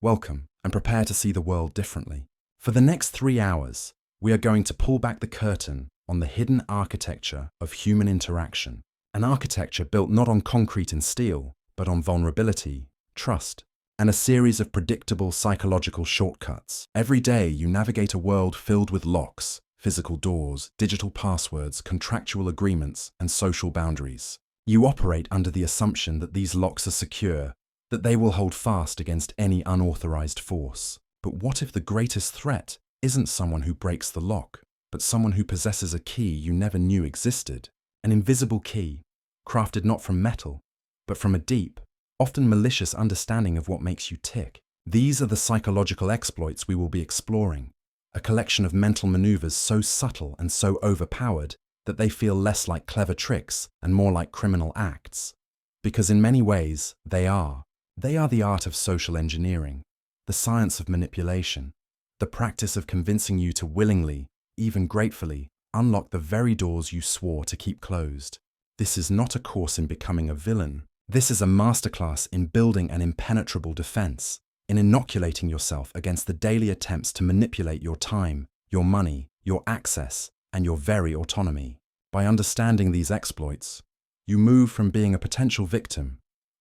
Welcome, and prepare to see the world differently. For the next 3 hours, we are going to pull back the curtain on the hidden architecture of human interaction. An architecture built not on concrete and steel, but on vulnerability, trust, and a series of predictable psychological shortcuts. Every day you navigate a world filled with locks, physical doors, digital passwords, contractual agreements, and social boundaries. You operate under the assumption that these locks are secure, that they will hold fast against any unauthorized force. But what if the greatest threat isn't someone who breaks the lock, but someone who possesses a key you never knew existed? An invisible key, crafted not from metal, but from a deep, often malicious understanding of what makes you tick. These are the psychological exploits we will be exploring, a collection of mental maneuvers so subtle and so overpowered that they feel less like clever tricks and more like criminal acts. Because in many ways, they are. They are the art of social engineering, the science of manipulation, the practice of convincing you to willingly, even gratefully, unlock the very doors you swore to keep closed. This is not a course in becoming a villain. This is a masterclass in building an impenetrable defense, in inoculating yourself against the daily attempts to manipulate your time, your money, your access, and your very autonomy. By understanding these exploits, you move from being a potential victim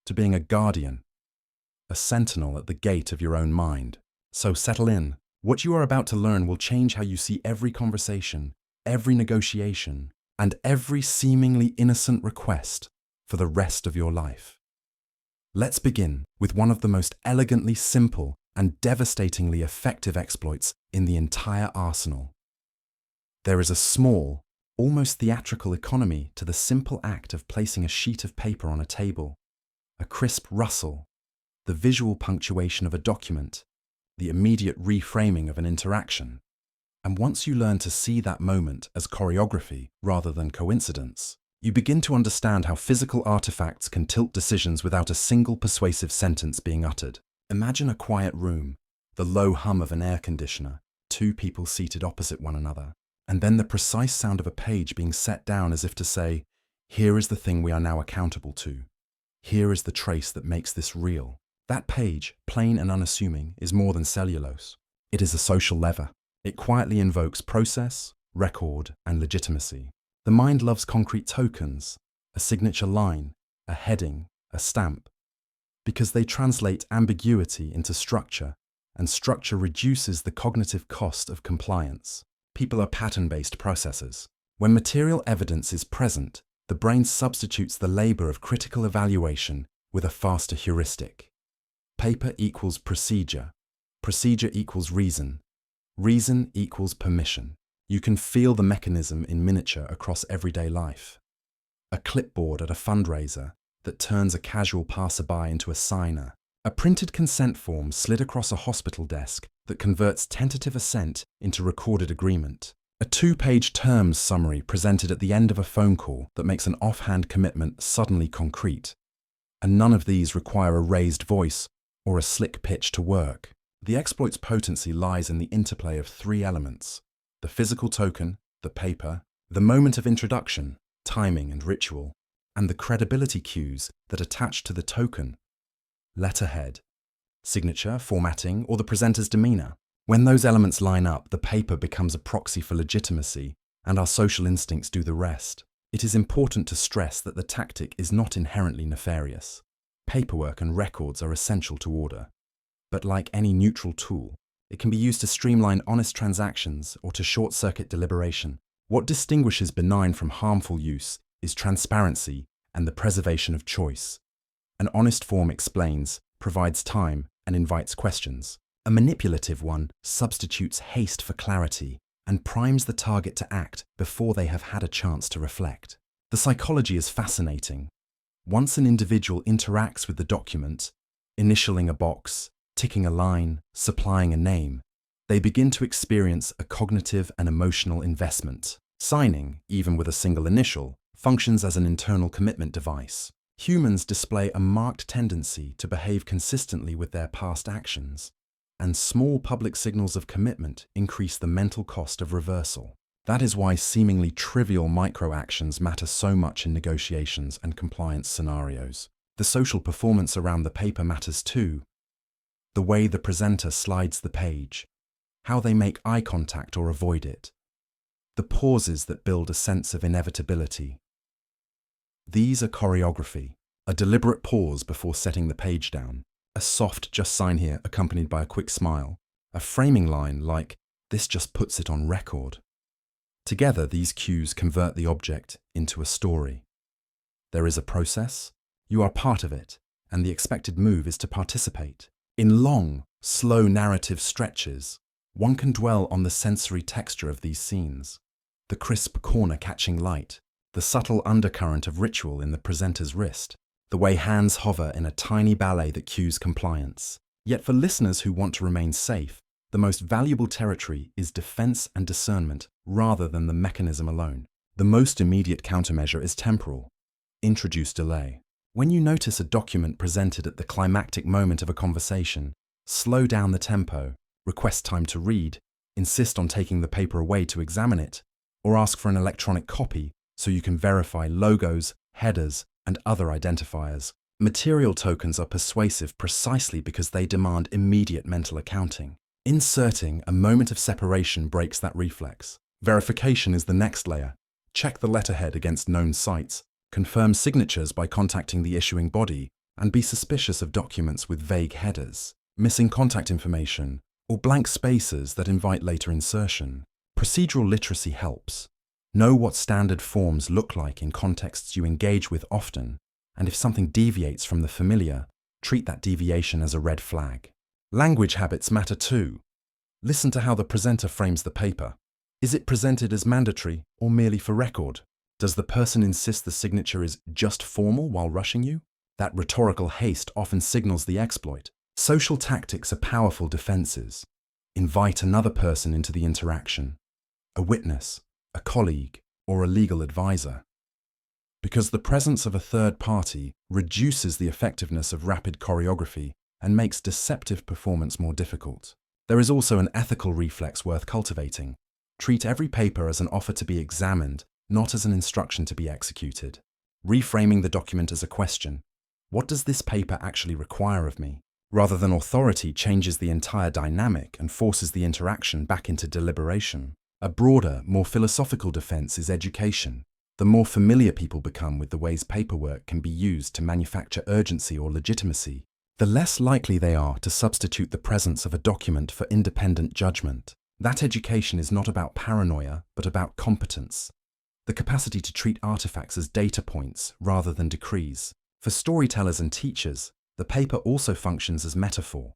to being a guardian, a sentinel at the gate of your own mind. So settle in. What you are about to learn will change how you see every conversation, every negotiation, and every seemingly innocent request for the rest of your life. Let's begin with one of the most elegantly simple and devastatingly effective exploits in the entire arsenal. There is a small, almost theatrical economy to the simple act of placing a sheet of paper on a table, a crisp rustle, the visual punctuation of a document, the immediate reframing of an interaction. And once you learn to see that moment as choreography rather than coincidence, you begin to understand how physical artifacts can tilt decisions without a single persuasive sentence being uttered. Imagine a quiet room, the low hum of an air conditioner, two people seated opposite one another, and then the precise sound of a page being set down as if to say, "Here is the thing we are now accountable to. Here is the trace that makes this real." That page, plain and unassuming, is more than cellulose. It is a social lever. It quietly invokes process, record, and legitimacy. The mind loves concrete tokens, a signature line, a heading, a stamp, because they translate ambiguity into structure, and structure reduces the cognitive cost of compliance. People are pattern-based processors. When material evidence is present, the brain substitutes the labor of critical evaluation with a faster heuristic. Paper equals procedure. Procedure equals reason. Reason equals permission. You can feel the mechanism in miniature across everyday life. A clipboard at a fundraiser that turns a casual passerby into a signer. A printed consent form slid across a hospital desk that converts tentative assent into recorded agreement. A 2-page terms summary presented at the end of a phone call that makes an offhand commitment suddenly concrete. And none of these require a raised voice or a slick pitch to work. The exploit's potency lies in the interplay of 3 elements: the physical token, the paper, the moment of introduction, timing and ritual, and the credibility cues that attach to the token: letterhead, signature, formatting, or the presenter's demeanor. When those elements line up, the paper becomes a proxy for legitimacy, and our social instincts do the rest. It is important to stress that the tactic is not inherently nefarious. Paperwork and records are essential to order. But like any neutral tool, it can be used to streamline honest transactions or to short-circuit deliberation. What distinguishes benign from harmful use is transparency and the preservation of choice. An honest form explains, provides time, and invites questions. A manipulative one substitutes haste for clarity and primes the target to act before they have had a chance to reflect. The psychology is fascinating. Once an individual interacts with the document, initialing a box, ticking a line, supplying a name, they begin to experience a cognitive and emotional investment. Signing, even with a single initial, functions as an internal commitment device. Humans display a marked tendency to behave consistently with their past actions, and small public signals of commitment increase the mental cost of reversal. That is why seemingly trivial micro-actions matter so much in negotiations and compliance scenarios. The social performance around the paper matters too. the way the presenter slides the page, how they make eye contact or avoid it, the pauses that build a sense of inevitability. These are choreography, a deliberate pause before setting the page down, a soft "just sign here" accompanied by a quick smile, a framing line like "this just puts it on record." Together, these cues convert the object into a story. There is a process, you are part of it, and the expected move is to participate. In long, slow narrative stretches, one can dwell on the sensory texture of these scenes, the crisp corner catching light, the subtle undercurrent of ritual in the presenter's wrist, the way hands hover in a tiny ballet that cues compliance. Yet for listeners who want to remain safe, the most valuable territory is defense and discernment rather than the mechanism alone. The most immediate countermeasure is temporal. Introduce delay. When you notice a document presented at the climactic moment of a conversation, slow down the tempo, request time to read, insist on taking the paper away to examine it, or ask for an electronic copy so you can verify logos, headers, and other identifiers. Material tokens are persuasive precisely because they demand immediate mental accounting. Inserting a moment of separation breaks that reflex. Verification is the next layer. Check the letterhead against known sites, confirm signatures by contacting the issuing body, and be suspicious of documents with vague headers, missing contact information, or blank spaces that invite later insertion. Procedural literacy helps. Know what standard forms look like in contexts you engage with often, and if something deviates from the familiar, treat that deviation as a red flag. Language habits matter too. Listen to how the presenter frames the paper. Is it presented as mandatory or merely for record? Does the person insist the signature is just formal while rushing you? That rhetorical haste often signals the exploit. Social tactics are powerful defenses. Invite another person into the interaction, a witness, a colleague, or a legal advisor. Because the presence of a third party reduces the effectiveness of rapid choreography and makes deceptive performance more difficult. There is also an ethical reflex worth cultivating. Treat every paper as an offer to be examined, not as an instruction to be executed. Reframing the document as a question, what does this paper actually require of me? Rather than authority, changes the entire dynamic and forces the interaction back into deliberation. A broader, more philosophical defense is education. The more familiar people become with the ways paperwork can be used to manufacture urgency or legitimacy, the less likely they are to substitute the presence of a document for independent judgment. That education is not about paranoia, but about competence. The capacity to treat artifacts as data points rather than decrees. For storytellers and teachers, the paper also functions as metaphor.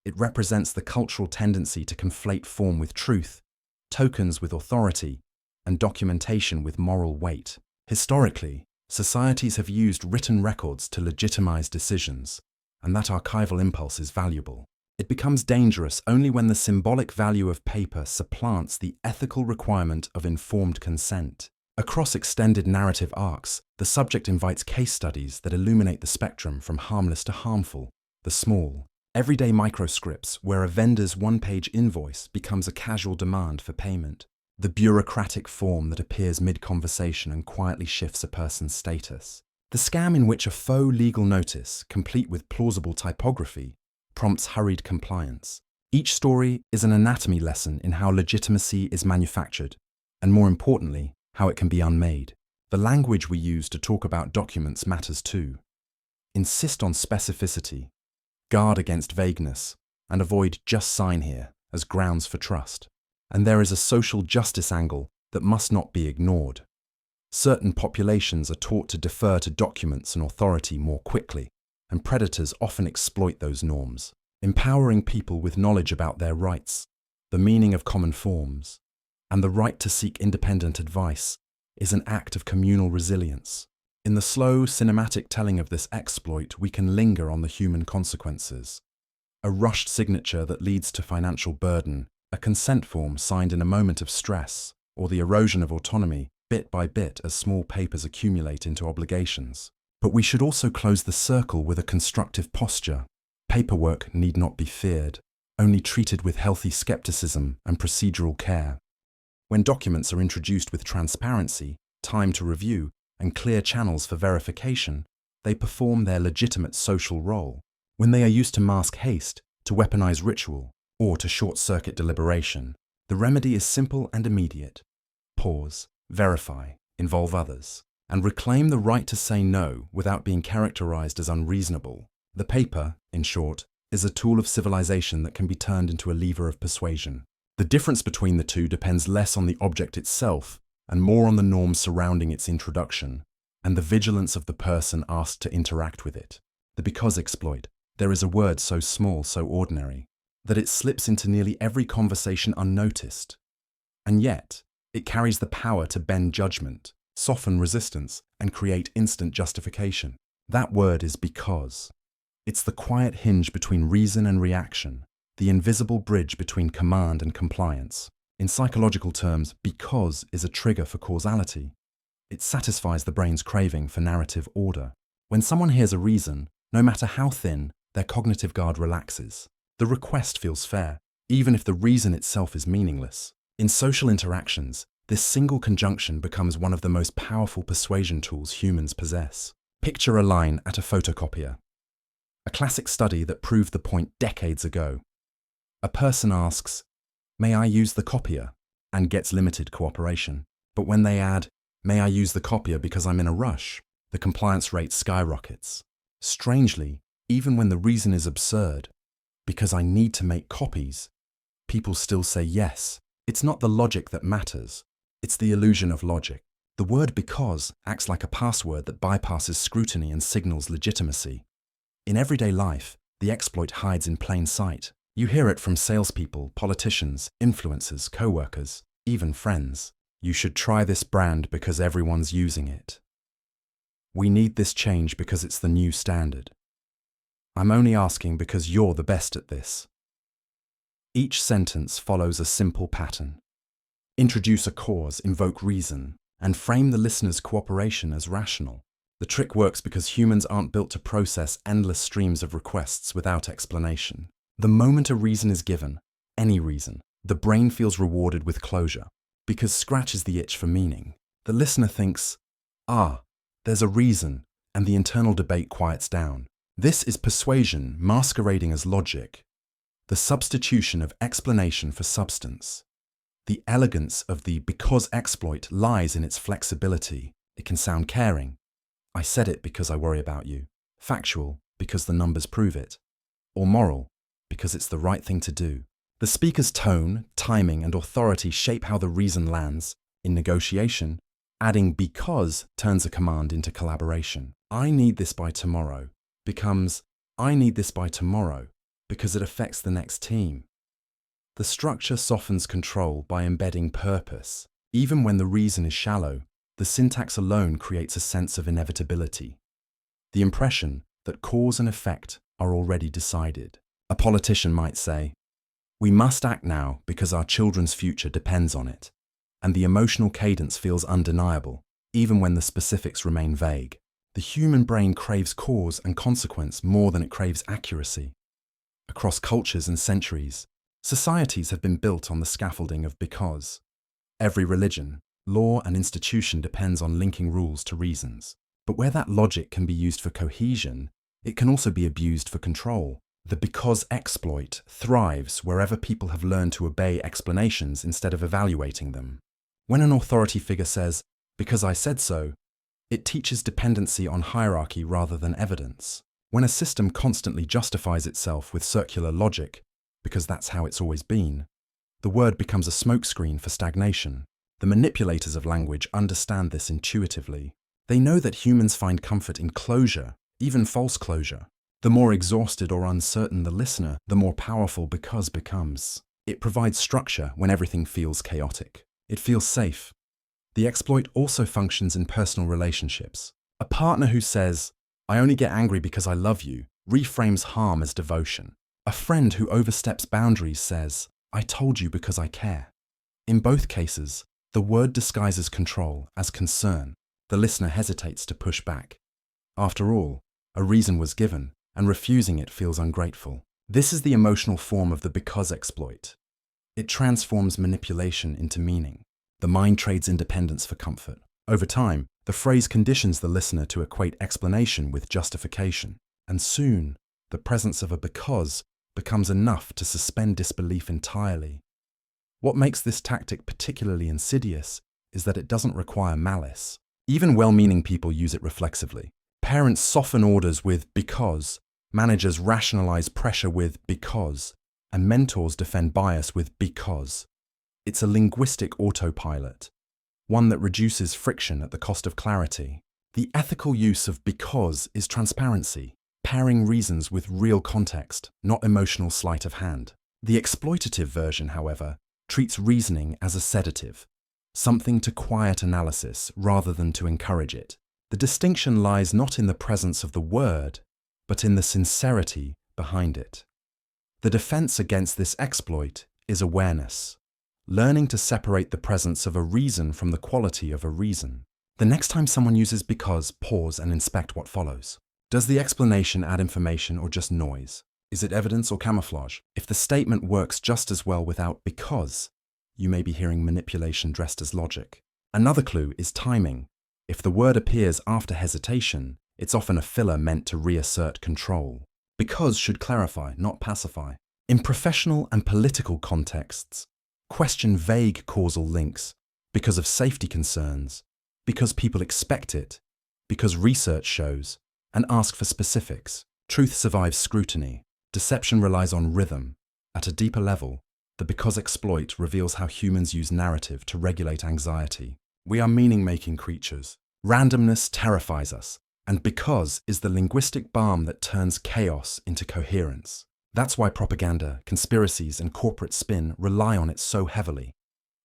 It represents the cultural tendency to conflate form with truth, tokens with authority, and documentation with moral weight. Historically, societies have used written records to legitimize decisions, and that archival impulse is valuable. It becomes dangerous only when the symbolic value of paper supplants the ethical requirement of informed consent. Across extended narrative arcs, the subject invites case studies that illuminate the spectrum from harmless to harmful, the small, everyday microscripts where a vendor's one-page invoice becomes a casual demand for payment, the bureaucratic form that appears mid-conversation and quietly shifts a person's status, the scam in which a faux legal notice, complete with plausible typography, prompts hurried compliance. Each story is an anatomy lesson in how legitimacy is manufactured, and more importantly, how it can be unmade. The language we use to talk about documents matters too. Insist on specificity, guard against vagueness, and avoid "just sign here" as grounds for trust. And there is a social justice angle that must not be ignored. Certain populations are taught to defer to documents and authority more quickly, and predators often exploit those norms. Empowering people with knowledge about their rights, the meaning of common forms, and the right to seek independent advice is an act of communal resilience. In the slow, cinematic telling of this exploit, we can linger on the human consequences. A rushed signature that leads to financial burden, a consent form signed in a moment of stress, or the erosion of autonomy bit by bit as small papers accumulate into obligations. But we should also close the circle with a constructive posture. Paperwork need not be feared, only treated with healthy skepticism and procedural care. When documents are introduced with transparency, time to review, and clear channels for verification, they perform their legitimate social role. When they are used to mask haste, to weaponize ritual, or to short-circuit deliberation. The remedy is simple and immediate. Pause, verify, involve others, and reclaim the right to say no without being characterized as unreasonable. The paper, in short, is a tool of civilization that can be turned into a lever of persuasion. The difference between the two depends less on the object itself and more on the norms surrounding its introduction and the vigilance of the person asked to interact with it. The because exploit. There is a word so small, so ordinary, that it slips into nearly every conversation unnoticed. And yet, it carries the power to bend judgment, soften resistance, and create instant justification. That word is because. It's the quiet hinge between reason and reaction, the invisible bridge between command and compliance. In psychological terms, because is a trigger for causality. It satisfies the brain's craving for narrative order. When someone hears a reason, no matter how thin, their cognitive guard relaxes. The request feels fair, even if the reason itself is meaningless. In social interactions, this single conjunction becomes one of the most powerful persuasion tools humans possess. Picture a line at a photocopier. A classic study that proved the point decades ago. A person asks, "May I use the copier?" and gets limited cooperation. But when they add, "May I use the copier because I'm in a rush?" the compliance rate skyrockets. Strangely, even when the reason is absurd, "Because I need to make copies," people still say yes. It's not the logic that matters, it's the illusion of logic. The word because acts like a password that bypasses scrutiny and signals legitimacy. In everyday life, the exploit hides in plain sight. You hear it from salespeople, politicians, influencers, co-workers, even friends. "You should try this brand because everyone's using it." "We need this change because it's the new standard." "I'm only asking because you're the best at this." Each sentence follows a simple pattern. Introduce a cause, invoke reason, and frame the listener's cooperation as rational. The trick works because humans aren't built to process endless streams of requests without explanation. The moment a reason is given, any reason, the brain feels rewarded with closure, because scratches the itch for meaning. The listener thinks, there's a reason, and the internal debate quiets down. This is persuasion masquerading as logic, the substitution of explanation for substance. The elegance of the because exploit lies in its flexibility. It can sound caring. "I said it because I worry about you." Factual, because the numbers prove it. Or moral, because it's the right thing to do. The speaker's tone, timing, and authority shape how the reason lands. In negotiation, adding because turns a command into collaboration. "I need this by tomorrow" becomes "I need this by tomorrow" because it affects the next team. The structure softens control by embedding purpose. Even when the reason is shallow, the syntax alone creates a sense of inevitability. The impression that cause and effect are already decided. A politician might say, "We must act now because our children's future depends on it." And the emotional cadence feels undeniable, even when the specifics remain vague. The human brain craves cause and consequence more than it craves accuracy. Across cultures and centuries, societies have been built on the scaffolding of because. Every religion, law, and institution depends on linking rules to reasons. But where that logic can be used for cohesion, it can also be abused for control. The because exploit thrives wherever people have learned to obey explanations instead of evaluating them. When an authority figure says, "Because I said so," it teaches dependency on hierarchy rather than evidence. When a system constantly justifies itself with circular logic, because that's how it's always been, the word becomes a smokescreen for stagnation. The manipulators of language understand this intuitively. They know that humans find comfort in closure, even false closure. The more exhausted or uncertain the listener, the more powerful because becomes. It provides structure when everything feels chaotic. It feels safe. The exploit also functions in personal relationships. A partner who says, "I only get angry because I love you," reframes harm as devotion. A friend who oversteps boundaries says, "I told you because I care." In both cases, the word disguises control as concern. The listener hesitates to push back. After all, a reason was given, and refusing it feels ungrateful. This is the emotional form of the because exploit. It transforms manipulation into meaning. The mind trades independence for comfort. Over time, the phrase conditions the listener to equate explanation with justification, and soon, the presence of a because becomes enough to suspend disbelief entirely. What makes this tactic particularly insidious is that it doesn't require malice. Even well-meaning people use it reflexively. Parents soften orders with "because," managers rationalize pressure with "because," and mentors defend bias with "because." It's a linguistic autopilot, one that reduces friction at the cost of clarity. The ethical use of "because" is transparency, pairing reasons with real context, not emotional sleight of hand. The exploitative version, however, treats reasoning as a sedative, something to quiet analysis rather than to encourage it. The distinction lies not in the presence of the word, but in the sincerity behind it. The defense against this exploit is awareness, learning to separate the presence of a reason from the quality of a reason. The next time someone uses "because," pause and inspect what follows. Does the explanation add information or just noise? Is it evidence or camouflage? If the statement works just as well without "because," you may be hearing manipulation dressed as logic. Another clue is timing. If the word appears after hesitation, it's often a filler meant to reassert control. "Because" should clarify, not pacify. In professional and political contexts, question vague causal links because of safety concerns, because people expect it, because research shows, and ask for specifics. Truth survives scrutiny. Deception relies on rhythm. At a deeper level, the "because" exploit reveals how humans use narrative to regulate anxiety. We are meaning-making creatures. Randomness terrifies us, and "because" is the linguistic balm that turns chaos into coherence. That's why propaganda, conspiracies, and corporate spin rely on it so heavily.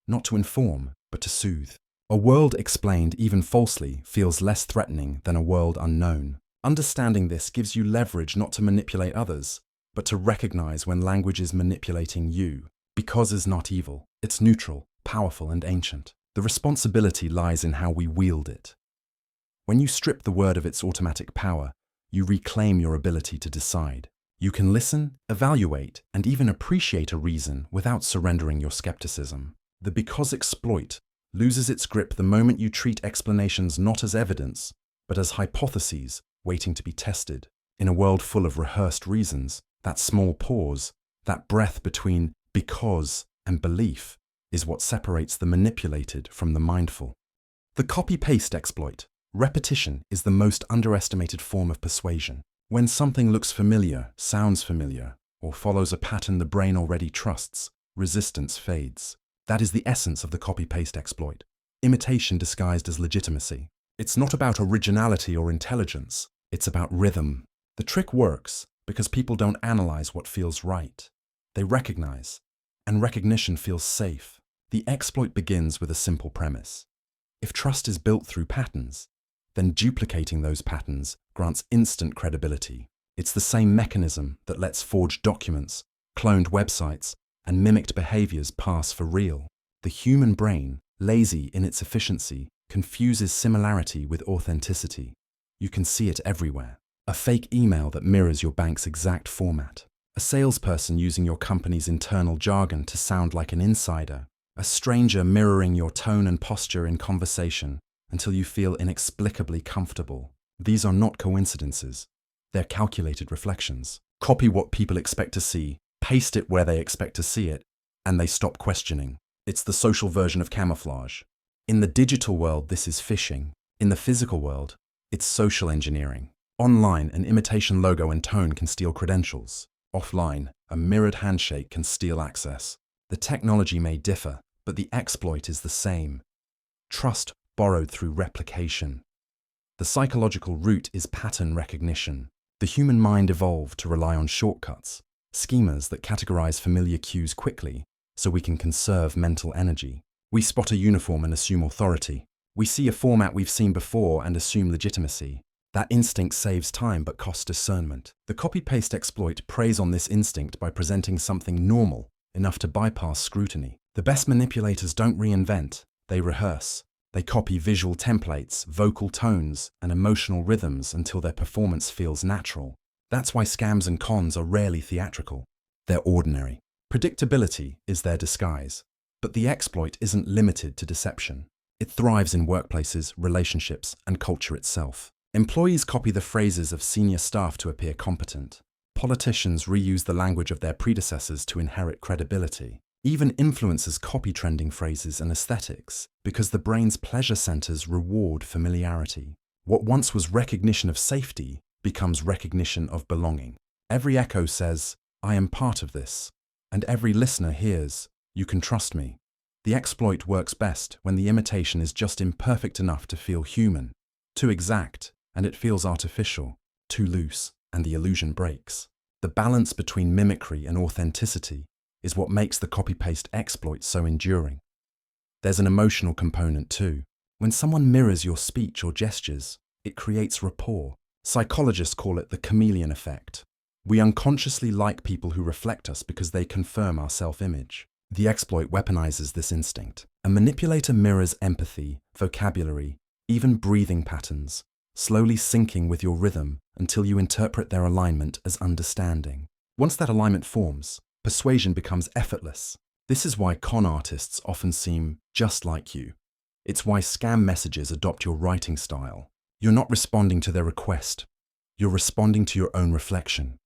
Not to inform, but to soothe. A world explained, even falsely, feels less threatening than a world unknown. Understanding this gives you leverage not to manipulate others, but to recognize when language is manipulating you. "Because" is not evil. It's neutral, powerful, and ancient. The responsibility lies in how we wield it. When you strip the word of its automatic power, you reclaim your ability to decide. You can listen, evaluate, and even appreciate a reason without surrendering your skepticism. The "because" exploit loses its grip the moment you treat explanations not as evidence, but as hypotheses waiting to be tested. In a world full of rehearsed reasons, that small pause, that breath between "because" and belief, is what separates the manipulated from the mindful. The copy-paste exploit. Repetition is the most underestimated form of persuasion. When something looks familiar, sounds familiar, or follows a pattern the brain already trusts, resistance fades. That is the essence of the copy-paste exploit. Imitation disguised as legitimacy. It's not about originality or intelligence, it's about rhythm. The trick works because people don't analyze what feels right. They recognize, and recognition feels safe. The exploit begins with a simple premise. If trust is built through patterns, then duplicating those patterns grants instant credibility. It's the same mechanism that lets forged documents, cloned websites, and mimicked behaviors pass for real. The human brain, lazy in its efficiency, confuses similarity with authenticity. You can see it everywhere. A fake email that mirrors your bank's exact format. A salesperson using your company's internal jargon to sound like an insider. A stranger mirroring your tone and posture in conversation until you feel inexplicably comfortable. These are not coincidences. They're calculated reflections. Copy what people expect to see, paste it where they expect to see it, and they stop questioning. It's the social version of camouflage. In the digital world, this is phishing. In the physical world, it's social engineering. Online, an imitation logo and tone can steal credentials. Offline, a mirrored handshake can steal access. The technology may differ, but the exploit is the same. Trust borrowed through replication. The psychological root is pattern recognition. The human mind evolved to rely on shortcuts, schemas that categorize familiar cues quickly so we can conserve mental energy. We spot a uniform and assume authority. We see a format we've seen before and assume legitimacy. That instinct saves time but costs discernment. The copy-paste exploit preys on this instinct by presenting something normal enough to bypass scrutiny. The best manipulators don't reinvent, they rehearse. They copy visual templates, vocal tones, and emotional rhythms until their performance feels natural. That's why scams and cons are rarely theatrical. They're ordinary. Predictability is their disguise. But the exploit isn't limited to deception. It thrives in workplaces, relationships, and culture itself. Employees copy the phrases of senior staff to appear competent. Politicians reuse the language of their predecessors to inherit credibility. Even influencers copy trending phrases and aesthetics because the brain's pleasure centers reward familiarity. What once was recognition of safety becomes recognition of belonging. Every echo says, "I am part of this," and every listener hears, "You can trust me." The exploit works best when the imitation is just imperfect enough to feel human. Too exact, and it feels artificial. Too loose, and the illusion breaks. The balance between mimicry and authenticity is what makes the copy-paste exploit so enduring. There's an emotional component too. When someone mirrors your speech or gestures, it creates rapport. Psychologists call it the chameleon effect. We unconsciously like people who reflect us because they confirm our self-image. The exploit weaponizes this instinct. A manipulator mirrors empathy, vocabulary, even breathing patterns, slowly syncing with your rhythm until you interpret their alignment as understanding. Once that alignment forms, persuasion becomes effortless. This is why con artists often seem just like you. It's why scam messages adopt your writing style. You're not responding to their request. You're responding to your own reflection.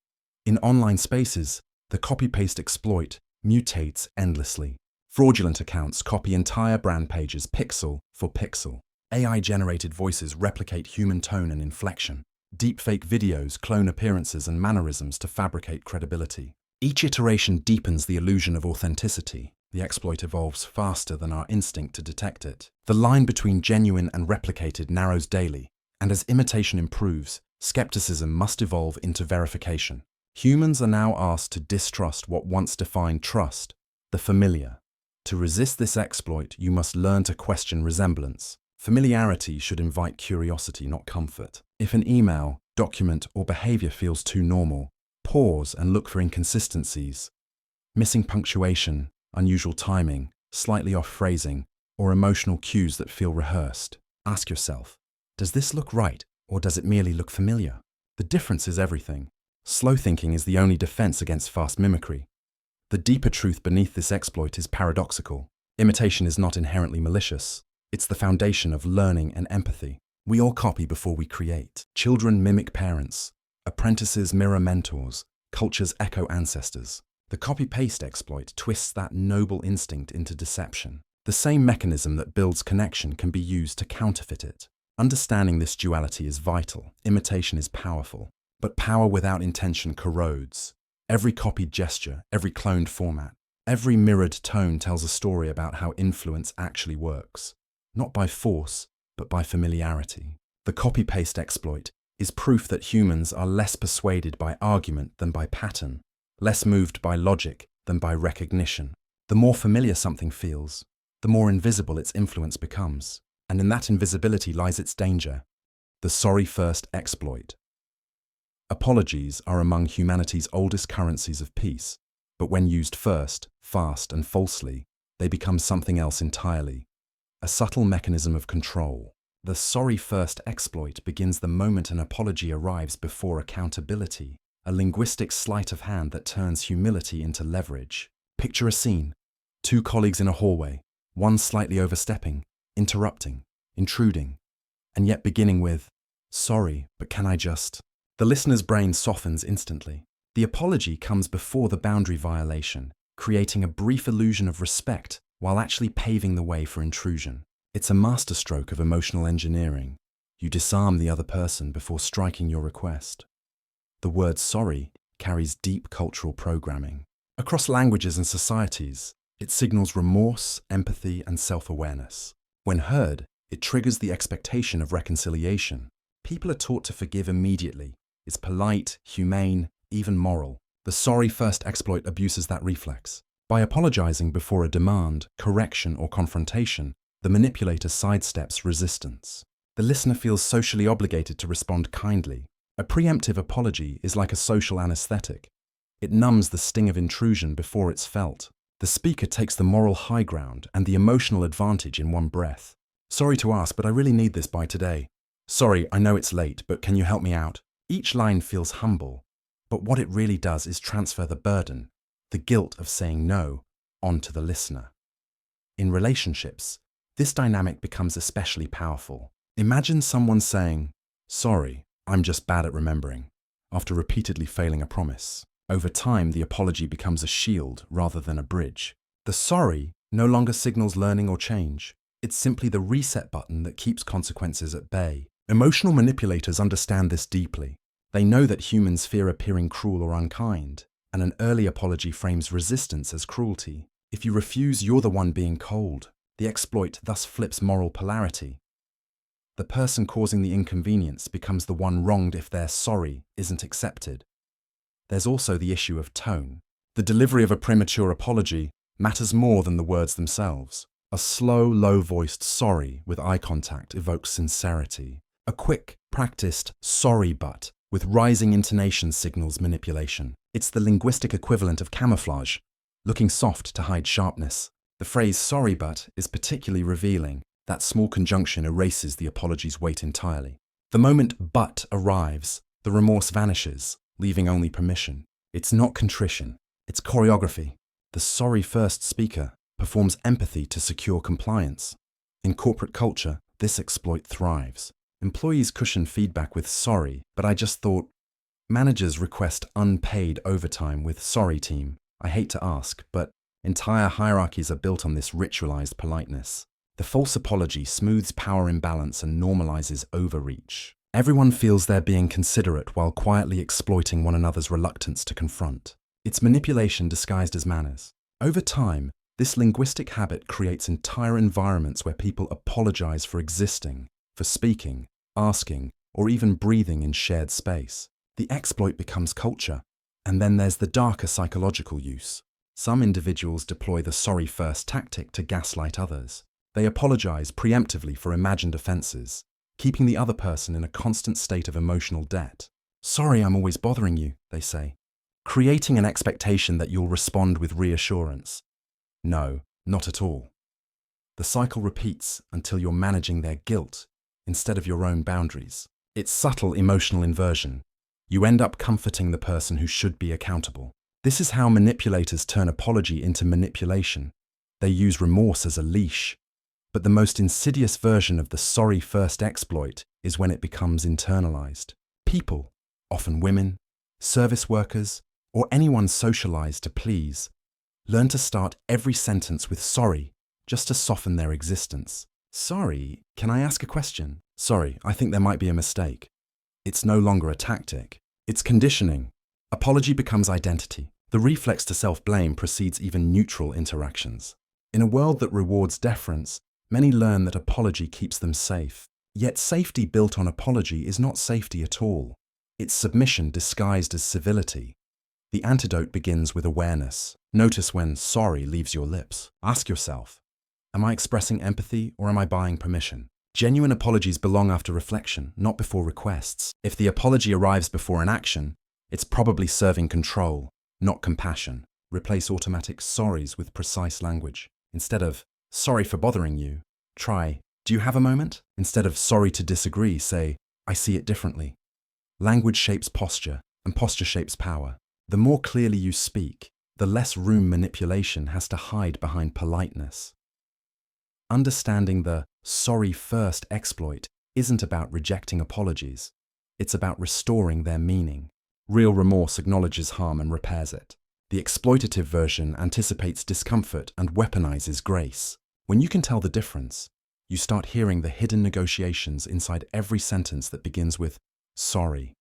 In online spaces, the copy-paste exploit mutates endlessly. Fraudulent accounts copy entire brand pages pixel for pixel. AI-generated voices replicate human tone and inflection. Deepfake videos clone appearances and mannerisms to fabricate credibility. Each iteration deepens the illusion of authenticity. The exploit evolves faster than our instinct to detect it. The line between genuine and replicated narrows daily, and as imitation improves, skepticism must evolve into verification. Humans are now asked to distrust what once defined trust, the familiar. To resist this exploit, you must learn to question resemblance. Familiarity should invite curiosity, not comfort. If an email, document, or behavior feels too normal, pause and look for inconsistencies. Missing punctuation, unusual timing, slightly off phrasing, or emotional cues that feel rehearsed. Ask yourself, does this look right, or does it merely look familiar? The difference is everything. Slow thinking is the only defense against fast mimicry. The deeper truth beneath this exploit is paradoxical. Imitation is not inherently malicious. It's the foundation of learning and empathy. We all copy before we create. Children mimic parents. Apprentices mirror mentors. Cultures echo ancestors. The copy-paste exploit twists that noble instinct into deception. The same mechanism that builds connection can be used to counterfeit it. Understanding this duality is vital. Imitation is powerful. But power without intention corrodes. Every copied gesture, every cloned format, every mirrored tone tells a story about how influence actually works. Not by force, but by familiarity. The copy-paste exploit is proof that humans are less persuaded by argument than by pattern, less moved by logic than by recognition. The more familiar something feels, the more invisible its influence becomes. And in that invisibility lies its danger. The sorry first exploit. Apologies are among humanity's oldest currencies of peace, but when used first, fast and falsely, they become something else entirely. A subtle mechanism of control. The sorry first exploit begins the moment an apology arrives before accountability, a linguistic sleight of hand that turns humility into leverage. Picture a scene. Two colleagues in a hallway, one slightly overstepping, interrupting, intruding, and yet beginning with, "Sorry, but can I just..." The listener's brain softens instantly. The apology comes before the boundary violation, creating a brief illusion of respect while actually paving the way for intrusion. It's a masterstroke of emotional engineering. You disarm the other person before striking your request. The word sorry carries deep cultural programming. Across languages and societies, it signals remorse, empathy, and self-awareness. When heard, it triggers the expectation of reconciliation. People are taught to forgive immediately. It's polite, humane, even moral. The sorry first exploit abuses that reflex. By apologizing before a demand, correction, or confrontation, the manipulator sidesteps resistance. The listener feels socially obligated to respond kindly. A preemptive apology is like a social anesthetic. It numbs the sting of intrusion before it's felt. The speaker takes the moral high ground and the emotional advantage in one breath. "Sorry to ask, but I really need this by today." "Sorry, I know it's late, but can you help me out?" Each line feels humble, but what it really does is transfer the burden, the guilt of saying no, onto the listener. In relationships, this dynamic becomes especially powerful. Imagine someone saying, "Sorry, I'm just bad at remembering." after repeatedly failing a promise. Over time, the apology becomes a shield rather than a bridge. The sorry no longer signals learning or change. It's simply the reset button that keeps consequences at bay. Emotional manipulators understand this deeply. They know that humans fear appearing cruel or unkind, and an early apology frames resistance as cruelty. If you refuse, you're the one being cold. The exploit thus flips moral polarity. The person causing the inconvenience becomes the one wronged if their sorry isn't accepted. There's also the issue of tone. The delivery of a premature apology matters more than the words themselves. A slow, low-voiced sorry with eye contact evokes sincerity. A quick, practiced sorry but with rising intonation signals manipulation. It's the linguistic equivalent of camouflage, looking soft to hide sharpness. The phrase sorry but is particularly revealing. That small conjunction erases the apology's weight entirely. The moment but arrives, the remorse vanishes, leaving only permission. It's not contrition, it's choreography. The sorry first speaker performs empathy to secure compliance. In corporate culture, this exploit thrives. Employees cushion feedback with sorry, but I just thought. Managers request unpaid overtime with sorry team. I hate to ask, but entire hierarchies are built on this ritualized politeness. The false apology smooths power imbalance and normalizes overreach. Everyone feels they're being considerate while quietly exploiting one another's reluctance to confront. It's manipulation disguised as manners. Over time, this linguistic habit creates entire environments where people apologize for existing, for speaking, asking, or even breathing in shared space. The exploit becomes culture. And then there's the darker psychological use. Some individuals deploy the sorry first tactic to gaslight others. They apologize preemptively for imagined offenses, keeping the other person in a constant state of emotional debt. Sorry, I'm always bothering you, they say, creating an expectation that you'll respond with reassurance. No, not at all. The cycle repeats until you're managing their guilt instead of your own boundaries. It's subtle emotional inversion. You end up comforting the person who should be accountable. This is how manipulators turn apology into manipulation. They use remorse as a leash. But the most insidious version of the sorry first exploit is when it becomes internalized. People, often women, service workers, or anyone socialized to please, learn to start every sentence with sorry, just to soften their existence. Sorry, can I ask a question? Sorry, I think there might be a mistake. It's no longer a tactic. It's conditioning. Apology becomes identity. The reflex to self-blame precedes even neutral interactions. In a world that rewards deference, many learn that apology keeps them safe. Yet safety built on apology is not safety at all. It's submission disguised as civility. The antidote begins with awareness. Notice when sorry leaves your lips. Ask yourself, am I expressing empathy or am I buying permission? Genuine apologies belong after reflection, not before requests. If the apology arrives before an action, it's probably serving control, not compassion. Replace automatic sorries with precise language. Instead of, sorry for bothering you, try, do you have a moment? Instead of sorry to disagree, say, I see it differently. Language shapes posture, and posture shapes power. The more clearly you speak, the less room manipulation has to hide behind politeness. Understanding the sorry first exploit isn't about rejecting apologies. It's about restoring their meaning. Real remorse acknowledges harm and repairs it. The exploitative version anticipates discomfort and weaponizes grace. When you can tell the difference, you start hearing the hidden negotiations inside every sentence that begins with sorry.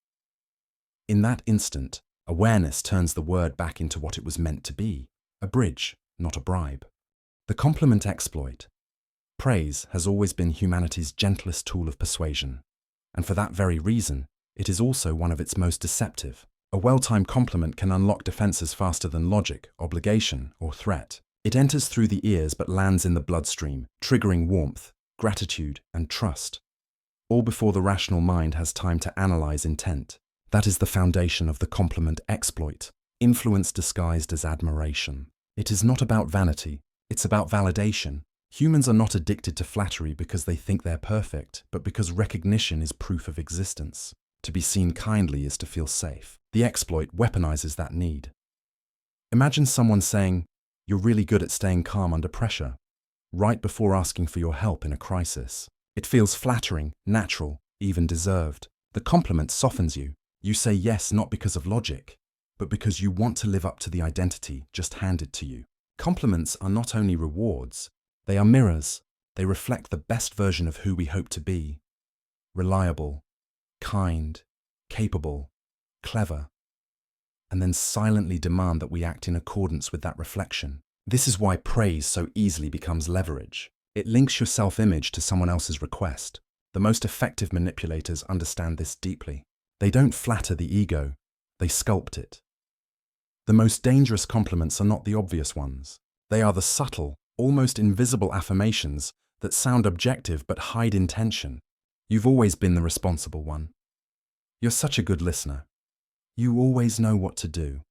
In that instant, awareness turns the word back into what it was meant to be, a bridge, not a bribe. The compliment exploit. Praise has always been humanity's gentlest tool of persuasion, and for that very reason, it is also one of its most deceptive. A well-timed compliment can unlock defenses faster than logic, obligation, or threat. It enters through the ears but lands in the bloodstream, triggering warmth, gratitude, and trust, all before the rational mind has time to analyze intent. That is the foundation of the compliment exploit, influence disguised as admiration. It is not about vanity, it's about validation. Humans are not addicted to flattery because they think they're perfect, but because recognition is proof of existence. To be seen kindly is to feel safe. The exploit weaponizes that need. Imagine someone saying, "You're really good at staying calm under pressure," right before asking for your help in a crisis. It feels flattering, natural, even deserved. The compliment softens you. You say yes not because of logic, but because you want to live up to the identity just handed to you. Compliments are not only rewards, they are mirrors. They reflect the best version of who we hope to be. Reliable, kind, capable, clever, and then silently demand that we act in accordance with that reflection. This is why praise so easily becomes leverage. It links your self-image to someone else's request. The most effective manipulators understand this deeply. They don't flatter the ego, they sculpt it. The most dangerous compliments are not the obvious ones. They are the subtle, almost invisible affirmations that sound objective but hide intention. You've always been the responsible one. You're such a good listener. You always know what to do.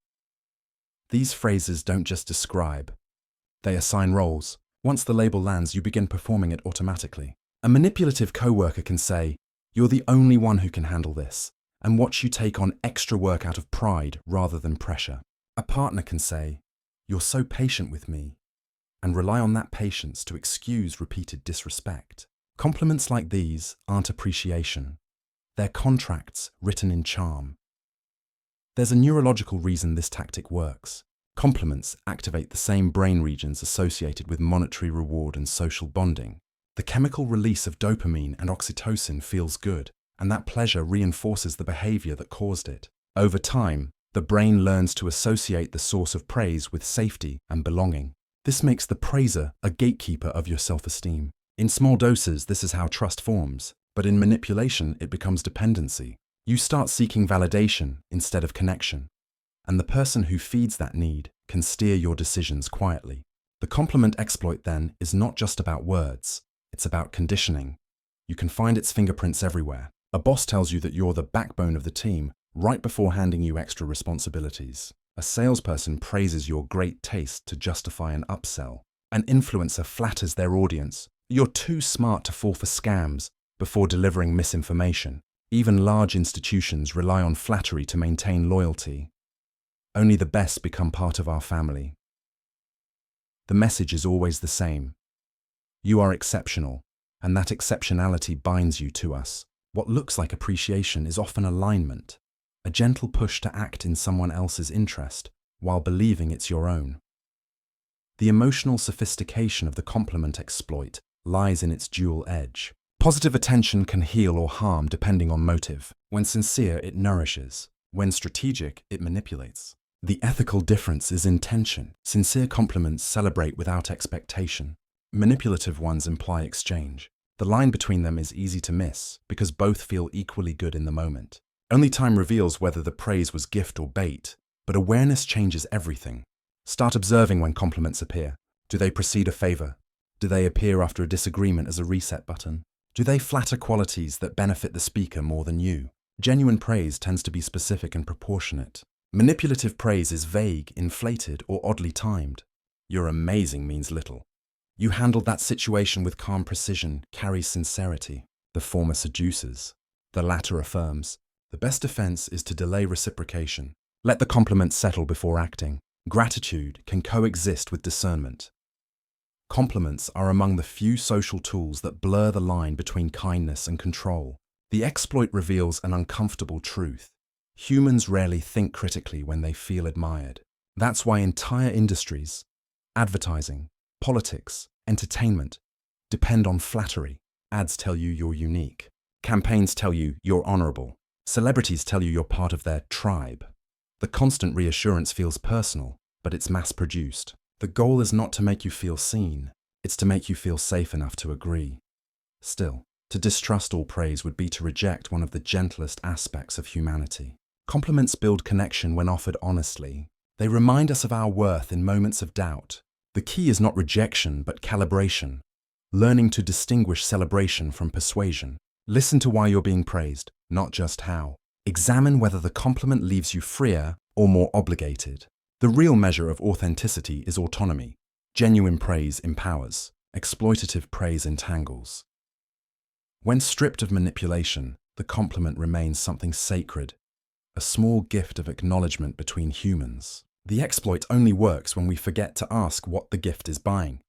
These phrases don't just describe, they assign roles. Once the label lands, you begin performing it automatically. A manipulative coworker can say, "You're the only one who can handle this," and watch you take on extra work out of pride rather than pressure. A partner can say, "You're so patient with me," and rely on that patience to excuse repeated disrespect. Compliments like these aren't appreciation. They're contracts written in charm. There's a neurological reason this tactic works. Compliments activate the same brain regions associated with monetary reward and social bonding. The chemical release of dopamine and oxytocin feels good, and that pleasure reinforces the behavior that caused it. Over time, the brain learns to associate the source of praise with safety and belonging. This makes the praiser a gatekeeper of your self-esteem. In small doses, this is how trust forms, but in manipulation, it becomes dependency. You start seeking validation instead of connection, and the person who feeds that need can steer your decisions quietly. The compliment exploit, then, is not just about words, it's about conditioning. You can find its fingerprints everywhere. A boss tells you that you're the backbone of the team right before handing you extra responsibilities. A salesperson praises your great taste to justify an upsell. An influencer flatters their audience. You're too smart to fall for scams before delivering misinformation. Even large institutions rely on flattery to maintain loyalty. Only the best become part of our family. The message is always the same. You are exceptional, and that exceptionality binds you to us. What looks like appreciation is often alignment, a gentle push to act in someone else's interest while believing it's your own. The emotional sophistication of the compliment exploit lies in its dual edge. Positive attention can heal or harm depending on motive. When sincere, it nourishes. When strategic, it manipulates. The ethical difference is intention. Sincere compliments celebrate without expectation. Manipulative ones imply exchange. The line between them is easy to miss because both feel equally good in the moment. Only time reveals whether the praise was gift or bait, but awareness changes everything. Start observing when compliments appear. Do they precede a favor? Do they appear after a disagreement as a reset button? Do they flatter qualities that benefit the speaker more than you? Genuine praise tends to be specific and proportionate. Manipulative praise is vague, inflated, or oddly timed. "You're amazing" means little. "You handled that situation with calm precision" carries sincerity. The former seduces. The latter affirms. The best defense is to delay reciprocation. Let the compliment settle before acting. Gratitude can coexist with discernment. Compliments are among the few social tools that blur the line between kindness and control. The exploit reveals an uncomfortable truth. Humans rarely think critically when they feel admired. That's why entire industries, advertising, politics, entertainment, depend on flattery. Ads tell you you're unique. Campaigns tell you you're honorable. Celebrities tell you you're part of their tribe. The constant reassurance feels personal, but it's mass-produced. The goal is not to make you feel seen, it's to make you feel safe enough to agree. Still, to distrust all praise would be to reject one of the gentlest aspects of humanity. Compliments build connection when offered honestly. They remind us of our worth in moments of doubt. The key is not rejection, but calibration, learning to distinguish celebration from persuasion. Listen to why you're being praised, not just how. Examine whether the compliment leaves you freer or more obligated. The real measure of authenticity is autonomy. Genuine praise empowers. Exploitative praise entangles. When stripped of manipulation, the compliment remains something sacred, a small gift of acknowledgement between humans. The exploit only works when we forget to ask what the gift is buying.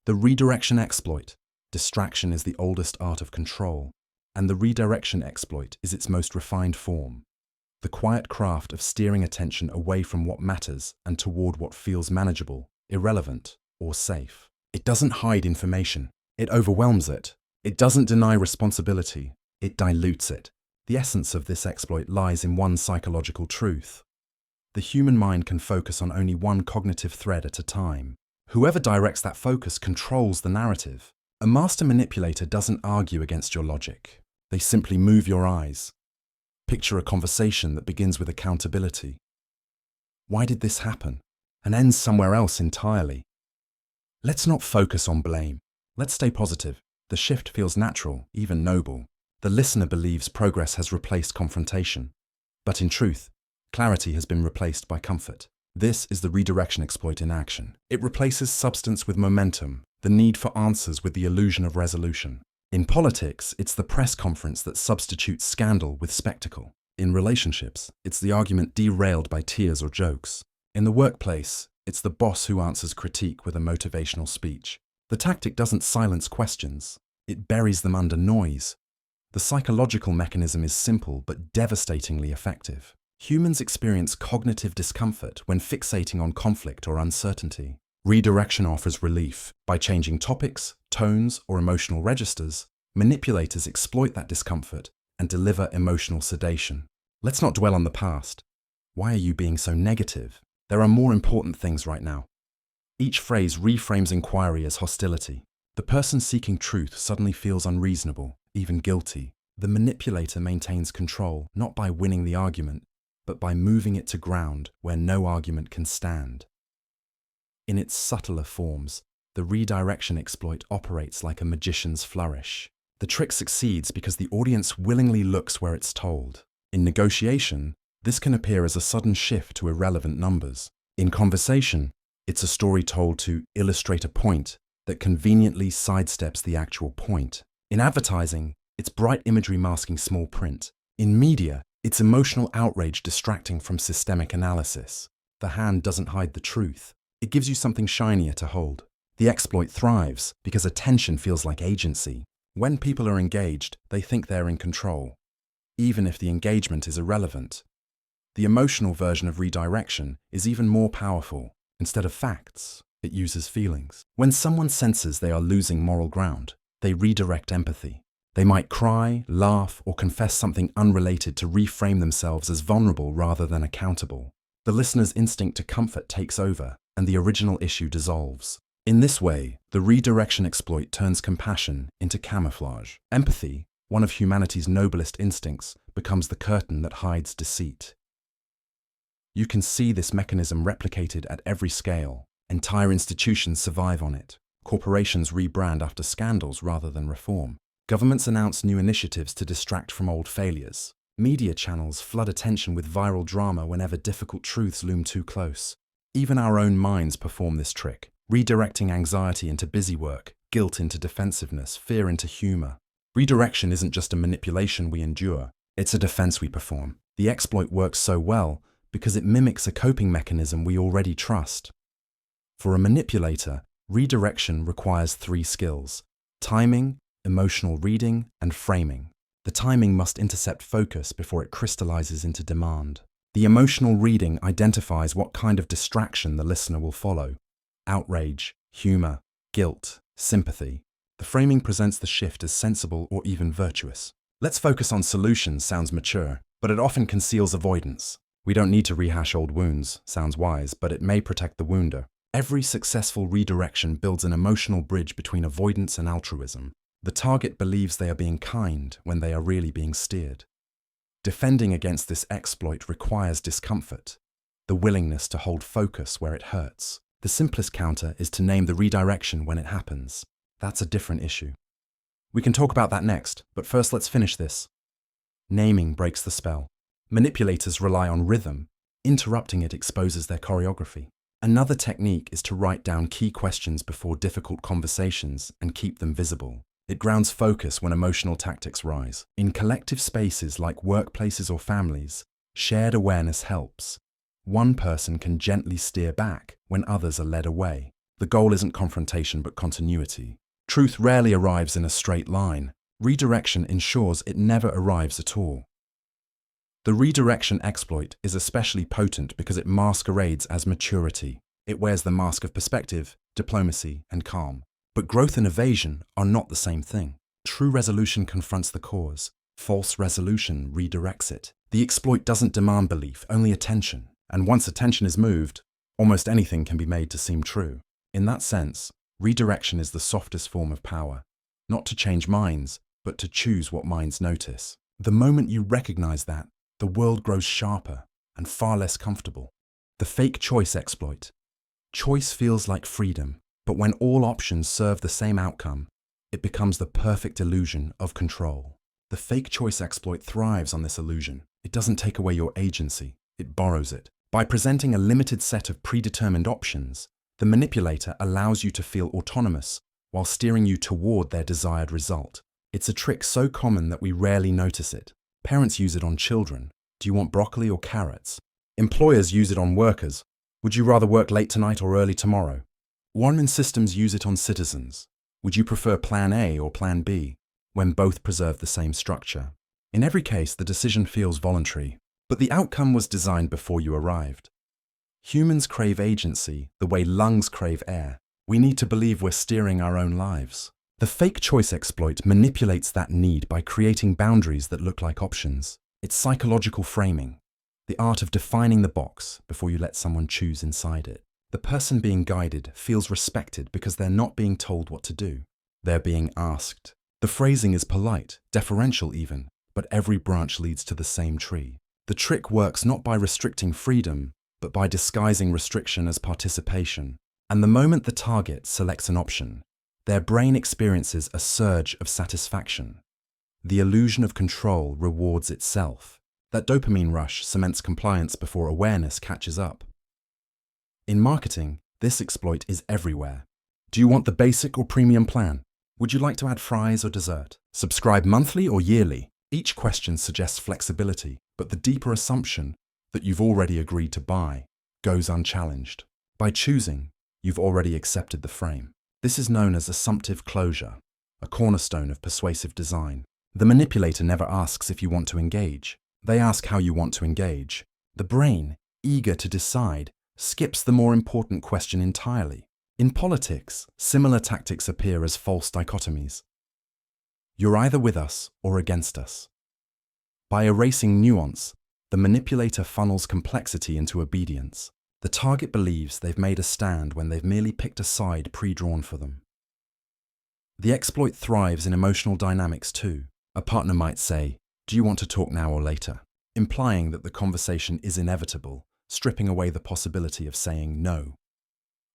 The Redirection Exploit. Distraction is the oldest art of control, and the Redirection Exploit is its most refined form. the quiet craft of steering attention away from what matters and toward what feels manageable, irrelevant, or safe. It doesn't hide information. It overwhelms it. It doesn't deny responsibility. It dilutes it. The essence of this exploit lies in one psychological truth. The human mind can focus on only one cognitive thread at a time. Whoever directs that focus controls the narrative. A master manipulator doesn't argue against your logic. They simply move your eyes. Picture a conversation that begins with accountability. Why did this happen? And ends somewhere else entirely. Let's not focus on blame. Let's stay positive. The shift feels natural, even noble. The listener believes progress has replaced confrontation. But in truth, clarity has been replaced by comfort. This is the redirection exploit in action. It replaces substance with momentum, the need for answers with the illusion of resolution. In politics, it's the press conference that substitutes scandal with spectacle. In relationships, it's the argument derailed by tears or jokes. In the workplace, it's the boss who answers critique with a motivational speech. The tactic doesn't silence questions. It buries them under noise. The psychological mechanism is simple but devastatingly effective. Humans experience cognitive discomfort when fixating on conflict or uncertainty. Redirection offers relief. By changing topics, tones, or emotional registers, manipulators exploit that discomfort and deliver emotional sedation. Let's not dwell on the past. Why are you being so negative? There are more important things right now. Each phrase reframes inquiry as hostility. The person seeking truth suddenly feels unreasonable, even guilty. The manipulator maintains control, not by winning the argument, but by moving it to ground where no argument can stand. In its subtler forms, the redirection exploit operates like a magician's flourish. The trick succeeds because the audience willingly looks where it's told. In negotiation, this can appear as a sudden shift to irrelevant numbers. In conversation, it's a story told to illustrate a point that conveniently sidesteps the actual point. In advertising, it's bright imagery masking small print. In media, it's emotional outrage distracting from systemic analysis. The hand doesn't hide the truth. It gives you something shinier to hold. The exploit thrives because attention feels like agency. When people are engaged, they think they're in control, even if the engagement is irrelevant. The emotional version of redirection is even more powerful. Instead of facts, it uses feelings. When someone senses they are losing moral ground, they redirect empathy. They might cry, laugh, or confess something unrelated to reframe themselves as vulnerable rather than accountable. The listener's instinct to comfort takes over, and the original issue dissolves. In this way, the redirection exploit turns compassion into camouflage. Empathy, one of humanity's noblest instincts, becomes the curtain that hides deceit. You can see this mechanism replicated at every scale. Entire institutions survive on it. Corporations rebrand after scandals rather than reform. Governments announce new initiatives to distract from old failures. Media channels flood attention with viral drama whenever difficult truths loom too close. Even our own minds perform this trick, redirecting anxiety into busy work, guilt into defensiveness, fear into humor. Redirection isn't just a manipulation we endure, it's a defense we perform. The exploit works so well because it mimics a coping mechanism we already trust. For a manipulator, redirection requires 3 skills: timing, emotional reading, and framing. The timing must intercept focus before it crystallizes into demand. The emotional reading identifies what kind of distraction the listener will follow: outrage, humor, guilt, sympathy. The framing presents the shift as sensible or even virtuous. Let's focus on solutions sounds mature, but it often conceals avoidance. We don't need to rehash old wounds sounds wise, but it may protect the wounder. Every successful redirection builds an emotional bridge between avoidance and altruism. The target believes they are being kind when they are really being steered. Defending against this exploit requires discomfort, the willingness to hold focus where it hurts. The simplest counter is to name the redirection when it happens. That's a different issue. We can talk about that next, but first let's finish this. Naming breaks the spell. Manipulators rely on rhythm. Interrupting it exposes their choreography. Another technique is to write down key questions before difficult conversations and keep them visible. It grounds focus when emotional tactics rise. In collective spaces like workplaces or families, shared awareness helps. One person can gently steer back when others are led away. The goal isn't confrontation but continuity. Truth rarely arrives in a straight line. Redirection ensures it never arrives at all. The redirection exploit is especially potent because it masquerades as maturity. It wears the mask of perspective, diplomacy, and calm. But growth and evasion are not the same thing. True resolution confronts the cause. False resolution redirects it. The exploit doesn't demand belief, only attention. And once attention is moved, almost anything can be made to seem true. In that sense, redirection is the softest form of power. Not to change minds, but to choose what minds notice. The moment you recognize that, the world grows sharper and far less comfortable. The fake choice exploit. Choice feels like freedom, but when all options serve the same outcome, it becomes the perfect illusion of control. The fake choice exploit thrives on this illusion. It doesn't take away your agency, it borrows it. By presenting a limited set of predetermined options, the manipulator allows you to feel autonomous while steering you toward their desired result. It's a trick so common that we rarely notice it. Parents use it on children. Do you want broccoli or carrots? Employers use it on workers. Would you rather work late tonight or early tomorrow? Government systems use it on citizens. Would you prefer plan A or plan B, when both preserve the same structure? In every case, the decision feels voluntary, but the outcome was designed before you arrived. Humans crave agency the way lungs crave air. We need to believe we're steering our own lives. The fake choice exploit manipulates that need by creating boundaries that look like options. It's psychological framing, the art of defining the box before you let someone choose inside it. The person being guided feels respected because they're not being told what to do. They're being asked. The phrasing is polite, deferential even, but every branch leads to the same tree. The trick works not by restricting freedom, but by disguising restriction as participation. And the moment the target selects an option, their brain experiences a surge of satisfaction. The illusion of control rewards itself. That dopamine rush cements compliance before awareness catches up. In marketing, this exploit is everywhere. Do you want the basic or premium plan? Would you like to add fries or dessert? Subscribe monthly or yearly? Each question suggests flexibility, but the deeper assumption that you've already agreed to buy goes unchallenged. By choosing, you've already accepted the frame. This is known as assumptive closure, a cornerstone of persuasive design. The manipulator never asks if you want to engage. They ask how you want to engage. The brain, eager to decide, skips the more important question entirely. In politics, similar tactics appear as false dichotomies. You're either with us or against us. By erasing nuance, the manipulator funnels complexity into obedience. The target believes they've made a stand when they've merely picked a side pre-drawn for them. The exploit thrives in emotional dynamics too. A partner might say, "Do you want to talk now or later?" implying that the conversation is inevitable, stripping away the possibility of saying no.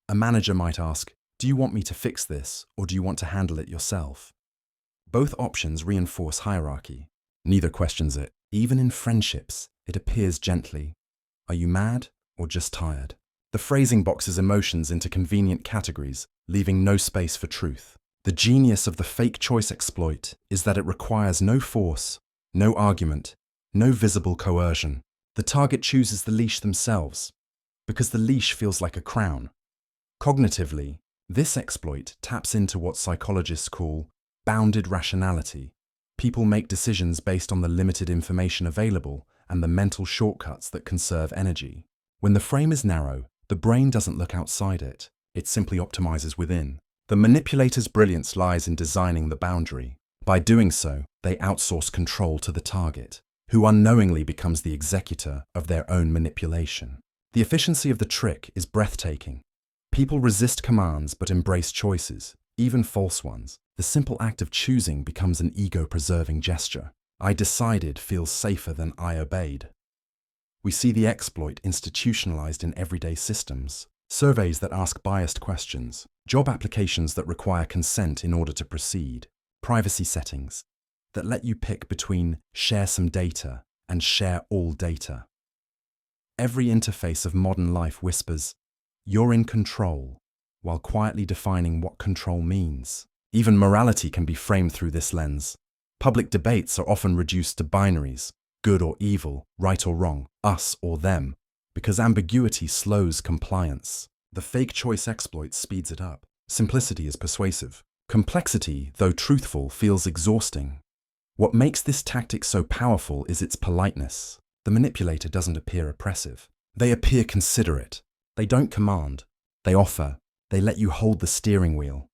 A manager might ask, "Do you want me to fix this, or do you want to handle it yourself?" Both options reinforce hierarchy. Neither questions it. Even in friendships, it appears gently. Are you mad or just tired? The phrasing boxes emotions into convenient categories, leaving no space for truth. The genius of the fake choice exploit is that it requires no force, no argument, no visible coercion. The target chooses the leash themselves, because the leash feels like a crown. Cognitively, this exploit taps into what psychologists call bounded rationality. People make decisions based on the limited information available and the mental shortcuts that conserve energy. When the frame is narrow, the brain doesn't look outside it. It simply optimizes within. The manipulator's brilliance lies in designing the boundary. By doing so, they outsource control to the target, who unknowingly becomes the executor of their own manipulation. The efficiency of the trick is breathtaking. People resist commands but embrace choices, even false ones. The simple act of choosing becomes an ego-preserving gesture. I decided feels safer than I obeyed. We see the exploit institutionalized in everyday systems. Surveys that ask biased questions, job applications that require consent in order to proceed, privacy settings that let you pick between share some data and share all data. Every interface of modern life whispers, "You're in control," while quietly defining what control means. Even morality can be framed through this lens. Public debates are often reduced to binaries, good or evil, right or wrong, us or them, because ambiguity slows compliance. The fake choice exploit speeds it up. Simplicity is persuasive. Complexity, though truthful, feels exhausting. What makes this tactic so powerful is its politeness. The manipulator doesn't appear oppressive. They appear considerate. They don't command. They offer. They let you hold the steering wheel.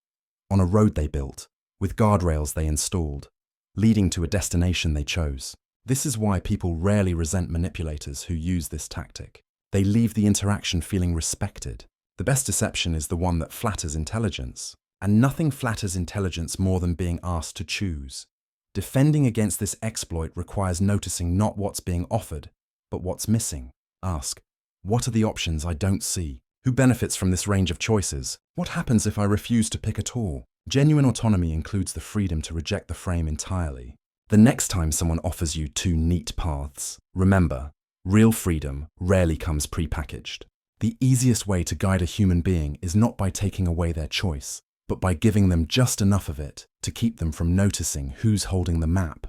On a road they built, with guardrails they installed, leading to a destination they chose. This is why people rarely resent manipulators who use this tactic. They leave the interaction feeling respected. The best deception is the one that flatters intelligence. And nothing flatters intelligence more than being asked to choose. Defending against this exploit requires noticing not what's being offered, but what's missing. Ask, what are the options I don't see? Who benefits from this range of choices? What happens if I refuse to pick at all? Genuine autonomy includes the freedom to reject the frame entirely. The next time someone offers you two neat paths, remember, real freedom rarely comes prepackaged. The easiest way to guide a human being is not by taking away their choice, but by giving them just enough of it to keep them from noticing who's holding the map.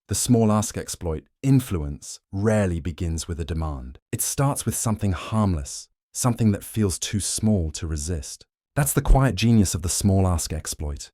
The small ask exploit, influence, rarely begins with a demand. It starts with something harmless, something that feels too small to resist. That's the quiet genius of the small ask exploit,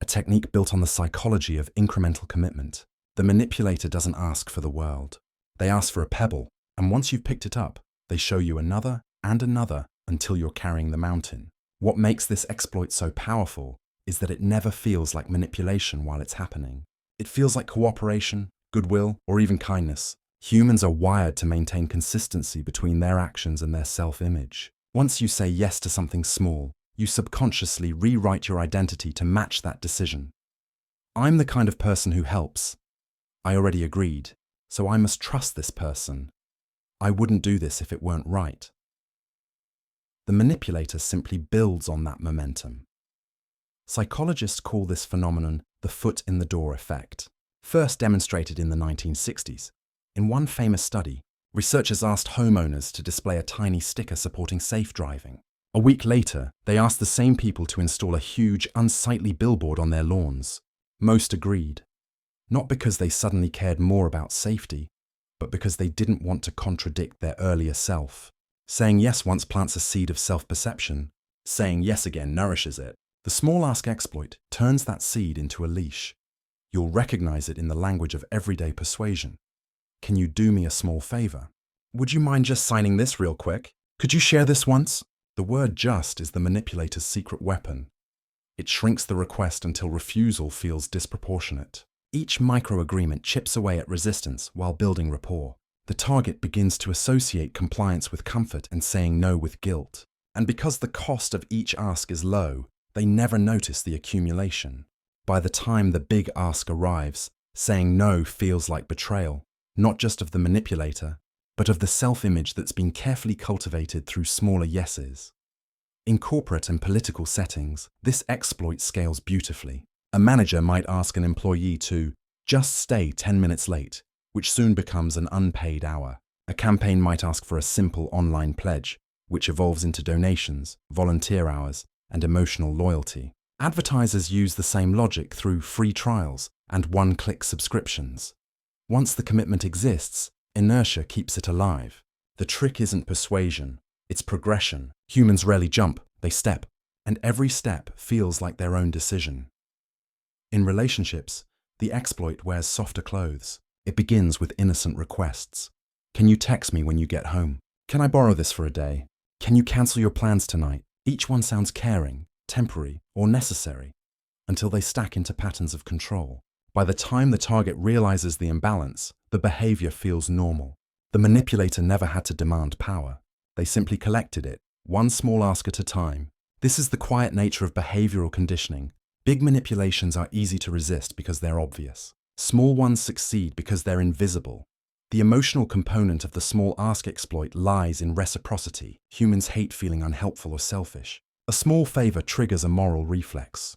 a technique built on the psychology of incremental commitment. The manipulator doesn't ask for the world. They ask for a pebble, and once you've picked it up, they show you another and another until you're carrying the mountain. What makes this exploit so powerful is that it never feels like manipulation while it's happening. It feels like cooperation, goodwill, or even kindness. Humans are wired to maintain consistency between their actions and their self-image. Once you say yes to something small, you subconsciously rewrite your identity to match that decision. I'm the kind of person who helps. I already agreed, so I must trust this person. I wouldn't do this if it weren't right. The manipulator simply builds on that momentum. Psychologists call this phenomenon the foot in the door effect, first demonstrated in the 1960s. In one famous study, researchers asked homeowners to display a tiny sticker supporting safe driving. A week later, they asked the same people to install a huge, unsightly billboard on their lawns. Most agreed, not because they suddenly cared more about safety, but because they didn't want to contradict their earlier self. Saying yes once plants a seed of self-perception. Saying yes again nourishes it. The small ask exploit turns that seed into a leash. You'll recognize it in the language of everyday persuasion. Can you do me a small favor? Would you mind just signing this real quick? Could you share this once? The word just is the manipulator's secret weapon. It shrinks the request until refusal feels disproportionate. Each micro-agreement chips away at resistance while building rapport. The target begins to associate compliance with comfort and saying no with guilt. And because the cost of each ask is low, they never notice the accumulation. By the time the big ask arrives, saying no feels like betrayal, not just of the manipulator, but of the self-image that's been carefully cultivated through smaller yeses. In corporate and political settings, this exploit scales beautifully. A manager might ask an employee to just stay 10 minutes late, which soon becomes an unpaid hour. A campaign might ask for a simple online pledge, which evolves into donations, volunteer hours, and emotional loyalty. Advertisers use the same logic through free trials and one-click subscriptions. Once the commitment exists, inertia keeps it alive. The trick isn't persuasion, it's progression. Humans rarely jump, they step, and every step feels like their own decision. In relationships, the exploit wears softer clothes. It begins with innocent requests. Can you text me when you get home? Can I borrow this for a day? Can you cancel your plans tonight? Each one sounds caring, temporary, or necessary, until they stack into patterns of control. By the time the target realizes the imbalance, the behavior feels normal. The manipulator never had to demand power. They simply collected it, one small ask at a time. This is the quiet nature of behavioral conditioning. Big manipulations are easy to resist because they're obvious. Small ones succeed because they're invisible. The emotional component of the small ask exploit lies in reciprocity. Humans hate feeling unhelpful or selfish. A small favor triggers a moral reflex.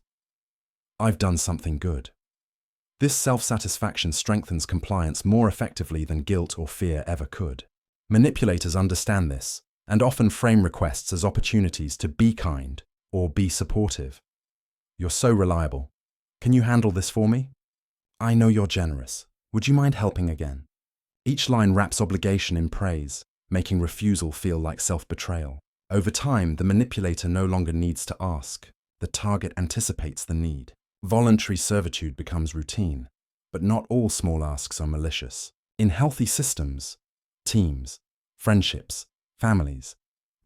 I've done something good. This self-satisfaction strengthens compliance more effectively than guilt or fear ever could. Manipulators understand this and often frame requests as opportunities to be kind or be supportive. You're so reliable. Can you handle this for me? I know you're generous. Would you mind helping again? Each line wraps obligation in praise, making refusal feel like self-betrayal. Over time, the manipulator no longer needs to ask. The target anticipates the need. Voluntary servitude becomes routine, but not all small asks are malicious. In healthy systems, teams, friendships, families.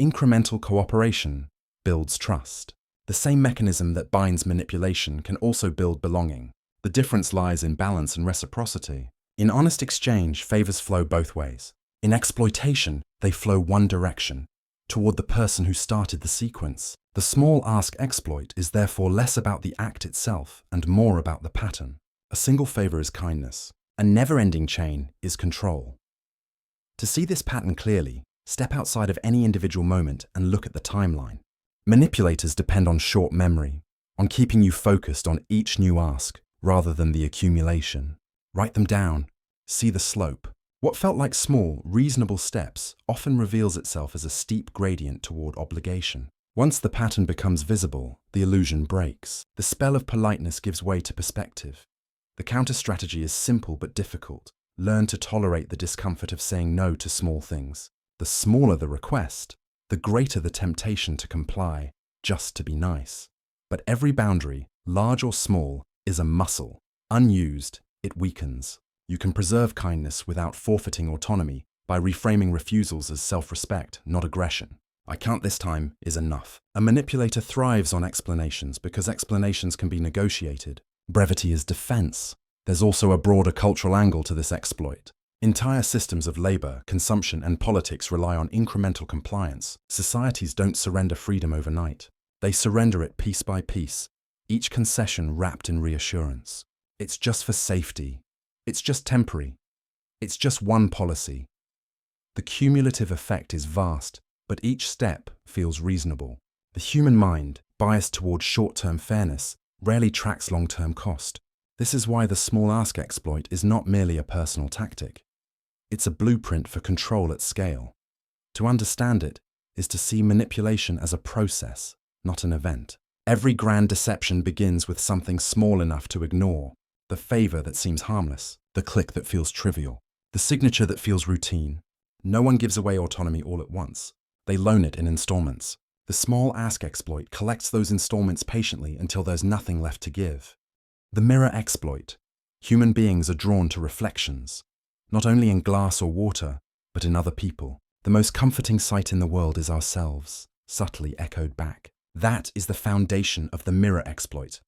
Incremental cooperation builds trust. The same mechanism that binds manipulation can also build belonging. The difference lies in balance and reciprocity. In honest exchange, favors flow both ways. In exploitation, they flow one direction, toward the person who started the sequence. The small ask exploit is therefore less about the act itself and more about the pattern. A single favor is kindness. A never-ending chain is control. To see this pattern clearly, step outside of any individual moment and look at the timeline. Manipulators depend on short memory, on keeping you focused on each new ask rather than the accumulation. Write them down. See the slope. What felt like small, reasonable steps often reveals itself as a steep gradient toward obligation. Once the pattern becomes visible, the illusion breaks. The spell of politeness gives way to perspective. The counter-strategy is simple but difficult. Learn to tolerate the discomfort of saying no to small things. The smaller the request, the greater the temptation to comply, just to be nice. But every boundary, large or small, is a muscle. Unused, it weakens. You can preserve kindness without forfeiting autonomy by reframing refusals as self-respect, not aggression. "I can't this time" is enough. A manipulator thrives on explanations because explanations can be negotiated. Brevity is defense. There's also a broader cultural angle to this exploit. Entire systems of labor, consumption, and politics rely on incremental compliance. Societies don't surrender freedom overnight. They surrender it piece by piece, each concession wrapped in reassurance. It's just for safety. It's just temporary. It's just one policy. The cumulative effect is vast, but each step feels reasonable. The human mind, biased towards short-term fairness, rarely tracks long-term cost. This is why the small ask exploit is not merely a personal tactic. It's a blueprint for control at scale. To understand it is to see manipulation as a process, not an event. Every grand deception begins with something small enough to ignore. The favor that seems harmless, the click that feels trivial, the signature that feels routine. No one gives away autonomy all at once. They loan it in installments. The small ask exploit collects those installments patiently until there's nothing left to give. The mirror exploit. Human beings are drawn to reflections, not only in glass or water, but in other people. The most comforting sight in the world is ourselves, subtly echoed back. That is the foundation of the mirror exploit.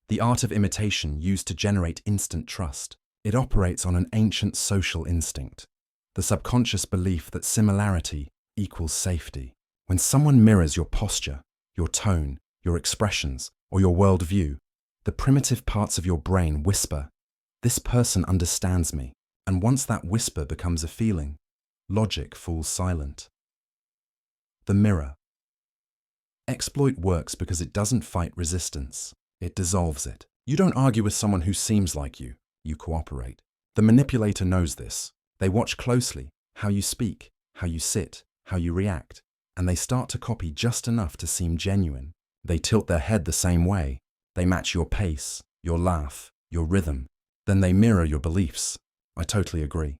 The art of imitation used to generate instant trust. It operates on an ancient social instinct, the subconscious belief that similarity equals safety. When someone mirrors your posture, your tone, your expressions, or your worldview, the primitive parts of your brain whisper, "This person understands me." And once that whisper becomes a feeling, logic falls silent. The mirror exploit works because it doesn't fight resistance. It dissolves it. You don't argue with someone who seems like you. You cooperate. The manipulator knows this. They watch closely how you speak, how you sit, how you react, and they start to copy just enough to seem genuine. They tilt their head the same way. They match your pace, your laugh, your rhythm. Then they mirror your beliefs. I totally agree.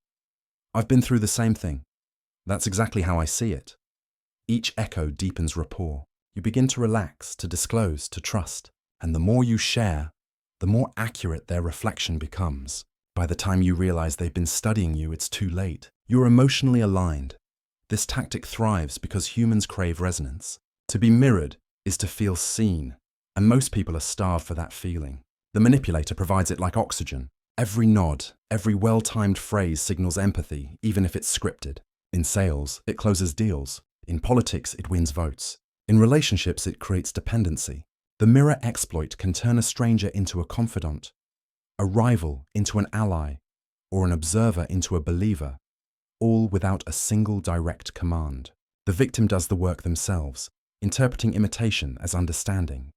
I've been through the same thing. That's exactly how I see it. Each echo deepens rapport. You begin to relax, to disclose, to trust. And the more you share, the more accurate their reflection becomes. By the time you realize they've been studying you, it's too late. You're emotionally aligned. This tactic thrives because humans crave resonance. To be mirrored is to feel seen, and most people are starved for that feeling. The manipulator provides it like oxygen. Every nod, every well-timed phrase signals empathy, even if it's scripted. In sales, it closes deals. In politics, it wins votes. In relationships, it creates dependency. The mirror exploit can turn a stranger into a confidant, a rival into an ally, or an observer into a believer, all without a single direct command. The victim does the work themselves, interpreting imitation as understanding.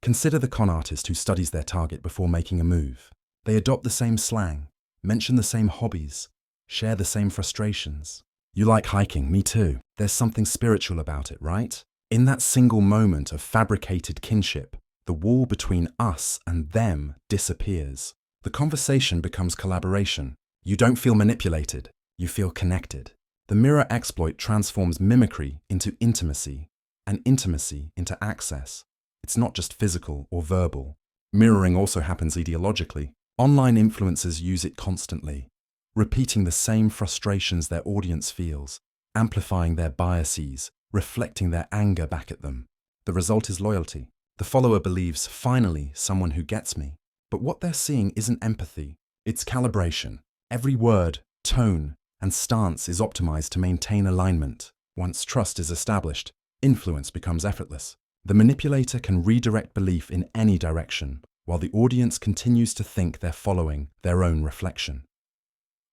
Consider the con artist who studies their target before making a move. They adopt the same slang, mention the same hobbies, share the same frustrations. "You like hiking, me too." There's something spiritual about it, right? In that single moment of fabricated kinship, the wall between us and them disappears. The conversation becomes collaboration. You don't feel manipulated, you feel connected. The mirror exploit transforms mimicry into intimacy, and intimacy into access. It's not just physical or verbal. Mirroring also happens ideologically. Online influencers use it constantly. repeating the same frustrations their audience feels, amplifying their biases, reflecting their anger back at them. The result is loyalty. The follower believes, finally, someone who gets me. But what they're seeing isn't empathy, it's calibration. Every word, tone, and stance is optimized to maintain alignment. Once trust is established, influence becomes effortless. The manipulator can redirect belief in any direction, while the audience continues to think they're following their own reflection.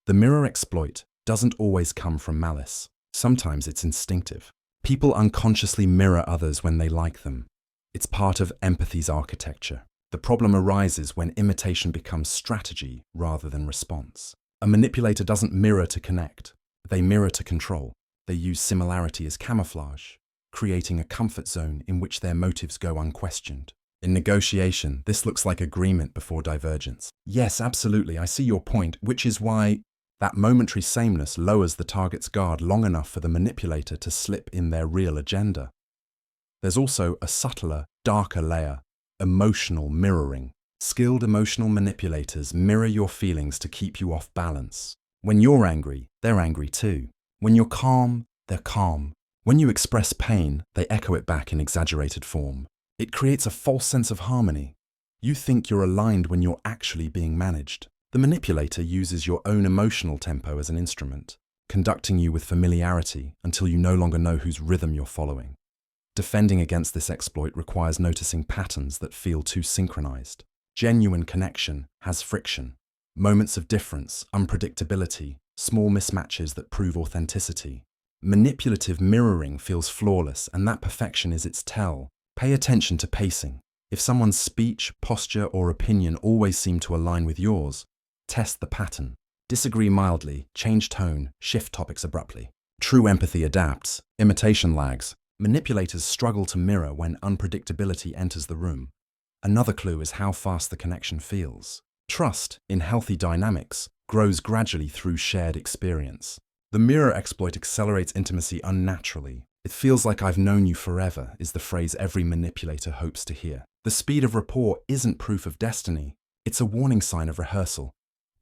The mirror exploit doesn't always come from malice. Sometimes it's instinctive. People unconsciously mirror others when they like them. It's part of empathy's architecture. The problem arises when imitation becomes strategy rather than response. A manipulator doesn't mirror to connect. They mirror to control. They use similarity as camouflage, creating a comfort zone in which their motives go unquestioned. In negotiation, this looks like agreement before divergence. Yes, absolutely, I see your point, which is why that momentary sameness lowers the target's guard long enough for the manipulator to slip in their real agenda. There's also a subtler, darker layer, emotional mirroring. Skilled emotional manipulators mirror your feelings to keep you off balance. When you're angry, they're angry too. When you're calm, they're calm. When you express pain, they echo it back in exaggerated form. It creates a false sense of harmony. You think you're aligned when you're actually being managed. The manipulator uses your own emotional tempo as an instrument, conducting you with familiarity until you no longer know whose rhythm you're following. Defending against this exploit requires noticing patterns that feel too synchronized. Genuine connection has friction. Moments of difference, unpredictability, small mismatches that prove authenticity. Manipulative mirroring feels flawless, and that perfection is its tell. Pay attention to pacing. If someone's speech, posture, or opinion always seem to align with yours, test the pattern. Disagree mildly, change tone, shift topics abruptly. True empathy adapts, imitation lags. Manipulators struggle to mirror when unpredictability enters the room. Another clue is how fast the connection feels. Trust, in healthy dynamics, grows gradually through shared experience. The mirror exploit accelerates intimacy unnaturally. It feels like I've known you forever, is the phrase every manipulator hopes to hear. The speed of rapport isn't proof of destiny. It's a warning sign of rehearsal.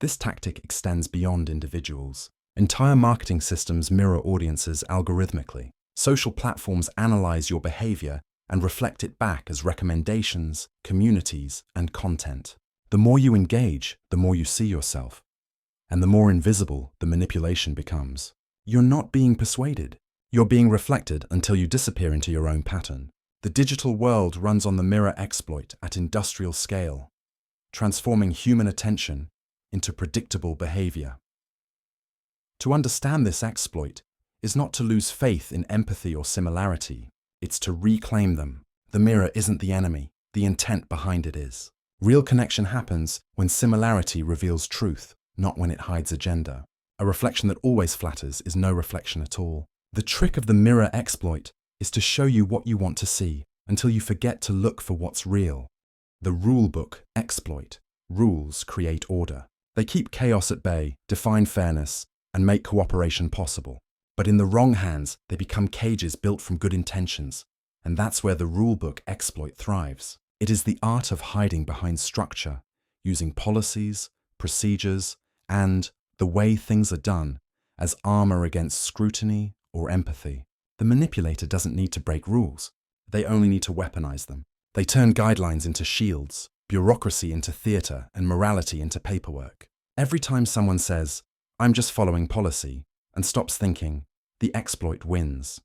This tactic extends beyond individuals. Entire marketing systems mirror audiences algorithmically. Social platforms analyze your behavior and reflect it back as recommendations, communities, and content. The more you engage, the more you see yourself. And the more invisible the manipulation becomes. You're not being persuaded. You're being reflected until you disappear into your own pattern. The digital world runs on the mirror exploit at industrial scale, transforming human attention into predictable behavior. To understand this exploit is not to lose faith in empathy or similarity. It's to reclaim them. The mirror isn't the enemy. The intent behind it is. Real connection happens when similarity reveals truth, not when it hides agenda. A reflection that always flatters is no reflection at all. The trick of the mirror exploit is to show you what you want to see until you forget to look for what's real. The Rulebook exploit. Rules create order. They keep chaos at bay, define fairness, and make cooperation possible. But in the wrong hands, they become cages built from good intentions. And that's where the Rulebook exploit thrives. It is the art of hiding behind structure, using policies, procedures, and the way things are done as armor against scrutiny or empathy. The manipulator doesn't need to break rules. They only need to weaponize them. They turn guidelines into shields, bureaucracy into theater, and morality into paperwork. Every time someone says, "I'm just following policy," and stops thinking, the exploit wins.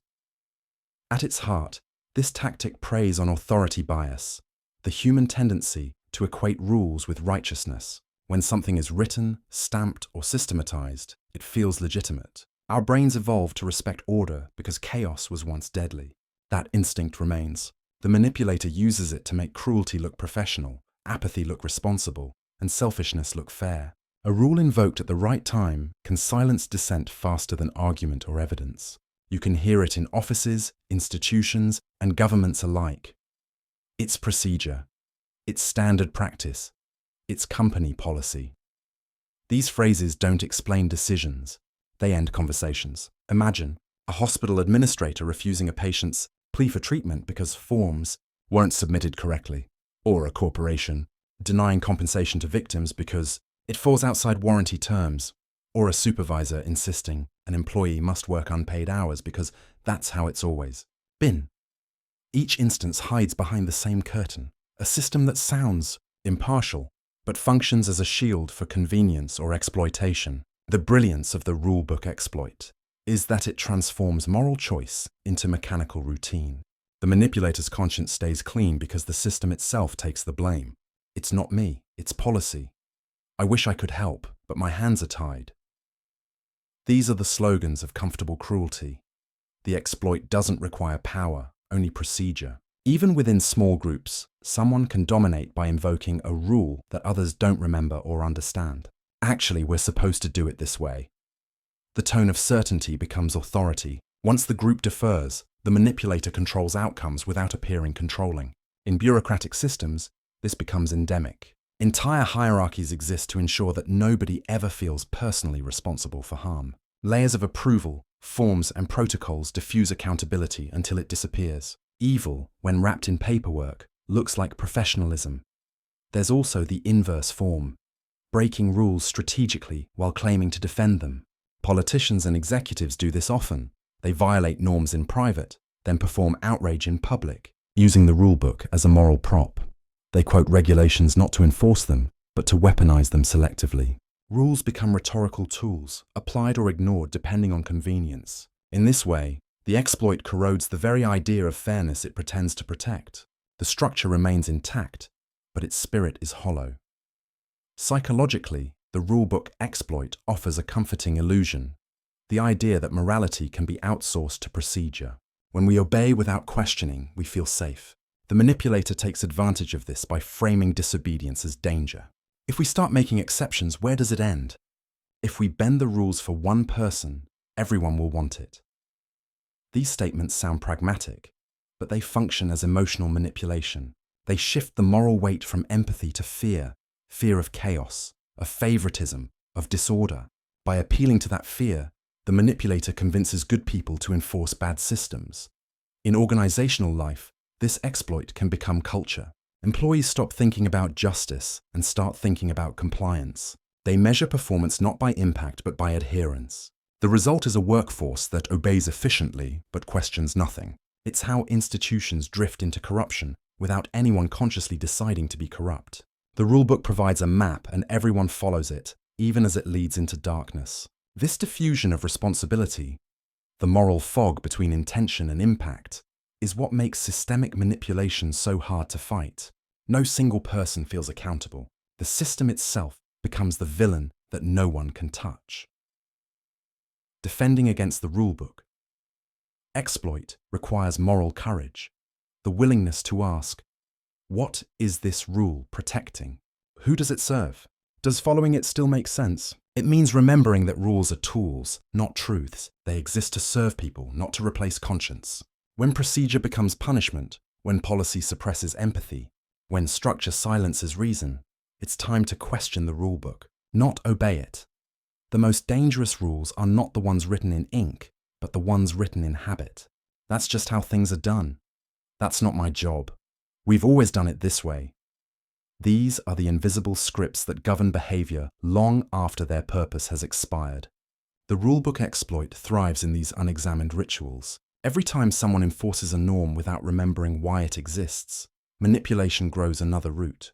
At its heart, this tactic preys on authority bias, the human tendency to equate rules with righteousness. When something is written, stamped, or systematized, it feels legitimate. Our brains evolved to respect order because chaos was once deadly. That instinct remains. The manipulator uses it to make cruelty look professional, apathy look responsible, and selfishness look fair. A rule invoked at the right time can silence dissent faster than argument or evidence. You can hear it in offices, institutions, and governments alike. It's procedure. It's standard practice. It's company policy. These phrases don't explain decisions. They end conversations. Imagine a hospital administrator refusing a patient's plea for treatment because forms weren't submitted correctly, or a corporation denying compensation to victims because it falls outside warranty terms. or a supervisor insisting an employee must work unpaid hours because that's how it's always been. Each instance hides behind the same curtain, a system that sounds impartial, but functions as a shield for convenience or exploitation. The brilliance of the Rulebook exploit is that it transforms moral choice into mechanical routine. The manipulator's conscience stays clean because the system itself takes the blame. It's not me, it's policy. I wish I could help, but my hands are tied. These are the slogans of comfortable cruelty. The exploit doesn't require power, only procedure. Even within small groups, someone can dominate by invoking a rule that others don't remember or understand. Actually, we're supposed to do it this way. The tone of certainty becomes authority. Once the group defers, the manipulator controls outcomes without appearing controlling. In bureaucratic systems, this becomes endemic. Entire hierarchies exist to ensure that nobody ever feels personally responsible for harm. Layers of approval, forms, and protocols diffuse accountability until it disappears. Evil, when wrapped in paperwork, looks like professionalism. There's also the inverse form, breaking rules strategically while claiming to defend them. Politicians and executives do this often. They violate norms in private, then perform outrage in public, using the rulebook as a moral prop. They quote regulations not to enforce them, but to weaponize them selectively. Rules become rhetorical tools, applied or ignored depending on convenience. In this way, the exploit corrodes the very idea of fairness it pretends to protect. The structure remains intact, but its spirit is hollow. Psychologically, the Rulebook exploit offers a comforting illusion, the idea that morality can be outsourced to procedure. When we obey without questioning, we feel safe. The manipulator takes advantage of this by framing disobedience as danger. If we start making exceptions, where does it end? If we bend the rules for one person, everyone will want it. These statements sound pragmatic, but they function as emotional manipulation. They shift the moral weight from empathy to fear of chaos, of favoritism, of disorder. By appealing to that fear, the manipulator convinces good people to enforce bad systems. In organizational life, this exploit can become culture. Employees stop thinking about justice and start thinking about compliance. They measure performance not by impact but by adherence. The result is a workforce that obeys efficiently but questions nothing. It's how institutions drift into corruption without anyone consciously deciding to be corrupt. The rulebook provides a map and everyone follows it, even as it leads into darkness. This diffusion of responsibility, the moral fog between intention and impact, is what makes systemic manipulation so hard to fight. No single person feels accountable. The system itself becomes the villain that no one can touch. Defending against the rulebook. Exploit requires moral courage, the willingness to ask, what is this rule protecting? Who does it serve? Does following it still make sense? It means remembering that rules are tools, not truths. They exist to serve people, not to replace conscience. When procedure becomes punishment, when policy suppresses empathy, when structure silences reason, it's time to question the rulebook, not obey it. The most dangerous rules are not the ones written in ink, but the ones written in habit. That's just how things are done. That's not my job. We've always done it this way. These are the invisible scripts that govern behavior long after their purpose has expired. The rulebook exploit thrives in these unexamined rituals. Every time someone enforces a norm without remembering why it exists, manipulation grows another root.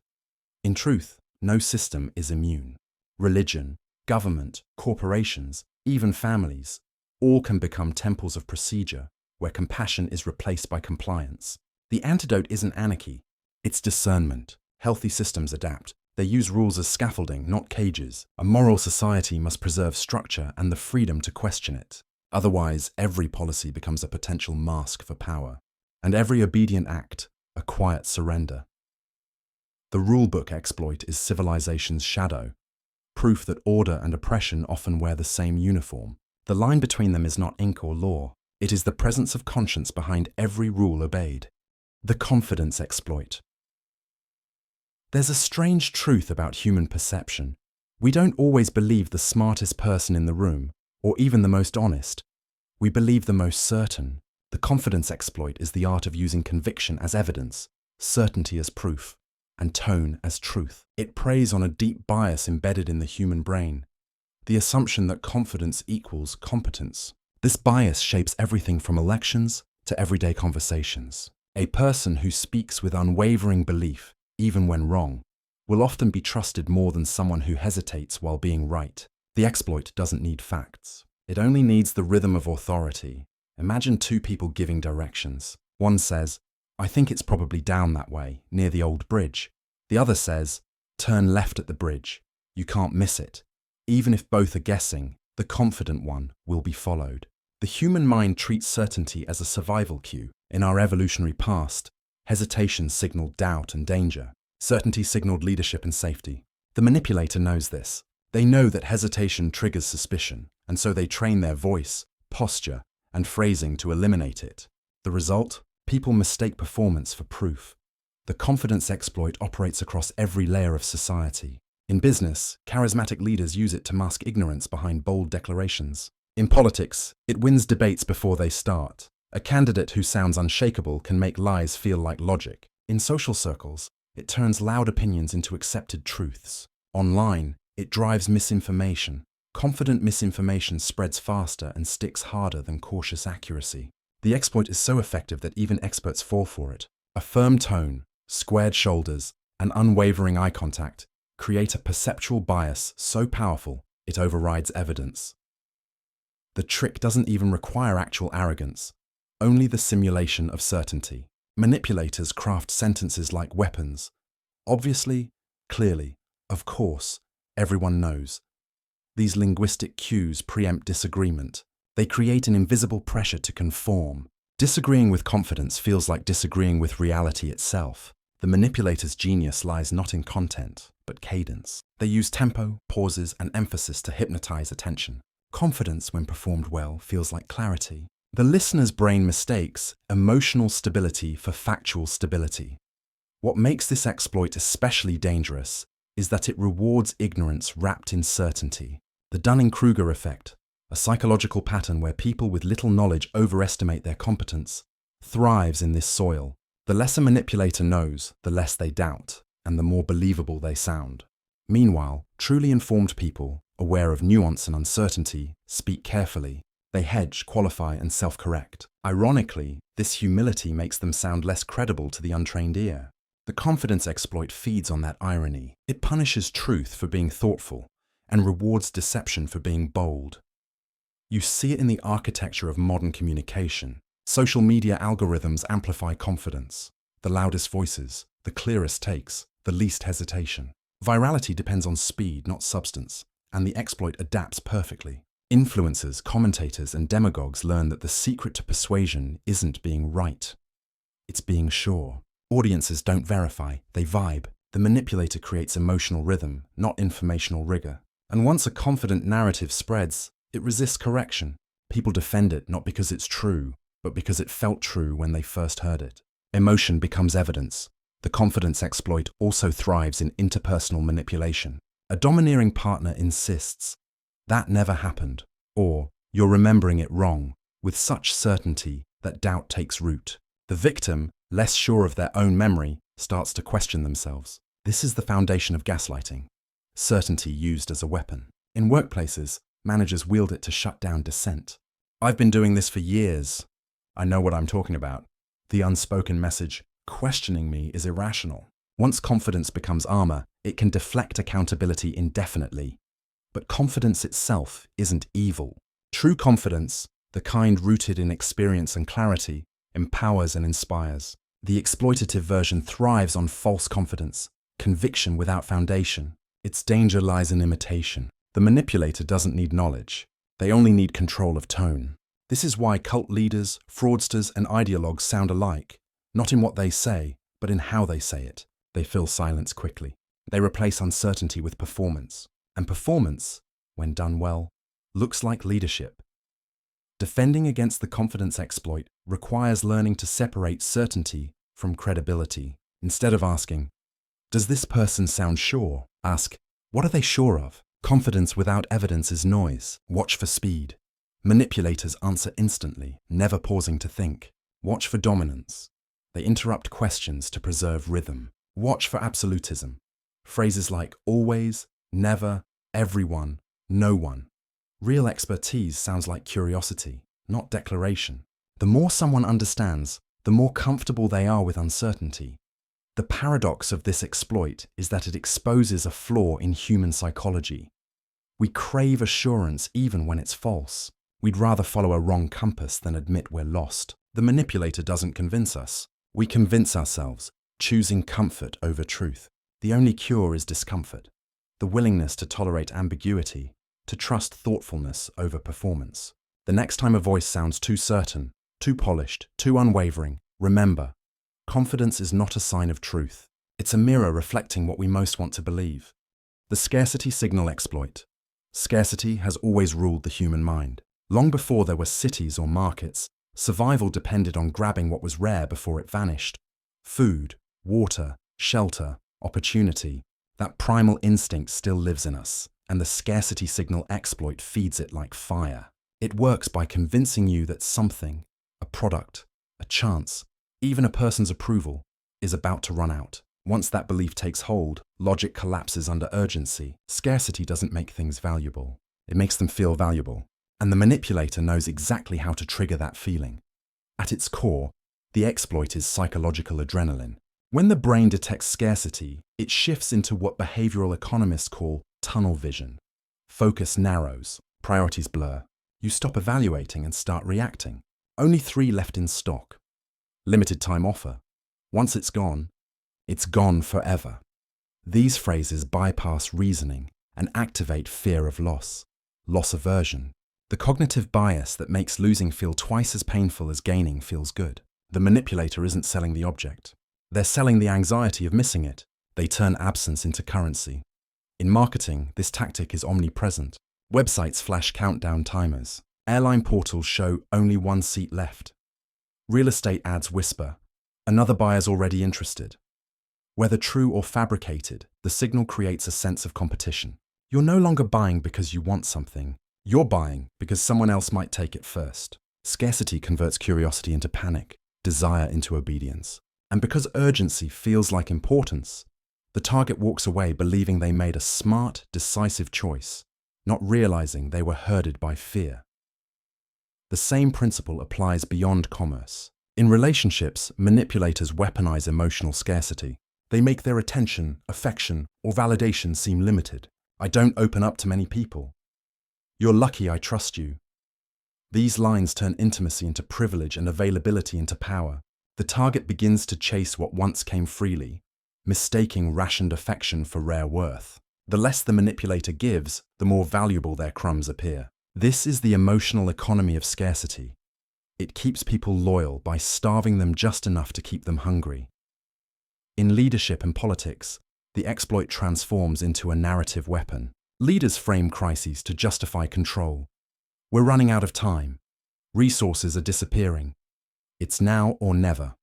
In truth, no system is immune. Religion, government, corporations, even families, all can become temples of procedure where compassion is replaced by compliance. The antidote isn't anarchy, it's discernment. Healthy systems adapt. They use rules as scaffolding, not cages. A moral society must preserve structure and the freedom to question it. Otherwise, every policy becomes a potential mask for power, and every obedient act a quiet surrender. The rulebook exploit is civilization's shadow, proof that order and oppression often wear the same uniform. The line between them is not ink or law. It is the presence of conscience behind every rule obeyed. The confidence exploit. There's a strange truth about human perception. We don't always believe the smartest person in the room, or even the most honest. We believe the most certain. The confidence exploit is the art of using conviction as evidence, certainty as proof, and tone as truth. It preys on a deep bias embedded in the human brain, the assumption that confidence equals competence. This bias shapes everything from elections to everyday conversations. A person who speaks with unwavering belief, even when wrong, will often be trusted more than someone who hesitates while being right. The exploit doesn't need facts. It only needs the rhythm of authority. Imagine two people giving directions. One says, "I think it's probably down that way, near the old bridge." The other says, "Turn left at the bridge. You can't miss it." Even if both are guessing, the confident one will be followed. The human mind treats certainty as a survival cue. In our evolutionary past, hesitation signaled doubt and danger. Certainty signaled leadership and safety. The manipulator knows this. They know that hesitation triggers suspicion, and so they train their voice, posture, and phrasing to eliminate it. The result? People mistake performance for proof. The confidence exploit operates across every layer of society. In business, charismatic leaders use it to mask ignorance behind bold declarations. In politics, it wins debates before they start. A candidate who sounds unshakable can make lies feel like logic. In social circles, it turns loud opinions into accepted truths. Online, it drives misinformation. Confident misinformation spreads faster and sticks harder than cautious accuracy. The exploit is so effective that even experts fall for it. A firm tone, squared shoulders, and unwavering eye contact create a perceptual bias so powerful it overrides evidence. The trick doesn't even require actual arrogance, only the simulation of certainty. Manipulators craft sentences like weapons. Obviously, clearly, of course, everyone knows. These linguistic cues preempt disagreement. They create an invisible pressure to conform. Disagreeing with confidence feels like disagreeing with reality itself. The manipulator's genius lies not in content, but cadence. They use tempo, pauses, and emphasis to hypnotize attention. Confidence, when performed well, feels like clarity. The listener's brain mistakes emotional stability for factual stability. What makes this exploit especially dangerous is that it rewards ignorance wrapped in certainty. The Dunning-Kruger effect, a psychological pattern where people with little knowledge overestimate their competence, thrives in this soil. The less a manipulator knows, the less they doubt, and the more believable they sound. Meanwhile, truly informed people, aware of nuance and uncertainty, speak carefully. They hedge, qualify, and self-correct. Ironically, this humility makes them sound less credible to the untrained ear. The confidence exploit feeds on that irony. It punishes truth for being thoughtful and rewards deception for being bold. You see it in the architecture of modern communication. Social media algorithms amplify confidence. The loudest voices, the clearest takes, the least hesitation. Virality depends on speed, not substance, and the exploit adapts perfectly. Influencers, commentators, and demagogues learn that the secret to persuasion isn't being right. It's being sure. Audiences don't verify, they vibe. The manipulator creates emotional rhythm, not informational rigor. And once a confident narrative spreads, it resists correction. People defend it not because it's true, but because it felt true when they first heard it. Emotion becomes evidence. The confidence exploit also thrives in interpersonal manipulation. A domineering partner insists, "That never happened," or "You're remembering it wrong," with such certainty that doubt takes root. The victim, less sure of their own memory, starts to question themselves. This is the foundation of gaslighting. Certainty used as a weapon. In workplaces, managers wield it to shut down dissent. "I've been doing this for years. I know what I'm talking about." The unspoken message, "Questioning me is irrational." Once confidence becomes armor, it can deflect accountability indefinitely. But confidence itself isn't evil. True confidence, the kind rooted in experience and clarity, empowers and inspires. The exploitative version thrives on false confidence, conviction without foundation. Its danger lies in imitation. The manipulator doesn't need knowledge. They only need control of tone. This is why cult leaders, fraudsters, and ideologues sound alike, not in what they say, but in how they say it. They fill silence quickly. They replace uncertainty with performance. And performance, when done well, looks like leadership. Defending against the confidence exploit requires learning to separate certainty from credibility. Instead of asking, "Does this person sound sure?" ask, "What are they sure of?" Confidence without evidence is noise. Watch for speed. Manipulators answer instantly, never pausing to think. Watch for dominance. They interrupt questions to preserve rhythm. Watch for absolutism. Phrases like always, never, everyone No one. Real expertise sounds like curiosity, not declaration. The more someone understands, the more comfortable they are with uncertainty. The paradox of this exploit is that it exposes a flaw in human psychology. We crave assurance even when it's false. We'd rather follow a wrong compass than admit we're lost. The manipulator doesn't convince us. We convince ourselves, choosing comfort over truth. The only cure is discomfort. The willingness to tolerate ambiguity, to trust thoughtfulness over performance. The next time a voice sounds too certain, too polished, too unwavering, remember, confidence is not a sign of truth. It's a mirror reflecting what we most want to believe. The scarcity signal exploit. Scarcity has always ruled the human mind. Long before there were cities or markets, survival depended on grabbing what was rare before it vanished. Food, water, shelter, opportunity. That primal instinct still lives in us, and the scarcity signal exploit feeds it like fire. It works by convincing you that something, a product, a chance, even a person's approval, is about to run out. Once that belief takes hold, logic collapses under urgency. Scarcity doesn't make things valuable. It makes them feel valuable. And the manipulator knows exactly how to trigger that feeling. At its core, the exploit is psychological adrenaline. When the brain detects scarcity, it shifts into what behavioral economists call tunnel vision. Focus narrows, priorities blur. You stop evaluating and start reacting. Only 3 left in stock. Limited time offer. Once it's gone forever. These phrases bypass reasoning and activate fear of loss aversion. The cognitive bias that makes losing feel twice as painful as gaining feels good. The manipulator isn't selling the object. They're selling the anxiety of missing it. They turn absence into currency. In marketing, this tactic is omnipresent. Websites flash countdown timers. Airline portals show only 1 seat left. Real estate ads whisper, another buyer's already interested. Whether true or fabricated, the signal creates a sense of competition. You're no longer buying because you want something. You're buying because someone else might take it first. Scarcity converts curiosity into panic, desire into obedience. And because urgency feels like importance, the target walks away believing they made a smart, decisive choice, not realizing they were herded by fear. The same principle applies beyond commerce. In relationships, manipulators weaponize emotional scarcity. They make their attention, affection, or validation seem limited. I don't open up to many people. You're lucky I trust you. These lines turn intimacy into privilege and availability into power. The target begins to chase what once came freely, mistaking rationed affection for rare worth. The less the manipulator gives, the more valuable their crumbs appear. This is the emotional economy of scarcity. It keeps people loyal by starving them just enough to keep them hungry. In leadership and politics, the exploit transforms into a narrative weapon. Leaders frame crises to justify control. We're running out of time. Resources are disappearing. It's now or never.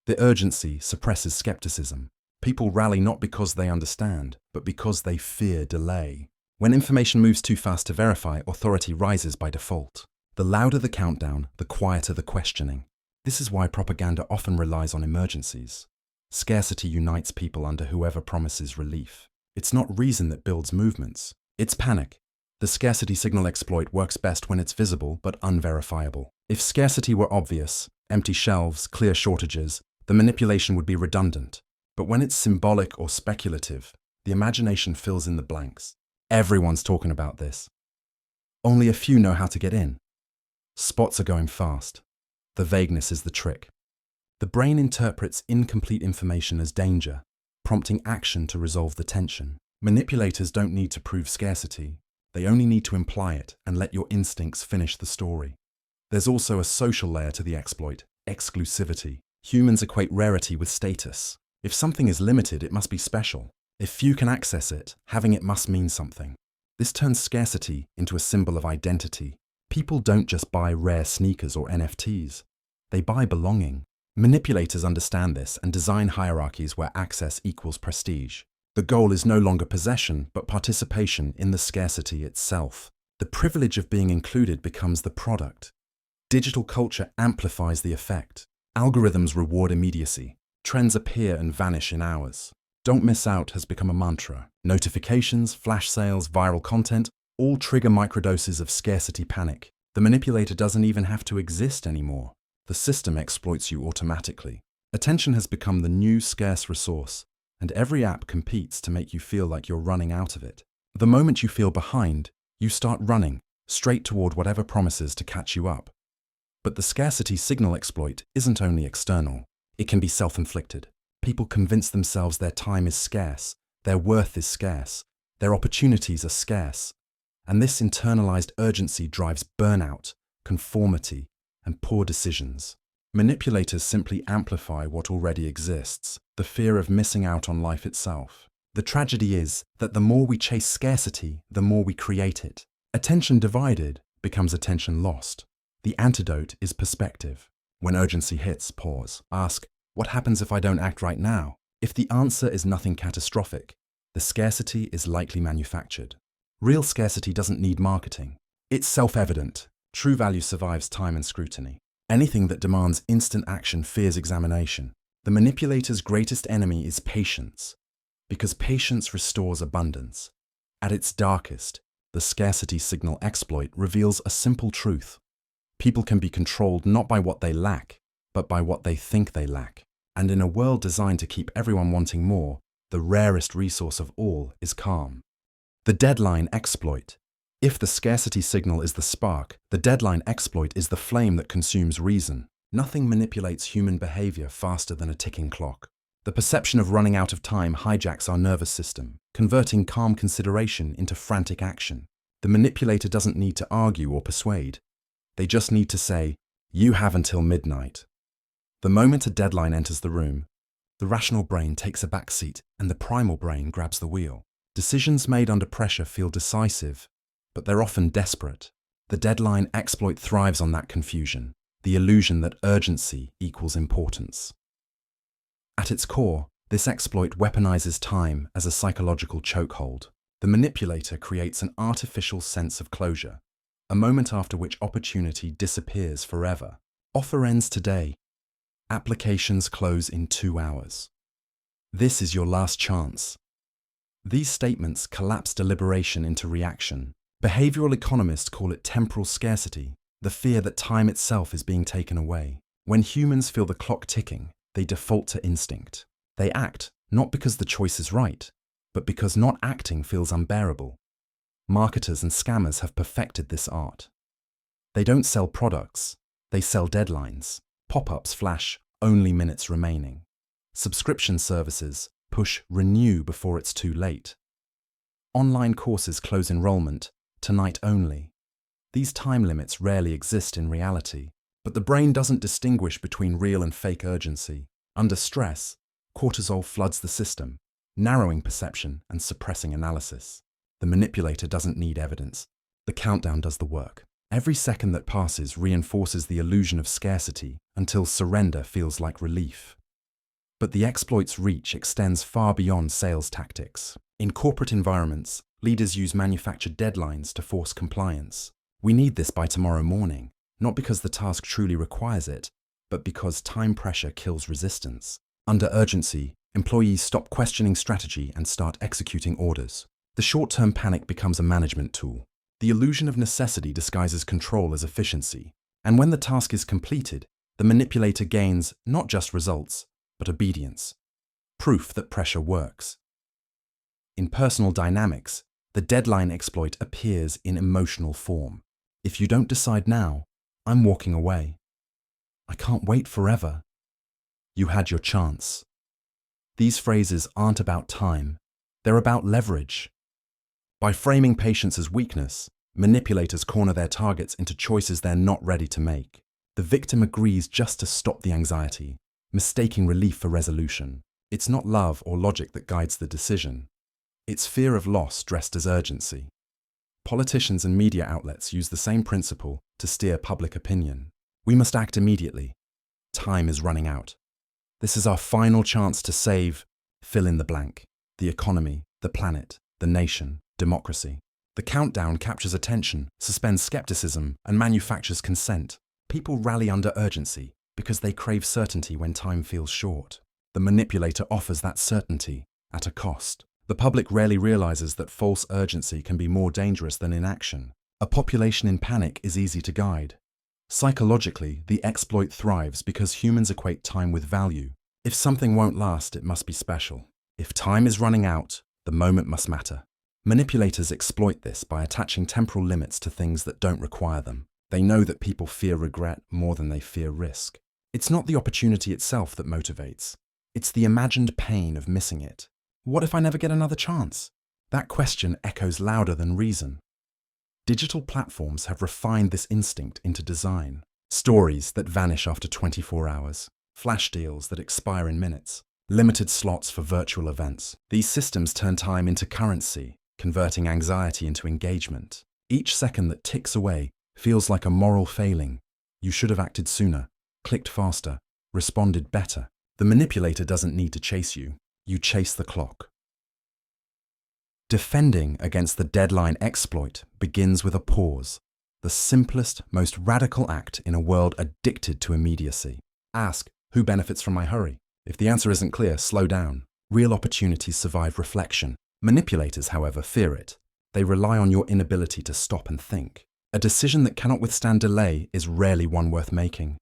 The urgency suppresses skepticism. People rally not because they understand, but because they fear delay. When information moves too fast to verify, authority rises by default. The louder the countdown, the quieter the questioning. This is why propaganda often relies on emergencies. Scarcity unites people under whoever promises relief. It's not reason that builds movements. It's panic. The scarcity signal exploit works best when it's visible but unverifiable. If scarcity were obvious, empty shelves, clear shortages, the manipulation would be redundant. But when it's symbolic or speculative, the imagination fills in the blanks. Everyone's talking about this. Only a few know how to get in. Spots are going fast. The vagueness is the trick. The brain interprets incomplete information as danger, prompting action to resolve the tension. Manipulators don't need to prove scarcity. They only need to imply it and let your instincts finish the story. There's also a social layer to the exploit, exclusivity. Humans equate rarity with status. If something is limited, it must be special. If few can access it, having it must mean something. This turns scarcity into a symbol of identity. People don't just buy rare sneakers or NFTs. They buy belonging. Manipulators understand this and design hierarchies where access equals prestige. The goal is no longer possession, but participation in the scarcity itself. The privilege of being included becomes the product. Digital culture amplifies the effect. Algorithms reward immediacy. Trends appear and vanish in hours. Don't miss out has become a mantra. Notifications, flash sales, viral content, all trigger microdoses of scarcity panic. The manipulator doesn't even have to exist anymore. The system exploits you automatically. Attention has become the new scarce resource, and every app competes to make you feel like you're running out of it. The moment you feel behind, you start running straight toward whatever promises to catch you up. But the scarcity signal exploit isn't only external. It can be self-inflicted. People convince themselves their time is scarce, their worth is scarce, their opportunities are scarce, and this internalized urgency drives burnout, conformity, and poor decisions. Manipulators simply amplify what already exists, the fear of missing out on life itself. The tragedy is that the more we chase scarcity, the more we create it. Attention divided becomes attention lost. The antidote is perspective. When urgency hits, pause. Ask, what happens if I don't act right now? If the answer is nothing catastrophic, the scarcity is likely manufactured. Real scarcity doesn't need marketing. It's self-evident. True value survives time and scrutiny. Anything that demands instant action fears examination. The manipulator's greatest enemy is patience, because patience restores abundance. At its darkest, the scarcity signal exploit reveals a simple truth. People can be controlled not by what they lack, but by what they think they lack. And in a world designed to keep everyone wanting more, the rarest resource of all is calm. The deadline exploit. If the scarcity signal is the spark, the deadline exploit is the flame that consumes reason. Nothing manipulates human behavior faster than a ticking clock. The perception of running out of time hijacks our nervous system, converting calm consideration into frantic action. The manipulator doesn't need to argue or persuade. They just need to say, "You have until midnight." The moment a deadline enters the room, the rational brain takes a back seat and the primal brain grabs the wheel. Decisions made under pressure feel decisive, but they're often desperate. The deadline exploit thrives on that confusion, the illusion that urgency equals importance. At its core, this exploit weaponizes time as a psychological chokehold. The manipulator creates an artificial sense of closure, a moment after which opportunity disappears forever. Offer ends today. Applications close in 2 hours. This is your last chance. These statements collapse deliberation into reaction. Behavioral economists call it temporal scarcity, the fear that time itself is being taken away. When humans feel the clock ticking, they default to instinct. They act not because the choice is right, but because not acting feels unbearable. Marketers and scammers have perfected this art. They don't sell products, they sell deadlines. Pop-ups flash only minutes remaining. Subscription services push renew before it's too late. Online courses close enrollment tonight only. These time limits rarely exist in reality, but the brain doesn't distinguish between real and fake urgency. Under stress, cortisol floods the system, narrowing perception and suppressing analysis. The manipulator doesn't need evidence. The countdown does the work. Every second that passes reinforces the illusion of scarcity until surrender feels like relief. But the exploit's reach extends far beyond sales tactics. In corporate environments, leaders use manufactured deadlines to force compliance. We need this by tomorrow morning, not because the task truly requires it, but because time pressure kills resistance. Under urgency, employees stop questioning strategy and start executing orders. The short-term panic becomes a management tool. The illusion of necessity disguises control as efficiency. And when the task is completed, the manipulator gains not just results, but obedience. Proof that pressure works. In personal dynamics, the deadline exploit appears in emotional form. If you don't decide now, I'm walking away. I can't wait forever. You had your chance. These phrases aren't about time. They're about leverage. By framing patience as weakness, manipulators corner their targets into choices they're not ready to make. The victim agrees just to stop the anxiety, mistaking relief for resolution. It's not love or logic that guides the decision. It's fear of loss dressed as urgency. Politicians and media outlets use the same principle to steer public opinion. We must act immediately. Time is running out. This is our final chance to save, fill in the blank, the economy, the planet, the nation, democracy. The countdown captures attention, suspends skepticism, and manufactures consent. People rally under urgency because they crave certainty when time feels short. The manipulator offers that certainty at a cost. The public rarely realizes that false urgency can be more dangerous than inaction. A population in panic is easy to guide. Psychologically, the exploit thrives because humans equate time with value. If something won't last, it must be special. If time is running out, the moment must matter. Manipulators exploit this by attaching temporal limits to things that don't require them. They know that people fear regret more than they fear risk. It's not the opportunity itself that motivates. It's the imagined pain of missing it. What if I never get another chance? That question echoes louder than reason. Digital platforms have refined this instinct into design. Stories that vanish after 24 hours, flash deals that expire in minutes, limited slots for virtual events. These systems turn time into currency, converting anxiety into engagement. Each second that ticks away feels like a moral failing. You should have acted sooner, clicked faster, responded better. The manipulator doesn't need to chase you. You chase the clock. Defending against the deadline exploit begins with a pause, the simplest, most radical act in a world addicted to immediacy. Ask, who benefits from my hurry? If the answer isn't clear, slow down. Real opportunities survive reflection. Manipulators, however, fear it. They rely on your inability to stop and think. A decision that cannot withstand delay is rarely one worth making.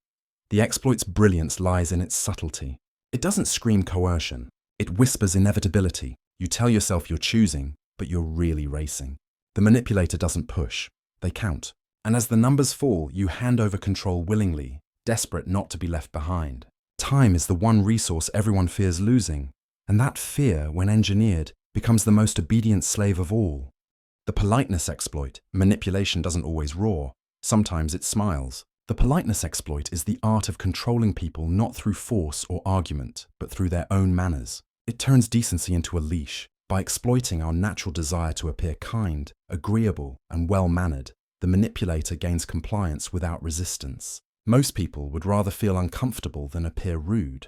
The exploit's brilliance lies in its subtlety. It doesn't scream coercion. It whispers inevitability. You tell yourself you're choosing, but you're really racing. The manipulator doesn't push. They count. And as the numbers fall, you hand over control willingly, desperate not to be left behind. Time is the one resource everyone fears losing, and that fear, when engineered, becomes the most obedient slave of all. The politeness exploit, manipulation doesn't always roar. Sometimes it smiles. The politeness exploit is the art of controlling people not through force or argument, but through their own manners. It turns decency into a leash. By exploiting our natural desire to appear kind, agreeable, and well-mannered, the manipulator gains compliance without resistance. Most people would rather feel uncomfortable than appear rude,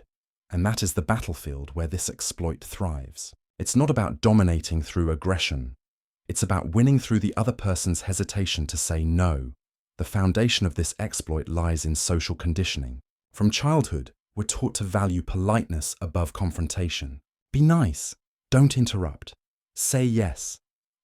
and that is the battlefield where this exploit thrives. It's not about dominating through aggression. It's about winning through the other person's hesitation to say no. The foundation of this exploit lies in social conditioning. From childhood, we're taught to value politeness above confrontation. Be nice. Don't interrupt. Say yes.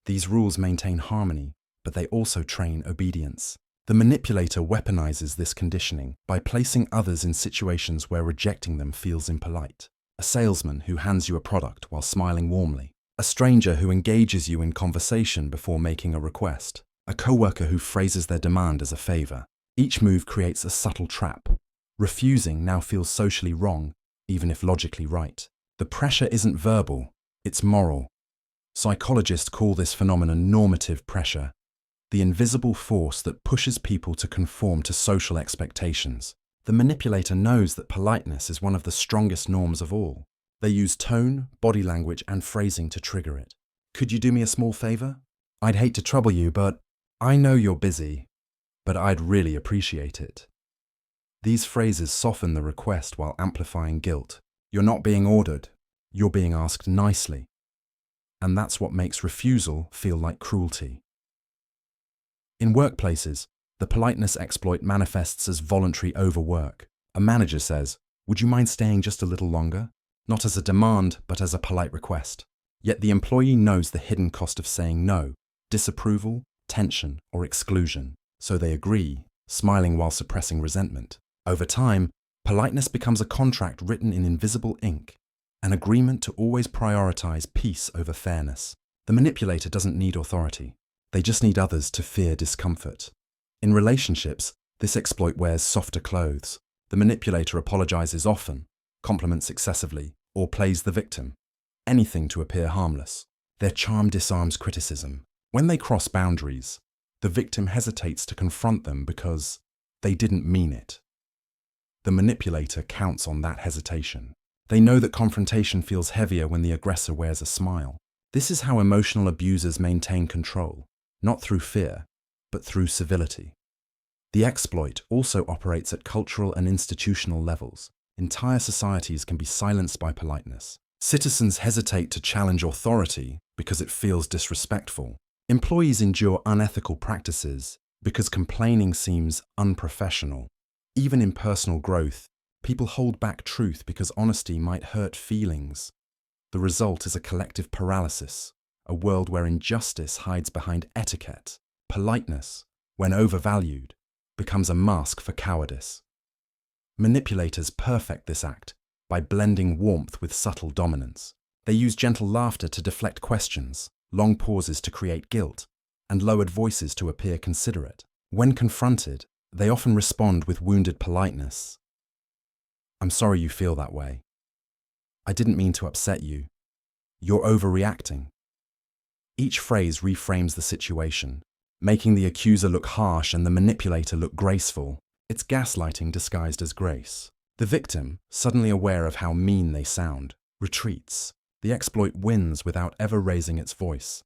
These rules maintain harmony, but they also train obedience. The manipulator weaponizes this conditioning by placing others in situations where rejecting them feels impolite. A salesman who hands you a product while smiling warmly. A stranger who engages you in conversation before making a request. A coworker who phrases their demand as a favor. Each move creates a subtle trap. Refusing now feels socially wrong, even if logically right. The pressure isn't verbal, it's moral. Psychologists call this phenomenon normative pressure, the invisible force that pushes people to conform to social expectations. The manipulator knows that politeness is one of the strongest norms of all. They use tone, body language, and phrasing to trigger it. Could you do me a small favor? I'd hate to trouble you, but I know you're busy, but I'd really appreciate it. These phrases soften the request while amplifying guilt. You're not being ordered. You're being asked nicely. And that's what makes refusal feel like cruelty. In workplaces, the politeness exploit manifests as voluntary overwork. A manager says, "Would you mind staying just a little longer?" Not as a demand, but as a polite request. Yet the employee knows the hidden cost of saying no: disapproval, tension, or exclusion. So they agree, smiling while suppressing resentment. Over time, politeness becomes a contract written in invisible ink, an agreement to always prioritize peace over fairness. The manipulator doesn't need authority. They just need others to fear discomfort. In relationships, this exploit wears softer clothes. The manipulator apologizes often, compliments excessively, or plays the victim. Anything to appear harmless. Their charm disarms criticism. When they cross boundaries, the victim hesitates to confront them because they didn't mean it. The manipulator counts on that hesitation. They know that confrontation feels heavier when the aggressor wears a smile. This is how emotional abusers maintain control, not through fear, but through civility. The exploit also operates at cultural and institutional levels. Entire societies can be silenced by politeness. Citizens hesitate to challenge authority because it feels disrespectful. Employees endure unethical practices because complaining seems unprofessional. Even in personal growth, people hold back truth because honesty might hurt feelings. The result is a collective paralysis, a world where injustice hides behind etiquette. Politeness, when overvalued, becomes a mask for cowardice. Manipulators perfect this act by blending warmth with subtle dominance. They use gentle laughter to deflect questions, long pauses to create guilt, and lowered voices to appear considerate. When confronted, they often respond with wounded politeness. "I'm sorry you feel that way. I didn't mean to upset you. You're overreacting." Each phrase reframes the situation, making the accuser look harsh and the manipulator look graceful. It's gaslighting disguised as grace. The victim, suddenly aware of how mean they sound, retreats. The exploit wins without ever raising its voice.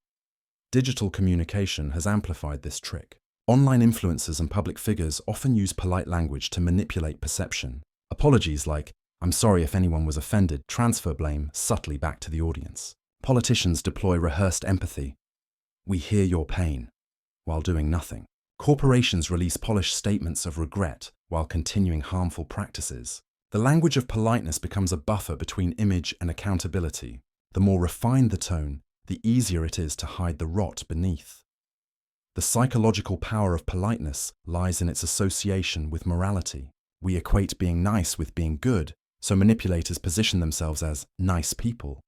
Digital communication has amplified this trick. Online influencers and public figures often use polite language to manipulate perception. Apologies like, "I'm sorry if anyone was offended," transfer blame subtly back to the audience. Politicians deploy rehearsed empathy. "We hear your pain," while doing nothing. Corporations release polished statements of regret while continuing harmful practices. The language of politeness becomes a buffer between image and accountability. The more refined the tone, the easier it is to hide the rot beneath. The psychological power of politeness lies in its association with morality. We equate being nice with being good, so manipulators position themselves as nice people.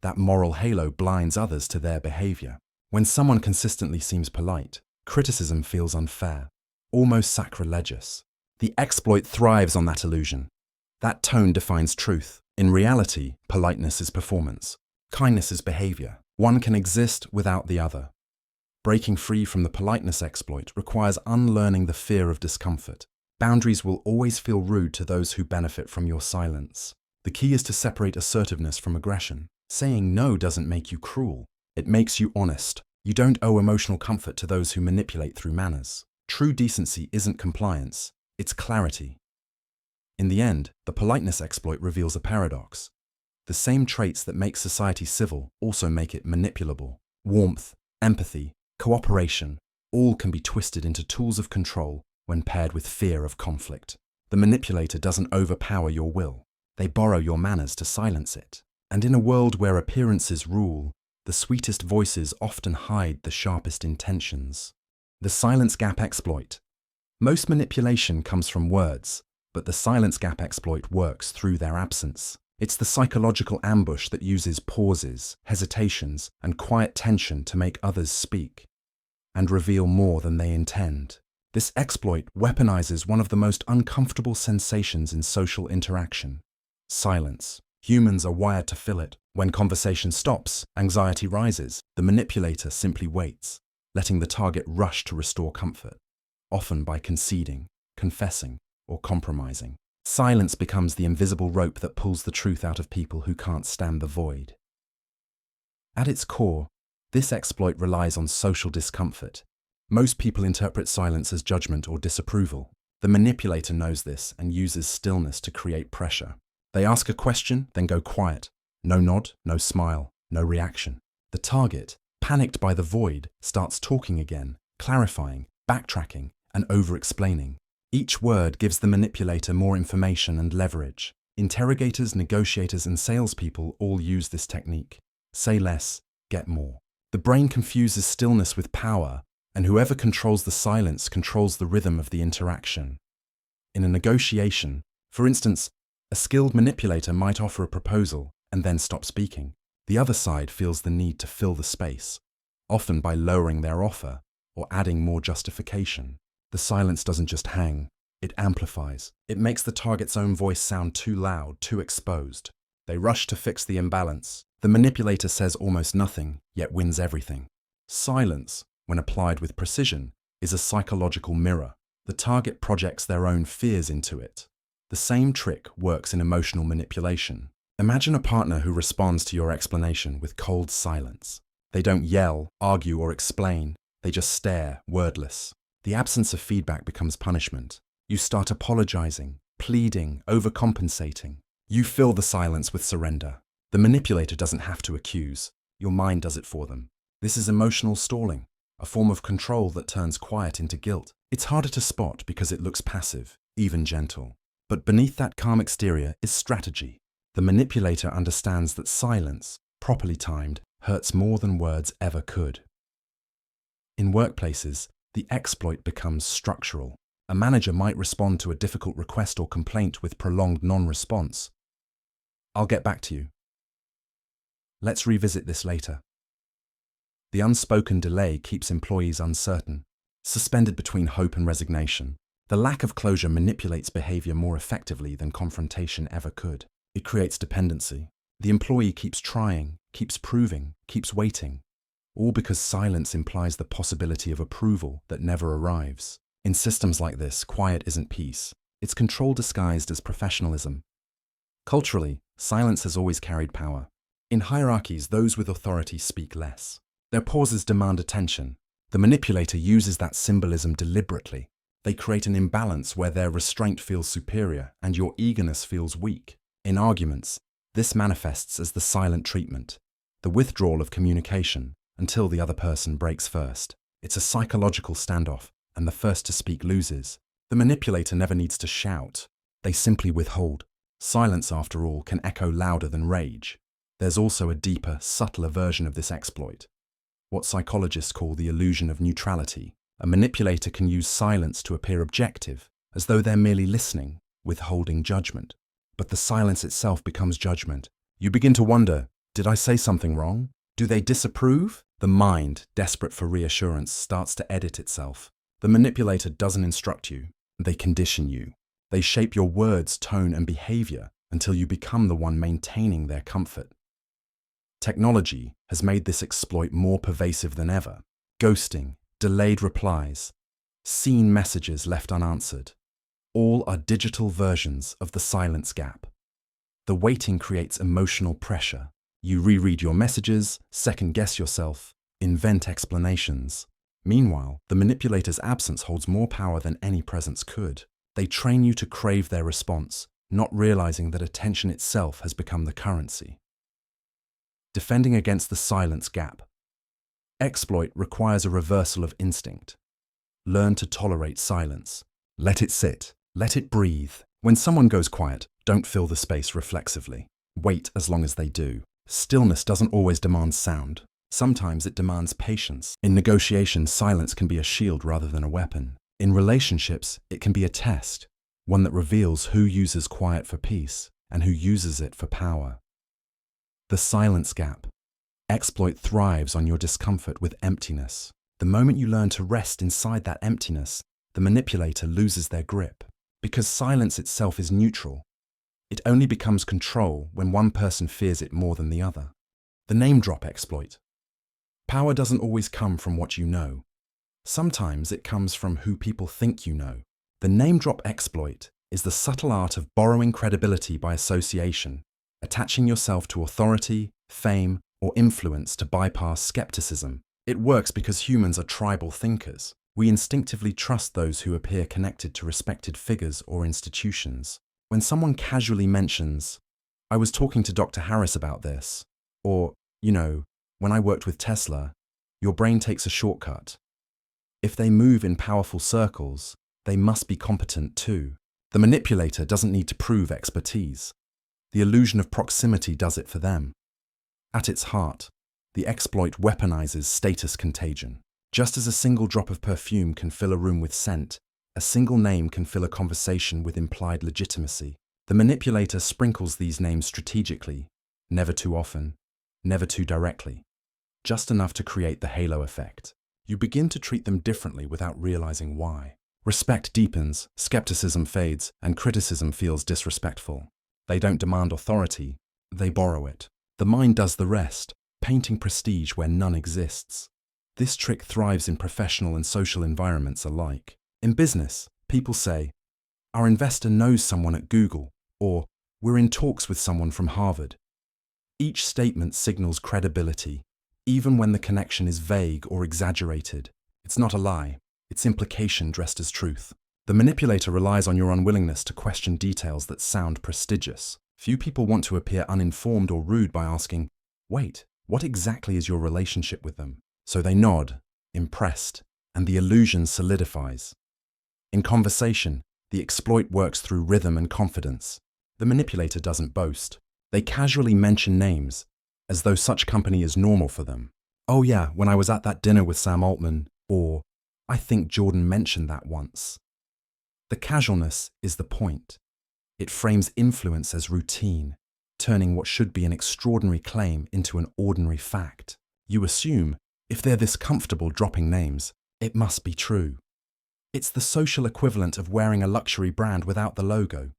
That moral halo blinds others to their behavior. When someone consistently seems polite, criticism feels unfair, almost sacrilegious. The exploit thrives on that illusion. That tone defines truth. In reality, politeness is performance. Kindness is behavior. One can exist without the other. Breaking free from the politeness exploit requires unlearning the fear of discomfort. Boundaries will always feel rude to those who benefit from your silence. The key is to separate assertiveness from aggression. Saying no doesn't make you cruel. It makes you honest. You don't owe emotional comfort to those who manipulate through manners. True decency isn't compliance, it's clarity. In the end, the politeness exploit reveals a paradox. The same traits that make society civil also make it manipulable. Warmth, empathy, cooperation, all can be twisted into tools of control when paired with fear of conflict. The manipulator doesn't overpower your will. They borrow your manners to silence it. And in a world where appearances rule, the sweetest voices often hide the sharpest intentions. The silence gap exploit. Most manipulation comes from words, but the silence gap exploit works through their absence. It's the psychological ambush that uses pauses, hesitations, and quiet tension to make others speak and reveal more than they intend. This exploit weaponizes one of the most uncomfortable sensations in social interaction: silence. Humans are wired to fill it. When conversation stops, anxiety rises. The manipulator simply waits, letting the target rush to restore comfort, often by conceding, confessing, or compromising. Silence becomes the invisible rope that pulls the truth out of people who can't stand the void. At its core, this exploit relies on social discomfort. Most people interpret silence as judgment or disapproval. The manipulator knows this and uses stillness to create pressure. They ask a question, then go quiet. No nod, no smile, no reaction. The target, panicked by the void, starts talking again, clarifying, backtracking, and over-explaining. Each word gives the manipulator more information and leverage. Interrogators, negotiators, and salespeople all use this technique. Say less, get more. The brain confuses stillness with power, and whoever controls the silence controls the rhythm of the interaction. In a negotiation, for instance, a skilled manipulator might offer a proposal and then stop speaking. The other side feels the need to fill the space, often by lowering their offer or adding more justification. The silence doesn't just hang, it amplifies. It makes the target's own voice sound too loud, too exposed. They rush to fix the imbalance. The manipulator says almost nothing, yet wins everything. Silence, when applied with precision, is a psychological mirror. The target projects their own fears into it. The same trick works in emotional manipulation. Imagine a partner who responds to your explanation with cold silence. They don't yell, argue, or explain. They just stare, wordless. The absence of feedback becomes punishment. You start apologizing, pleading, overcompensating. You fill the silence with surrender. The manipulator doesn't have to accuse. Your mind does it for them. This is emotional stalling, a form of control that turns quiet into guilt. It's harder to spot because it looks passive, even gentle. But beneath that calm exterior is strategy. The manipulator understands that silence, properly timed, hurts more than words ever could. In workplaces, the exploit becomes structural. A manager might respond to a difficult request or complaint with prolonged non-response. "I'll get back to you. Let's revisit this later." The unspoken delay keeps employees uncertain, suspended between hope and resignation. The lack of closure manipulates behavior more effectively than confrontation ever could. It creates dependency. The employee keeps trying, keeps proving, keeps waiting, all because silence implies the possibility of approval that never arrives. In systems like this, quiet isn't peace. It's control disguised as professionalism. Culturally, silence has always carried power. In hierarchies, those with authority speak less. Their pauses demand attention. The manipulator uses that symbolism deliberately. They create an imbalance where their restraint feels superior and your eagerness feels weak. In arguments, this manifests as the silent treatment, the withdrawal of communication until the other person breaks first. It's a psychological standoff, and the first to speak loses. The manipulator never needs to shout. They simply withhold. Silence, after all, can echo louder than rage. There's also a deeper, subtler version of this exploit, what psychologists call the illusion of neutrality. A manipulator can use silence to appear objective, as though they're merely listening, withholding judgment. But the silence itself becomes judgment. You begin to wonder, did I say something wrong? Do they disapprove? The mind, desperate for reassurance, starts to edit itself. The manipulator doesn't instruct you, they condition you. They shape your words, tone, and behavior until you become the one maintaining their comfort. Technology has made this exploit more pervasive than ever. Ghosting, delayed replies, seen messages left unanswered. All are digital versions of the silence gap. The waiting creates emotional pressure. You reread your messages, second-guess yourself, invent explanations. Meanwhile, the manipulator's absence holds more power than any presence could. They train you to crave their response, not realizing that attention itself has become the currency. Defending against the silence gap. Exploit requires a reversal of instinct. Learn to tolerate silence. Let it sit. Let it breathe. When someone goes quiet, don't fill the space reflexively. Wait as long as they do. Stillness doesn't always demand sound. Sometimes it demands patience. In negotiations, silence can be a shield rather than a weapon. In relationships, it can be a test, one that reveals who uses quiet for peace and who uses it for power. The silence gap. Exploit thrives on your discomfort with emptiness. The moment you learn to rest inside that emptiness, the manipulator loses their grip. Because silence itself is neutral, it only becomes control when one person fears it more than the other. The name drop exploit. Power doesn't always come from what you know. Sometimes it comes from who people think you know. The name drop exploit is the subtle art of borrowing credibility by association, attaching yourself to authority, fame, or influence to bypass skepticism. It works because humans are tribal thinkers. We instinctively trust those who appear connected to respected figures or institutions. When someone casually mentions, "I was talking to Dr. Harris about this," or, "when I worked with Tesla," your brain takes a shortcut. If they move in powerful circles, they must be competent too. The manipulator doesn't need to prove expertise. The illusion of proximity does it for them. At its heart, the exploit weaponizes status contagion. Just as a single drop of perfume can fill a room with scent, a single name can fill a conversation with implied legitimacy. The manipulator sprinkles these names strategically, never too often, never too directly, just enough to create the halo effect. You begin to treat them differently without realizing why. Respect deepens, skepticism fades, and criticism feels disrespectful. They don't demand authority, they borrow it. The mind does the rest, painting prestige where none exists. This trick thrives in professional and social environments alike. In business, people say, "Our investor knows someone at Google," or "We're in talks with someone from Harvard." Each statement signals credibility, even when the connection is vague or exaggerated. It's not a lie, it's implication dressed as truth. The manipulator relies on your unwillingness to question details that sound prestigious. Few people want to appear uninformed or rude by asking, "Wait, what exactly is your relationship with them?" So they nod, impressed, and the illusion solidifies. In conversation, the exploit works through rhythm and confidence. The manipulator doesn't boast. They casually mention names, as though such company is normal for them. Oh yeah, when I was at that dinner with Sam Altman, or I think Jordan mentioned that once. The casualness is the point. It frames influence as routine, turning what should be an extraordinary claim into an ordinary fact. You assume, if they're this comfortable dropping names, it must be true. It's the social equivalent of wearing a luxury brand without the logo.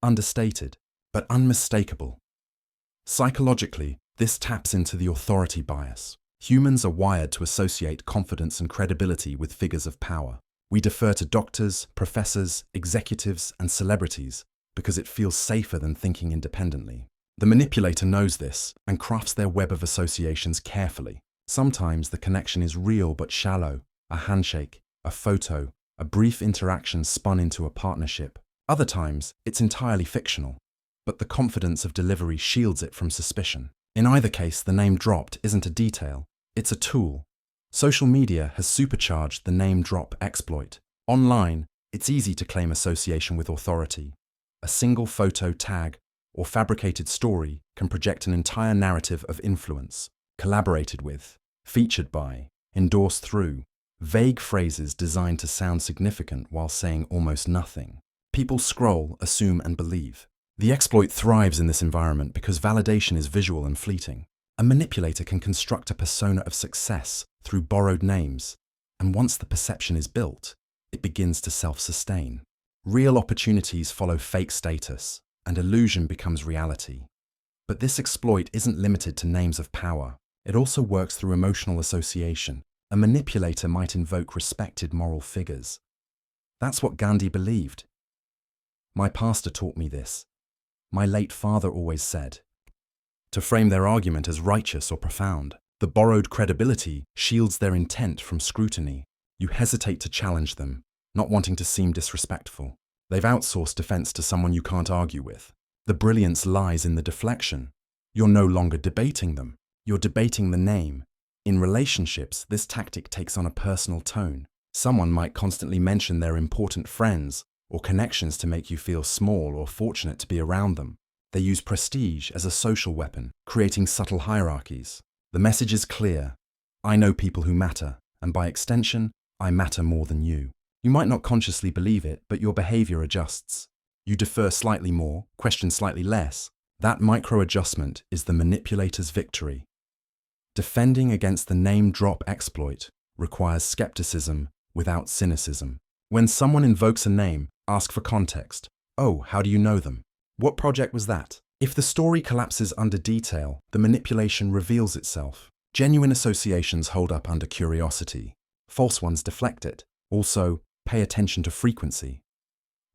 Understated, but unmistakable. Psychologically, this taps into the authority bias. Humans are wired to associate confidence and credibility with figures of power. We defer to doctors, professors, executives, and celebrities because it feels safer than thinking independently. The manipulator knows this and crafts their web of associations carefully. Sometimes the connection is real but shallow, a handshake, a photo, a brief interaction spun into a partnership. Other times, it's entirely fictional, but the confidence of delivery shields it from suspicion. In either case, the name dropped isn't a detail, it's a tool. Social media has supercharged the name drop exploit. Online, it's easy to claim association with authority. A single photo tag or fabricated story can project an entire narrative of influence, collaborated with, featured by, endorsed through, vague phrases designed to sound significant while saying almost nothing. People scroll, assume, and believe. The exploit thrives in this environment because validation is visual and fleeting. A manipulator can construct a persona of success through borrowed names, and once the perception is built, it begins to self-sustain. Real opportunities follow fake status, and illusion becomes reality. But this exploit isn't limited to names of power. It also works through emotional association. A manipulator might invoke respected moral figures. That's what Gandhi believed. My pastor taught me this. My late father always said, to frame their argument as righteous or profound. The borrowed credibility shields their intent from scrutiny. You hesitate to challenge them, not wanting to seem disrespectful. They've outsourced defense to someone you can't argue with. The brilliance lies in the deflection. You're no longer debating them. You're debating the name. In relationships, this tactic takes on a personal tone. Someone might constantly mention their important friends or connections to make you feel small or fortunate to be around them. They use prestige as a social weapon, creating subtle hierarchies. The message is clear. I know people who matter, and by extension, I matter more than you. You might not consciously believe it, but your behavior adjusts. You defer slightly more, question slightly less. That micro-adjustment is the manipulator's victory. Defending against the name drop exploit requires skepticism without cynicism. When someone invokes a name, ask for context. Oh, how do you know them? What project was that? If the story collapses under detail, the manipulation reveals itself. Genuine associations hold up under curiosity. False ones deflect it. Also, pay attention to frequency.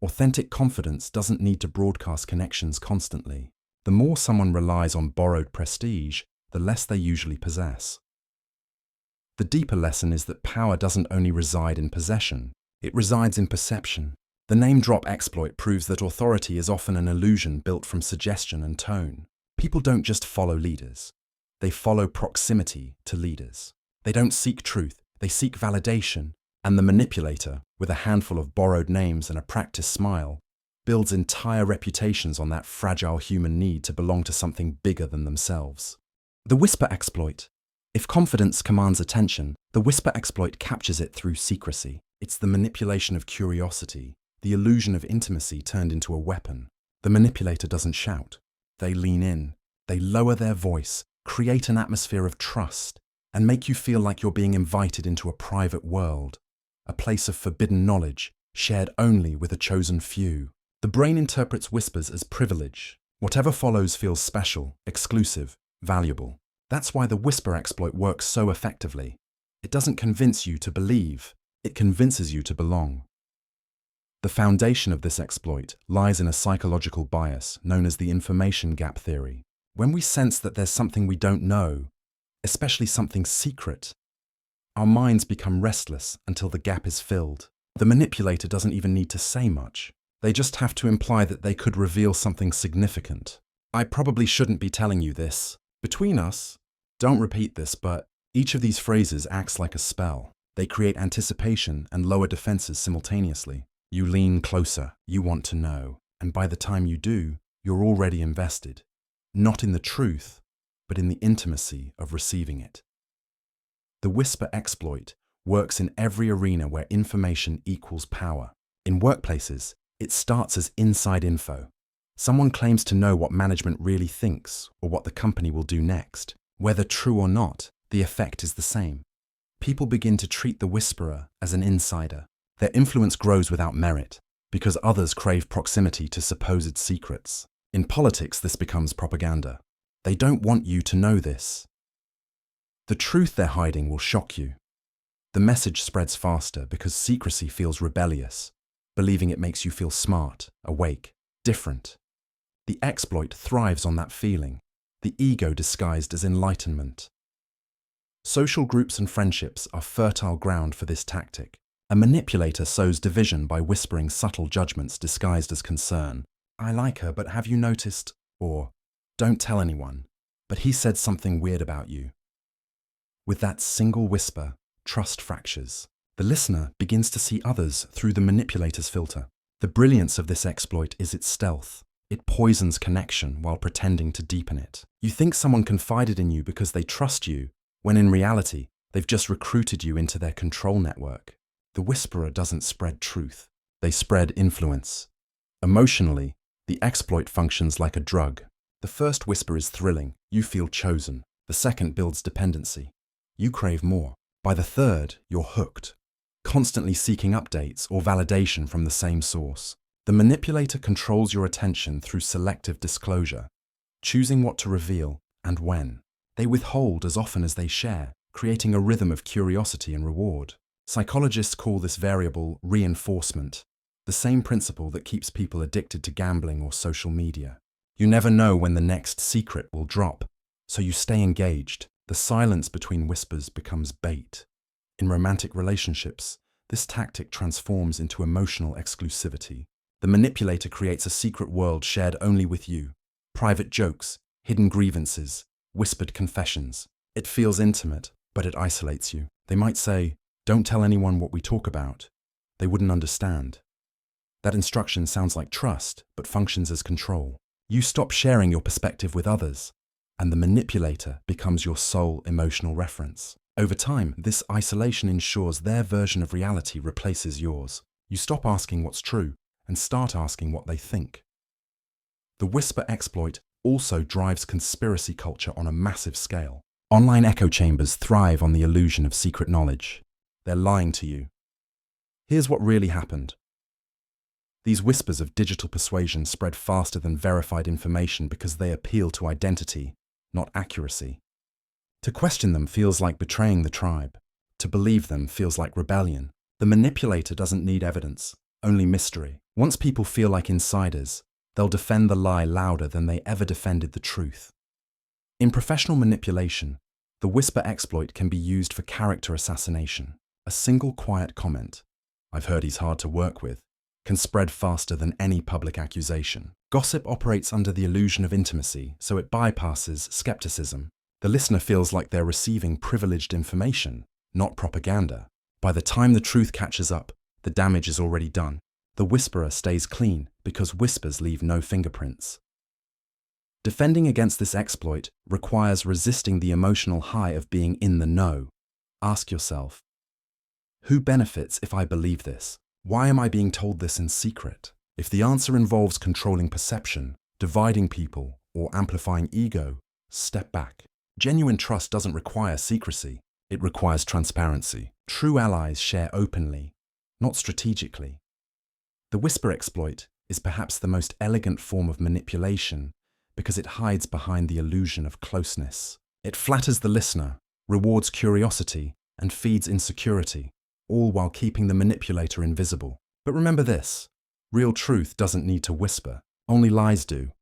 Authentic confidence doesn't need to broadcast connections constantly. The more someone relies on borrowed prestige, the less they usually possess. The deeper lesson is that power doesn't only reside in possession, it resides in perception. The name drop exploit proves that authority is often an illusion built from suggestion and tone. People don't just follow leaders. They follow proximity to leaders. They don't seek truth, they seek validation. And the manipulator, with a handful of borrowed names and a practiced smile, builds entire reputations on that fragile human need to belong to something bigger than themselves. The whisper exploit. If confidence commands attention, the whisper exploit captures it through secrecy. It's the manipulation of curiosity, the illusion of intimacy turned into a weapon. The manipulator doesn't shout. They lean in. They lower their voice, create an atmosphere of trust, and make you feel like you're being invited into a private world, a place of forbidden knowledge, shared only with a chosen few. The brain interprets whispers as privilege. Whatever follows feels special, exclusive, valuable. That's why the whisper exploit works so effectively. It doesn't convince you to believe, it convinces you to belong. The foundation of this exploit lies in a psychological bias known as the information gap theory. When we sense that there's something we don't know, especially something secret, our minds become restless until the gap is filled. The manipulator doesn't even need to say much. They just have to imply that they could reveal something significant. I probably shouldn't be telling you this. Between us, don't repeat this, but each of these phrases acts like a spell. They create anticipation and lower defenses simultaneously. You lean closer, you want to know, and by the time you do, you're already invested. Not in the truth, but in the intimacy of receiving it. The whisper exploit works in every arena where information equals power. In workplaces, it starts as inside info. Someone claims to know what management really thinks or what the company will do next. Whether true or not, the effect is the same. People begin to treat the whisperer as an insider. Their influence grows without merit, because others crave proximity to supposed secrets. In politics, this becomes propaganda. They don't want you to know this. The truth they're hiding will shock you. The message spreads faster because secrecy feels rebellious, believing it makes you feel smart, awake, different. The exploit thrives on that feeling, the ego disguised as enlightenment. Social groups and friendships are fertile ground for this tactic. A manipulator sows division by whispering subtle judgments disguised as concern. I like her, but have you noticed? Or, don't tell anyone, but he said something weird about you. With that single whisper, trust fractures. The listener begins to see others through the manipulator's filter. The brilliance of this exploit is its stealth. It poisons connection while pretending to deepen it. You think someone confided in you because they trust you, when in reality, they've just recruited you into their control network. The whisperer doesn't spread truth. They spread influence. Emotionally, the exploit functions like a drug. The first whisper is thrilling. You feel chosen. The second builds dependency. You crave more. By the third, you're hooked, constantly seeking updates or validation from the same source. The manipulator controls your attention through selective disclosure, choosing what to reveal and when. They withhold as often as they share, creating a rhythm of curiosity and reward. Psychologists call this variable reinforcement, the same principle that keeps people addicted to gambling or social media. You never know when the next secret will drop, so you stay engaged. The silence between whispers becomes bait. In romantic relationships, this tactic transforms into emotional exclusivity. The manipulator creates a secret world shared only with you. Private jokes, hidden grievances, whispered confessions. It feels intimate, but it isolates you. They might say, "Don't tell anyone what we talk about." They wouldn't understand. That instruction sounds like trust, but functions as control. You stop sharing your perspective with others, and the manipulator becomes your sole emotional reference. Over time, this isolation ensures their version of reality replaces yours. You stop asking what's true and start asking what they think. The whisper exploit also drives conspiracy culture on a massive scale. Online echo chambers thrive on the illusion of secret knowledge. They're lying to you. Here's what really happened. These whispers of digital persuasion spread faster than verified information because they appeal to identity, not accuracy. To question them feels like betraying the tribe. To believe them feels like rebellion. The manipulator doesn't need evidence, only mystery. Once people feel like insiders, they'll defend the lie louder than they ever defended the truth. In professional manipulation, the whisper exploit can be used for character assassination. A single quiet comment, "I've heard he's hard to work with," can spread faster than any public accusation. Gossip operates under the illusion of intimacy, so it bypasses skepticism. The listener feels like they're receiving privileged information, not propaganda. By the time the truth catches up, the damage is already done. The whisperer stays clean because whispers leave no fingerprints. Defending against this exploit requires resisting the emotional high of being in the know. Ask yourself, who benefits if I believe this? Why am I being told this in secret? If the answer involves controlling perception, dividing people, or amplifying ego, step back. Genuine trust doesn't require secrecy. It requires transparency. True allies share openly, not strategically. The whisper exploit is perhaps the most elegant form of manipulation because it hides behind the illusion of closeness. It flatters the listener, rewards curiosity, and feeds insecurity, all while keeping the manipulator invisible. But remember this, real truth doesn't need to whisper, only lies do.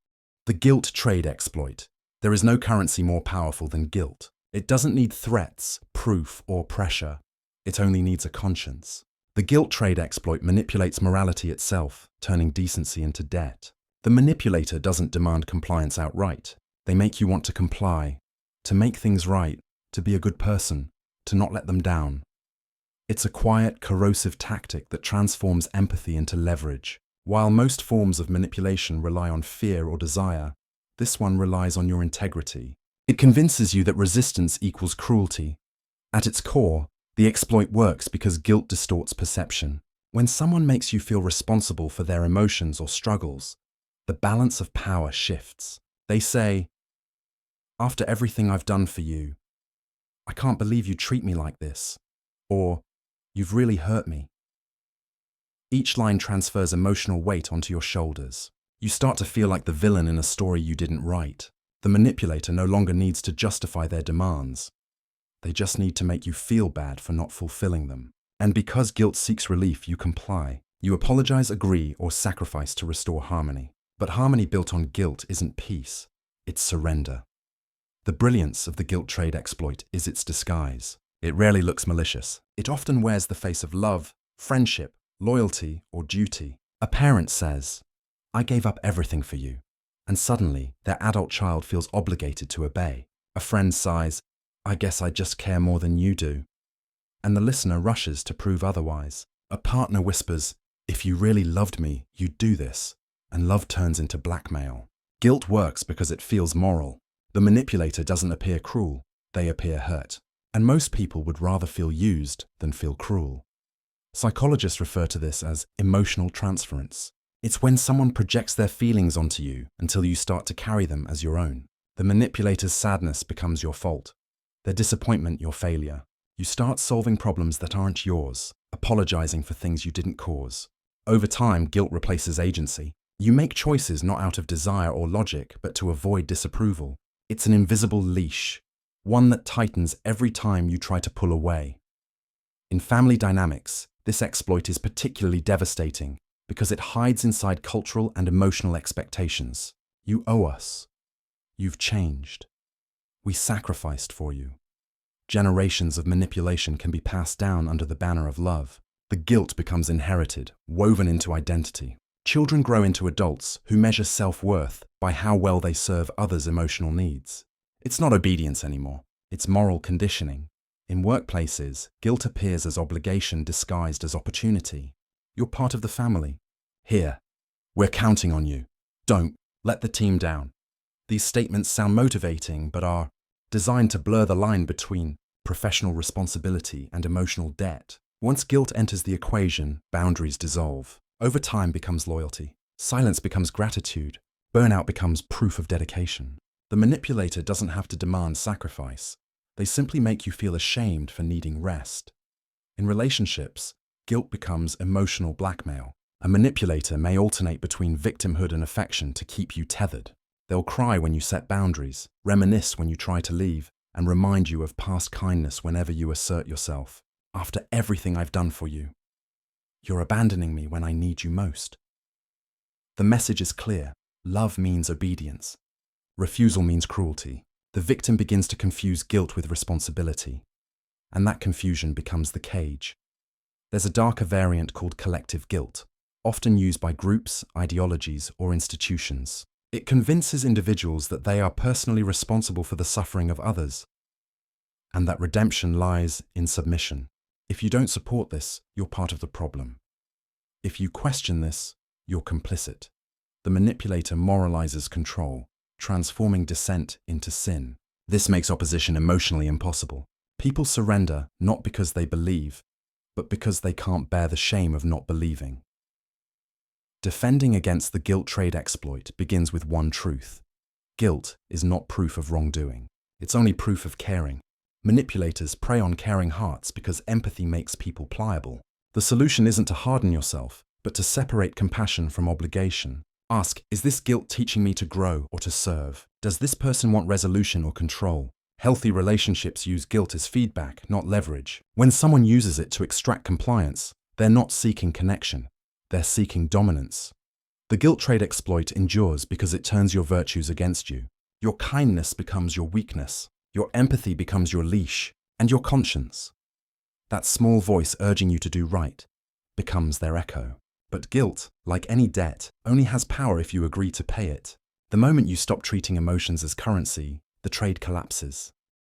The guilt trade exploit. There is no currency more powerful than guilt. It doesn't need threats, proof, or pressure. It only needs a conscience. The guilt trade exploit manipulates morality itself, turning decency into debt. The manipulator doesn't demand compliance outright. They make you want to comply, to make things right, to be a good person, to not let them down. It's a quiet, corrosive tactic that transforms empathy into leverage. While most forms of manipulation rely on fear or desire, this one relies on your integrity. It convinces you that resistance equals cruelty. At its core, the exploit works because guilt distorts perception. When someone makes you feel responsible for their emotions or struggles, the balance of power shifts. They say, "After everything I've done for you, I can't believe you treat me like this," or "You've really hurt me." Each line transfers emotional weight onto your shoulders. You start to feel like the villain in a story you didn't write. The manipulator no longer needs to justify their demands. They just need to make you feel bad for not fulfilling them. And because guilt seeks relief, you comply. You apologize, agree, or sacrifice to restore harmony. But harmony built on guilt isn't peace, it's surrender. The brilliance of the guilt trade exploit is its disguise. It rarely looks malicious. It often wears the face of love, friendship, loyalty, or duty. A parent says, "I gave up everything for you," and suddenly their adult child feels obligated to obey. A friend sighs, "I guess I just care more than you do," and the listener rushes to prove otherwise. A partner whispers, "If you really loved me, you'd do this," and love turns into blackmail. Guilt works because it feels moral. The manipulator doesn't appear cruel, they appear hurt. And most people would rather feel used than feel cruel. Psychologists refer to this as emotional transference. It's when someone projects their feelings onto you until you start to carry them as your own. The manipulator's sadness becomes your fault, their disappointment your failure. You start solving problems that aren't yours, apologizing for things you didn't cause. Over time, guilt replaces agency. You make choices not out of desire or logic, but to avoid disapproval. It's an invisible leash, one that tightens every time you try to pull away. In family dynamics, this exploit is particularly devastating because it hides inside cultural and emotional expectations. You owe us. You've changed. We sacrificed for you. Generations of manipulation can be passed down under the banner of love. The guilt becomes inherited, woven into identity. Children grow into adults who measure self-worth by how well they serve others' emotional needs. It's not obedience anymore, it's moral conditioning. In workplaces, guilt appears as obligation disguised as opportunity. You're part of the family. Here, we're counting on you. Don't let the team down. These statements sound motivating, but are designed to blur the line between professional responsibility and emotional debt. Once guilt enters the equation, boundaries dissolve. Overtime becomes loyalty. Silence becomes gratitude. Burnout becomes proof of dedication. The manipulator doesn't have to demand sacrifice. They simply make you feel ashamed for needing rest. In relationships, guilt becomes emotional blackmail. A manipulator may alternate between victimhood and affection to keep you tethered. They'll cry when you set boundaries, reminisce when you try to leave, and remind you of past kindness whenever you assert yourself. After everything I've done for you, you're abandoning me when I need you most. The message is clear. Love means obedience. Refusal means cruelty. The victim begins to confuse guilt with responsibility, and that confusion becomes the cage. There's a darker variant called collective guilt, often used by groups, ideologies, or institutions. It convinces individuals that they are personally responsible for the suffering of others, and that redemption lies in submission. If you don't support this, you're part of the problem. If you question this, you're complicit. The manipulator moralizes control, transforming dissent into sin. This makes opposition emotionally impossible. People surrender not because they believe, but because they can't bear the shame of not believing. Defending against the guilt trade exploit begins with one truth. Guilt is not proof of wrongdoing. It's only proof of caring. Manipulators prey on caring hearts because empathy makes people pliable. The solution isn't to harden yourself, but to separate compassion from obligation. Ask, is this guilt teaching me to grow or to serve? Does this person want resolution or control? Healthy relationships use guilt as feedback, not leverage. When someone uses it to extract compliance, they're not seeking connection, they're seeking dominance. The guilt trade exploit endures because it turns your virtues against you. Your kindness becomes your weakness. Your empathy becomes your leash, and your conscience, that small voice urging you to do right, becomes their echo. But guilt, like any debt, only has power if you agree to pay it. The moment you stop treating emotions as currency, the trade collapses.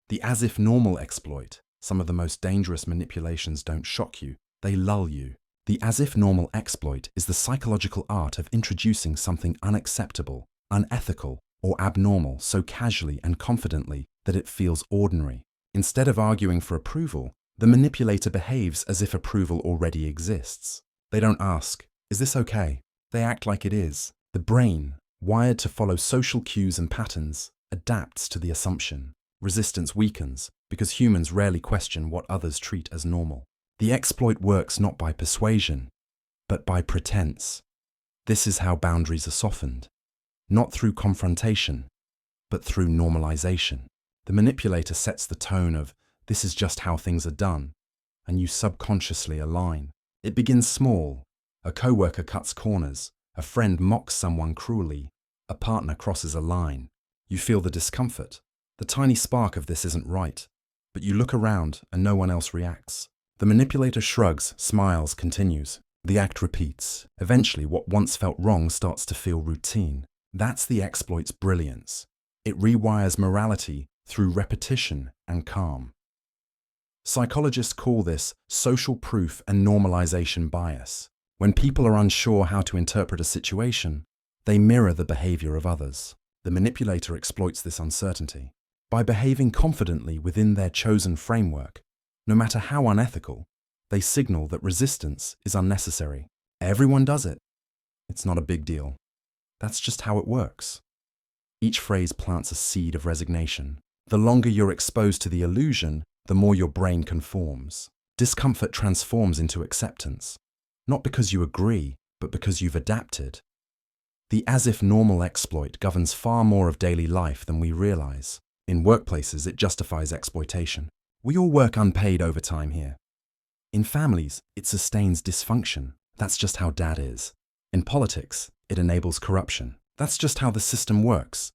The as-if normal exploit, some of the most dangerous manipulations, don't shock you, they lull you. The as-if normal exploit is the psychological art of introducing something unacceptable, unethical, or abnormal so casually and confidently that it feels ordinary. Instead of arguing for approval, the manipulator behaves as if approval already exists. They don't ask, "Is this okay?" They act like it is. The brain, wired to follow social cues and patterns, adapts to the assumption. Resistance weakens because humans rarely question what others treat as normal. The exploit works not by persuasion, but by pretense. This is how boundaries are softened, not through confrontation, but through normalization. The manipulator sets the tone of, "This is just how things are done," and you subconsciously align. It begins small. A coworker cuts corners, a friend mocks someone cruelly, a partner crosses a line. You feel the discomfort. The tiny spark of this isn't right, but you look around and no one else reacts. The manipulator shrugs, smiles, continues. The act repeats. Eventually, what once felt wrong starts to feel routine. That's the exploit's brilliance. It rewires morality through repetition and calm. Psychologists call this social proof and normalization bias. When people are unsure how to interpret a situation, they mirror the behavior of others. The manipulator exploits this uncertainty. By behaving confidently within their chosen framework, no matter how unethical, they signal that resistance is unnecessary. Everyone does it. It's not a big deal. That's just how it works. Each phrase plants a seed of resignation. The longer you're exposed to the illusion, the more your brain conforms. Discomfort transforms into acceptance, not because you agree, but because you've adapted. The as-if normal exploit governs far more of daily life than we realize. In workplaces, it justifies exploitation. We all work unpaid overtime here. In families, it sustains dysfunction. That's just how dad is. In politics, it enables corruption. That's just how the system works.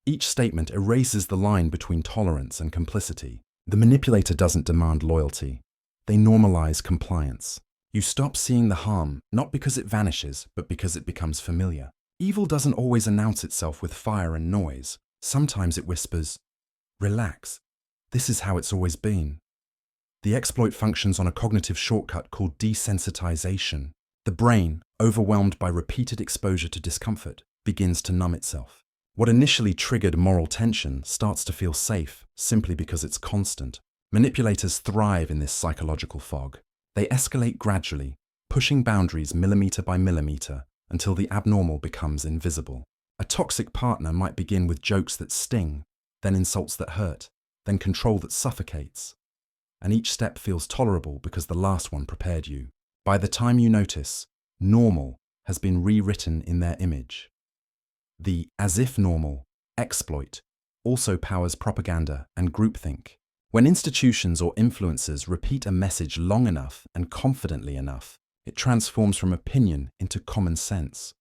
Each statement erases the line between tolerance and complicity. The manipulator doesn't demand loyalty. They normalize compliance. You stop seeing the harm, not because it vanishes, but because it becomes familiar. Evil doesn't always announce itself with fire and noise. Sometimes it whispers, "Relax. This is how it's always been." The exploit functions on a cognitive shortcut called desensitization. The brain, overwhelmed by repeated exposure to discomfort, begins to numb itself. What initially triggered moral tension starts to feel safe simply because it's constant. Manipulators thrive in this psychological fog. They escalate gradually, pushing boundaries millimeter by millimeter until the abnormal becomes invisible. A toxic partner might begin with jokes that sting, then insults that hurt, then control that suffocates. And each step feels tolerable because the last one prepared you. By the time you notice, normal has been rewritten in their image. The as-if normal exploit also powers propaganda and groupthink. When institutions or influencers repeat a message long enough and confidently enough, it transforms from opinion into common sense.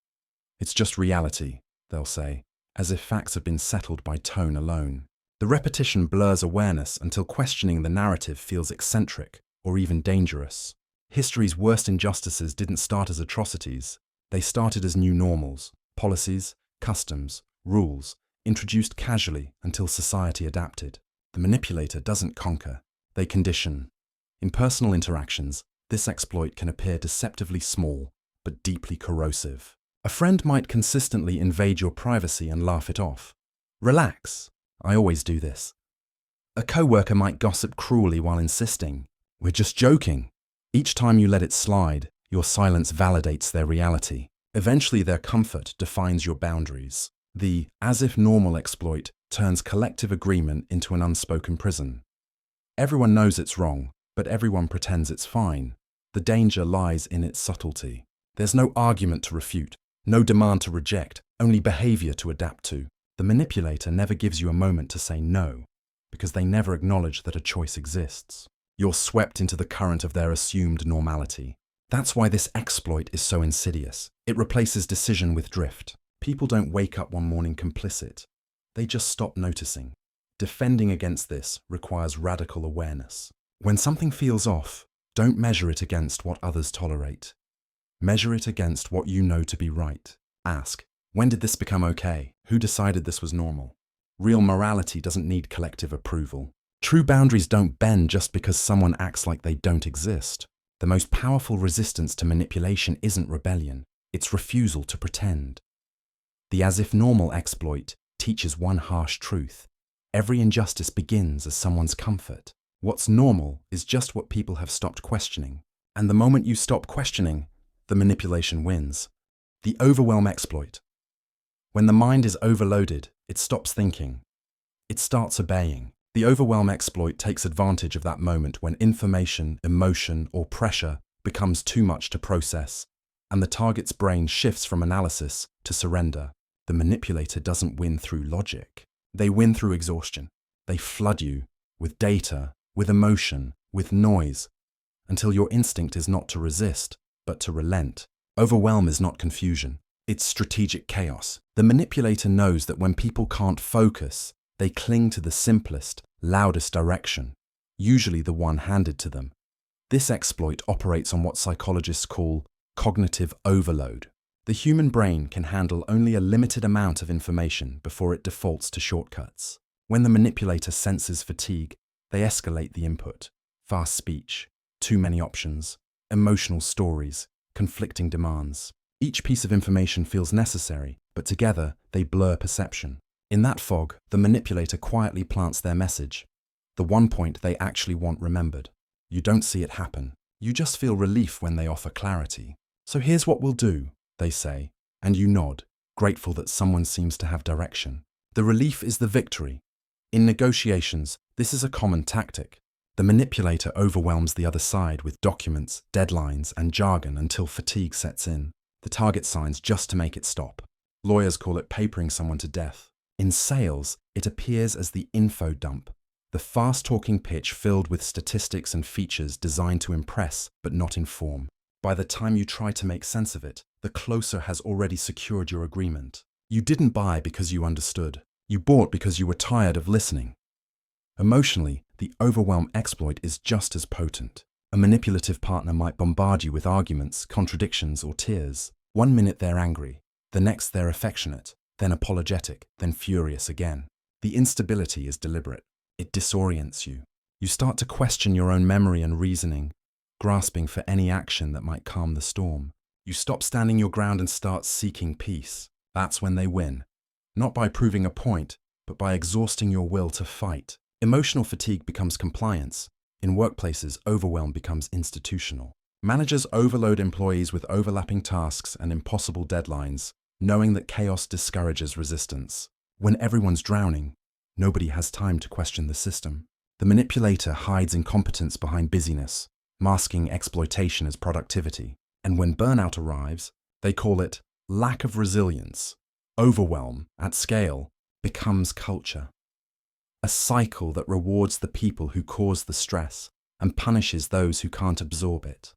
"It's just reality," they'll say, as if facts have been settled by tone alone. The repetition blurs awareness until questioning the narrative feels eccentric or even dangerous. History's worst injustices didn't start as atrocities. They started as new normals, policies, customs, rules, introduced casually until society adapted. The manipulator doesn't conquer, they condition. In personal interactions, this exploit can appear deceptively small, but deeply corrosive. A friend might consistently invade your privacy and laugh it off. "Relax. I always do this." A coworker might gossip cruelly while insisting, "We're just joking." Each time you let it slide, your silence validates their reality. Eventually, their comfort defines your boundaries. The as-if normal exploit turns collective agreement into an unspoken prison. Everyone knows it's wrong, but everyone pretends it's fine. The danger lies in its subtlety. There's no argument to refute, no demand to reject, only behavior to adapt to. The manipulator never gives you a moment to say no, because they never acknowledge that a choice exists. You're swept into the current of their assumed normality. That's why this exploit is so insidious. It replaces decision with drift. People don't wake up one morning complicit. They just stop noticing. Defending against this requires radical awareness. When something feels off, don't measure it against what others tolerate. Measure it against what you know to be right. Ask, when did this become okay? Who decided this was normal? Real morality doesn't need collective approval. True boundaries don't bend just because someone acts like they don't exist. The most powerful resistance to manipulation isn't rebellion, it's refusal to pretend. The as-if normal exploit teaches one harsh truth. Every injustice begins as someone's comfort. What's normal is just what people have stopped questioning. And the moment you stop questioning, the manipulation wins. The Overwhelm Exploit. When the mind is overloaded, it stops thinking. It starts obeying. The Overwhelm Exploit takes advantage of that moment when information, emotion, or pressure becomes too much to process, and the target's brain shifts from analysis to surrender. The manipulator doesn't win through logic. They win through exhaustion. They flood you with data, with emotion, with noise, until your instinct is not to resist, but to relent. Overwhelm is not confusion. It's strategic chaos. The manipulator knows that when people can't focus, they cling to the simplest, loudest direction, usually the one handed to them. This exploit operates on what psychologists call cognitive overload. The human brain can handle only a limited amount of information before it defaults to shortcuts. When the manipulator senses fatigue, they escalate the input. Fast speech, too many options, emotional stories, conflicting demands. Each piece of information feels necessary, but together they blur perception. In that fog, the manipulator quietly plants their message, the one point they actually want remembered. You don't see it happen. You just feel relief when they offer clarity. So here's what we'll do, they say, and you nod, grateful that someone seems to have direction. The relief is the victory. In negotiations, this is a common tactic. The manipulator overwhelms the other side with documents, deadlines, and jargon until fatigue sets in. The target signs just to make it stop. Lawyers call it papering someone to death. In sales, it appears as the info dump, the fast-talking pitch filled with statistics and features designed to impress but not inform. By the time you try to make sense of it, the closer has already secured your agreement. You didn't buy because you understood. You bought because you were tired of listening. Emotionally, the Overwhelm Exploit is just as potent. A manipulative partner might bombard you with arguments, contradictions, or tears. One minute they're angry, the next they're affectionate, then apologetic, then furious again. The instability is deliberate. It disorients you. You start to question your own memory and reasoning, grasping for any action that might calm the storm. You stop standing your ground and start seeking peace. That's when they win. Not by proving a point, but by exhausting your will to fight. Emotional fatigue becomes compliance. In workplaces, overwhelm becomes institutional. Managers overload employees with overlapping tasks and impossible deadlines, knowing that chaos discourages resistance. When everyone's drowning, nobody has time to question the system. The manipulator hides incompetence behind busyness, masking exploitation as productivity. And when burnout arrives, they call it lack of resilience. Overwhelm, at scale, becomes culture. A cycle that rewards the people who cause the stress and punishes those who can't absorb it.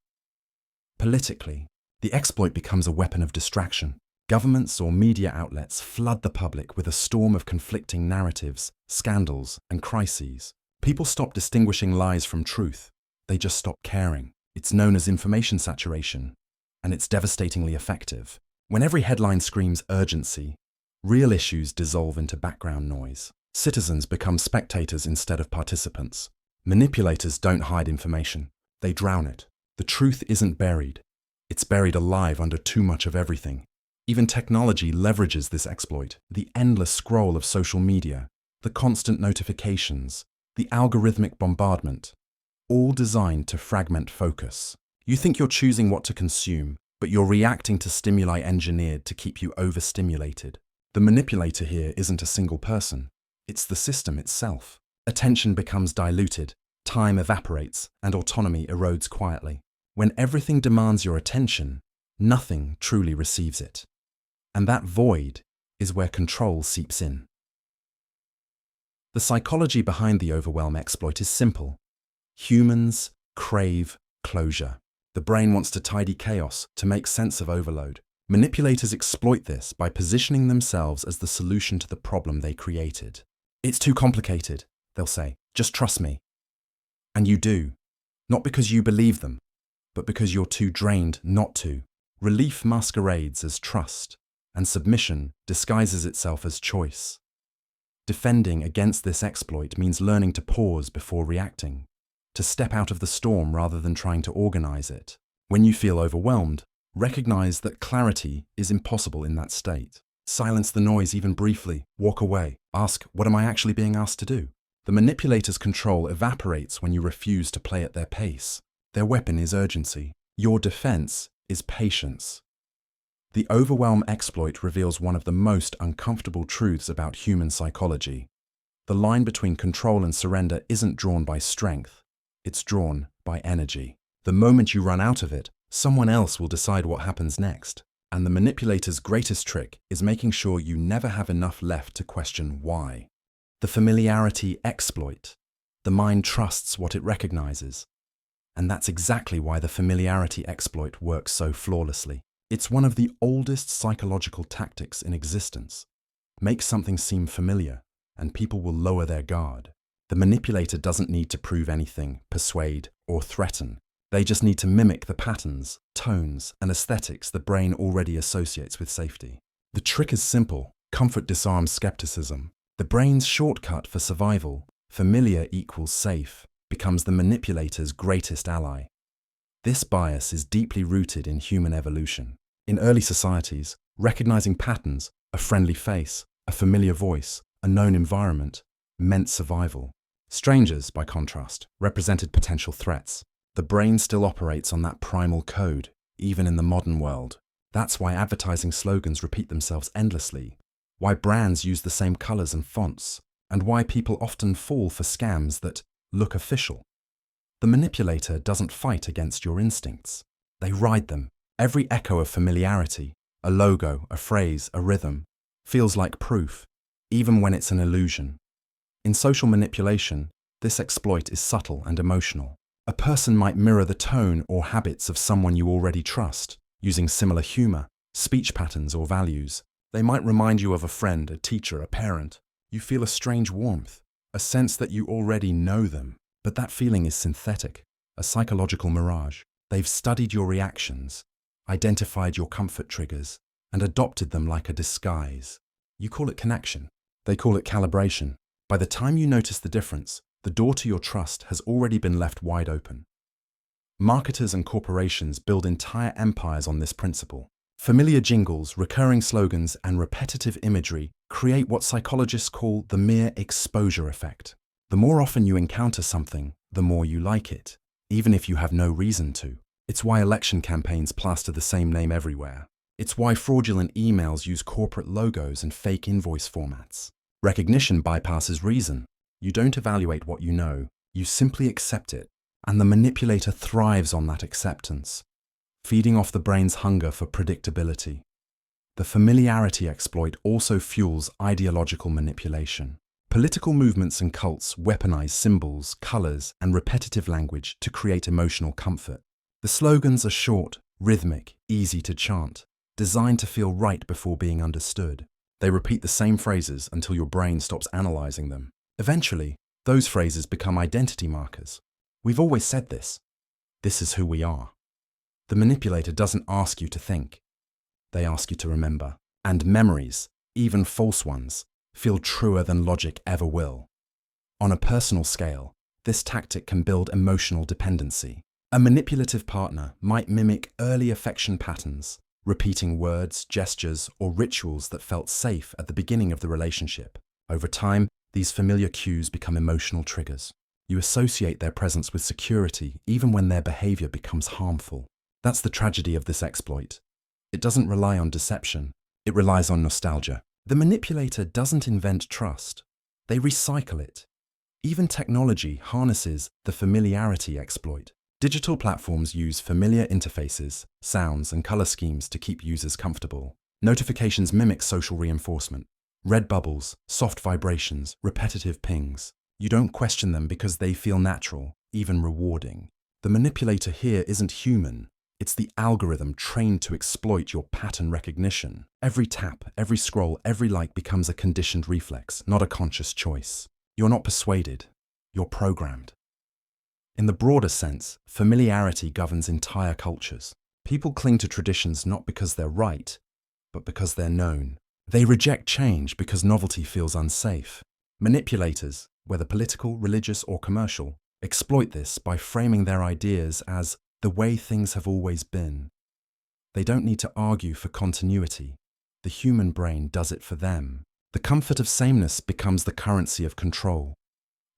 Politically, the exploit becomes a weapon of distraction. Governments or media outlets flood the public with a storm of conflicting narratives, scandals, and crises. People stop distinguishing lies from truth. They just stop caring. It's known as information saturation, and it's devastatingly effective. When every headline screams urgency, real issues dissolve into background noise. Citizens become spectators instead of participants. Manipulators don't hide information. They drown it. The truth isn't buried. It's buried alive under too much of everything. Even technology leverages this exploit. The endless scroll of social media, the constant notifications, the algorithmic bombardment, all designed to fragment focus. You think you're choosing what to consume, but you're reacting to stimuli engineered to keep you overstimulated. The manipulator here isn't a single person. It's the system itself. Attention becomes diluted, time evaporates, and autonomy erodes quietly. When everything demands your attention, nothing truly receives it. And that void is where control seeps in. The psychology behind the Overwhelm exploit is simple. Humans crave closure. The brain wants to tidy chaos, to make sense of overload. Manipulators exploit this by positioning themselves as the solution to the problem they created. It's too complicated, they'll say. Just trust me. And you do. Not because you believe them, but because you're too drained not to. Relief masquerades as trust, and submission disguises itself as choice. Defending against this exploit means learning to pause before reacting, to step out of the storm rather than trying to organize it. When you feel overwhelmed, recognize that clarity is impossible in that state. Silence the noise even briefly, walk away, ask, what am I actually being asked to do? The manipulator's control evaporates when you refuse to play at their pace. Their weapon is urgency. Your defense is patience. The Overwhelm exploit reveals one of the most uncomfortable truths about human psychology. The line between control and surrender isn't drawn by strength, it's drawn by energy. The moment you run out of it, someone else will decide what happens next. And the manipulator's greatest trick is making sure you never have enough left to question why. The Familiarity Exploit. The mind trusts what it recognizes. And that's exactly why the Familiarity Exploit works so flawlessly. It's one of the oldest psychological tactics in existence. Make something seem familiar, and people will lower their guard. The manipulator doesn't need to prove anything, persuade, or threaten. They just need to mimic the patterns, tones, and aesthetics the brain already associates with safety. The trick is simple. Comfort disarms skepticism. The brain's shortcut for survival, familiar equals safe, becomes the manipulator's greatest ally. This bias is deeply rooted in human evolution. In early societies, recognizing patterns, a friendly face, a familiar voice, a known environment, meant survival. Strangers, by contrast, represented potential threats. The brain still operates on that primal code, even in the modern world. That's why advertising slogans repeat themselves endlessly, why brands use the same colors and fonts, and why people often fall for scams that look official. The manipulator doesn't fight against your instincts. They ride them. Every echo of familiarity, a logo, a phrase, a rhythm, feels like proof, even when it's an illusion. In social manipulation, this exploit is subtle and emotional. A person might mirror the tone or habits of someone you already trust, using similar humor, speech patterns, or values. They might remind you of a friend, a teacher, a parent. You feel a strange warmth, a sense that you already know them. But that feeling is synthetic, a psychological mirage. They've studied your reactions, identified your comfort triggers, and adopted them like a disguise. You call it connection. They call it calibration. By the time you notice the difference, the door to your trust has already been left wide open. Marketers and corporations build entire empires on this principle. Familiar jingles, recurring slogans, and repetitive imagery create what psychologists call the mere exposure effect. The more often you encounter something, the more you like it, even if you have no reason to. It's why election campaigns plaster the same name everywhere. It's why fraudulent emails use corporate logos and fake invoice formats. Recognition bypasses reason. You don't evaluate what you know, you simply accept it, and the manipulator thrives on that acceptance, feeding off the brain's hunger for predictability. The Familiarity Exploit also fuels ideological manipulation. Political movements and cults weaponize symbols, colors, and repetitive language to create emotional comfort. The slogans are short, rhythmic, easy to chant, designed to feel right before being understood. They repeat the same phrases until your brain stops analyzing them. Eventually, those phrases become identity markers. We've always said this. This is who we are. The manipulator doesn't ask you to think. They ask you to remember. And memories, even false ones, feel truer than logic ever will. On a personal scale, this tactic can build emotional dependency. A manipulative partner might mimic early affection patterns, repeating words, gestures, or rituals that felt safe at the beginning of the relationship. Over time, these familiar cues become emotional triggers. You associate their presence with security even when their behavior becomes harmful. That's the tragedy of this exploit. It doesn't rely on deception. It relies on nostalgia. The manipulator doesn't invent trust. They recycle it. Even technology harnesses the Familiarity Exploit. Digital platforms use familiar interfaces, sounds, and color schemes to keep users comfortable. Notifications mimic social reinforcement. Red bubbles, soft vibrations, repetitive pings. You don't question them because they feel natural, even rewarding. The manipulator here isn't human. It's the algorithm trained to exploit your pattern recognition. Every tap, every scroll, every like becomes a conditioned reflex, not a conscious choice. You're not persuaded. You're programmed. In the broader sense, familiarity governs entire cultures. People cling to traditions not because they're right, but because they're known. They reject change because novelty feels unsafe. Manipulators, whether political, religious, or commercial, exploit this by framing their ideas as the way things have always been. They don't need to argue for continuity. The human brain does it for them. The comfort of sameness becomes the currency of control.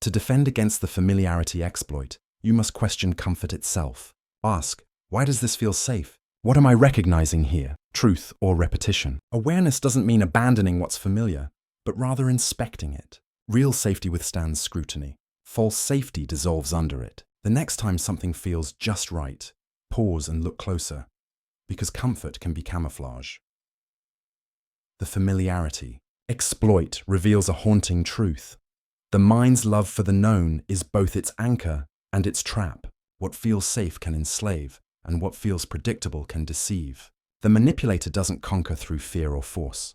To defend against the familiarity exploit, you must question comfort itself. Ask, why does this feel safe? What am I recognizing here? Truth or repetition? Awareness doesn't mean abandoning what's familiar, but rather inspecting it. Real safety withstands scrutiny. False safety dissolves under it. The next time something feels just right, pause and look closer, because comfort can be camouflage. The Familiarity Exploit reveals a haunting truth. The mind's love for the known is both its anchor and its trap. What feels safe can enslave, and what feels predictable can deceive. The manipulator doesn't conquer through fear or force.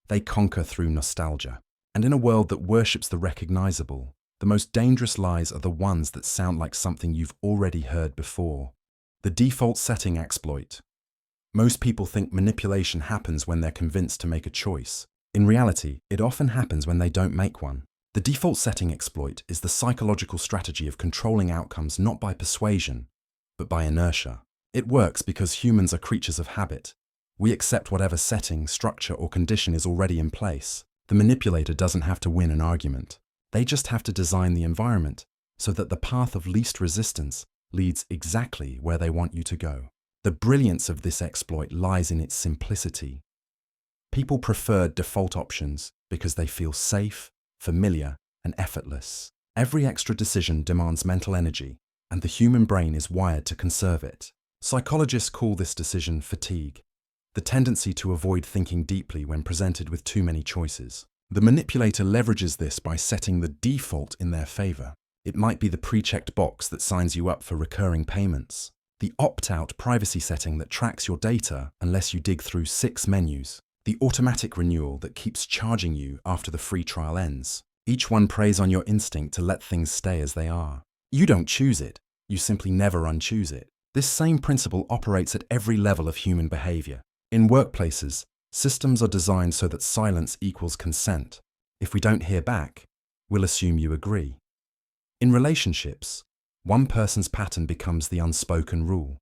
They conquer through nostalgia. And in a world that worships the recognizable, the most dangerous lies are the ones that sound like something you've already heard before. The default setting exploit. Most people think manipulation happens when they're convinced to make a choice. In reality, it often happens when they don't make one. The default setting exploit is the psychological strategy of controlling outcomes not by persuasion, but by inertia. It works because humans are creatures of habit. We accept whatever setting, structure, or condition is already in place. The manipulator doesn't have to win an argument. They just have to design the environment so that the path of least resistance leads exactly where they want you to go. The brilliance of this exploit lies in its simplicity. People prefer default options because they feel safe, familiar, and effortless. Every extra decision demands mental energy, and the human brain is wired to conserve it. Psychologists call this decision fatigue, the tendency to avoid thinking deeply when presented with too many choices. The manipulator leverages this by setting the default in their favor. It might be the pre-checked box that signs you up for recurring payments, the opt-out privacy setting that tracks your data unless you dig through 6 menus, the automatic renewal that keeps charging you after the free trial ends. Each one preys on your instinct to let things stay as they are. You don't choose it, you simply never unchoose it. This same principle operates at every level of human behavior. In workplaces, systems are designed so that silence equals consent. If we don't hear back, we'll assume you agree. In relationships, one person's pattern becomes the unspoken rule.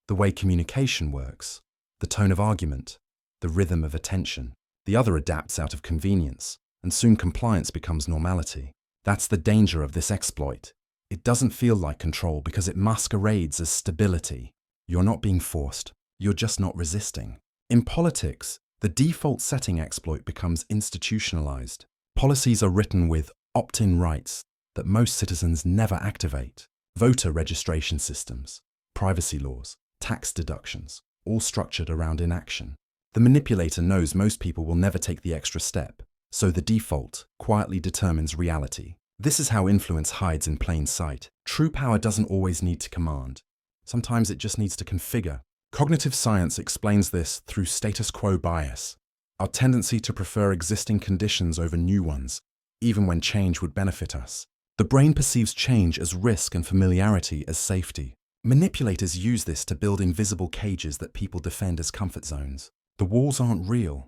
The way communication works, the tone of argument, the rhythm of attention. The other adapts out of convenience, and soon compliance becomes normality. That's the danger of this exploit. It doesn't feel like control because it masquerades as stability. You're not being forced, you're just not resisting. In politics, the default setting exploit becomes institutionalized. Policies are written with opt-in rights that most citizens never activate. Voter registration systems, privacy laws, tax deductions, all structured around inaction. The manipulator knows most people will never take the extra step, so the default quietly determines reality. This is how influence hides in plain sight. True power doesn't always need to command. Sometimes it just needs to configure. Cognitive science explains this through status quo bias, our tendency to prefer existing conditions over new ones, even when change would benefit us. The brain perceives change as risk and familiarity as safety. Manipulators use this to build invisible cages that people defend as comfort zones. The walls aren't real.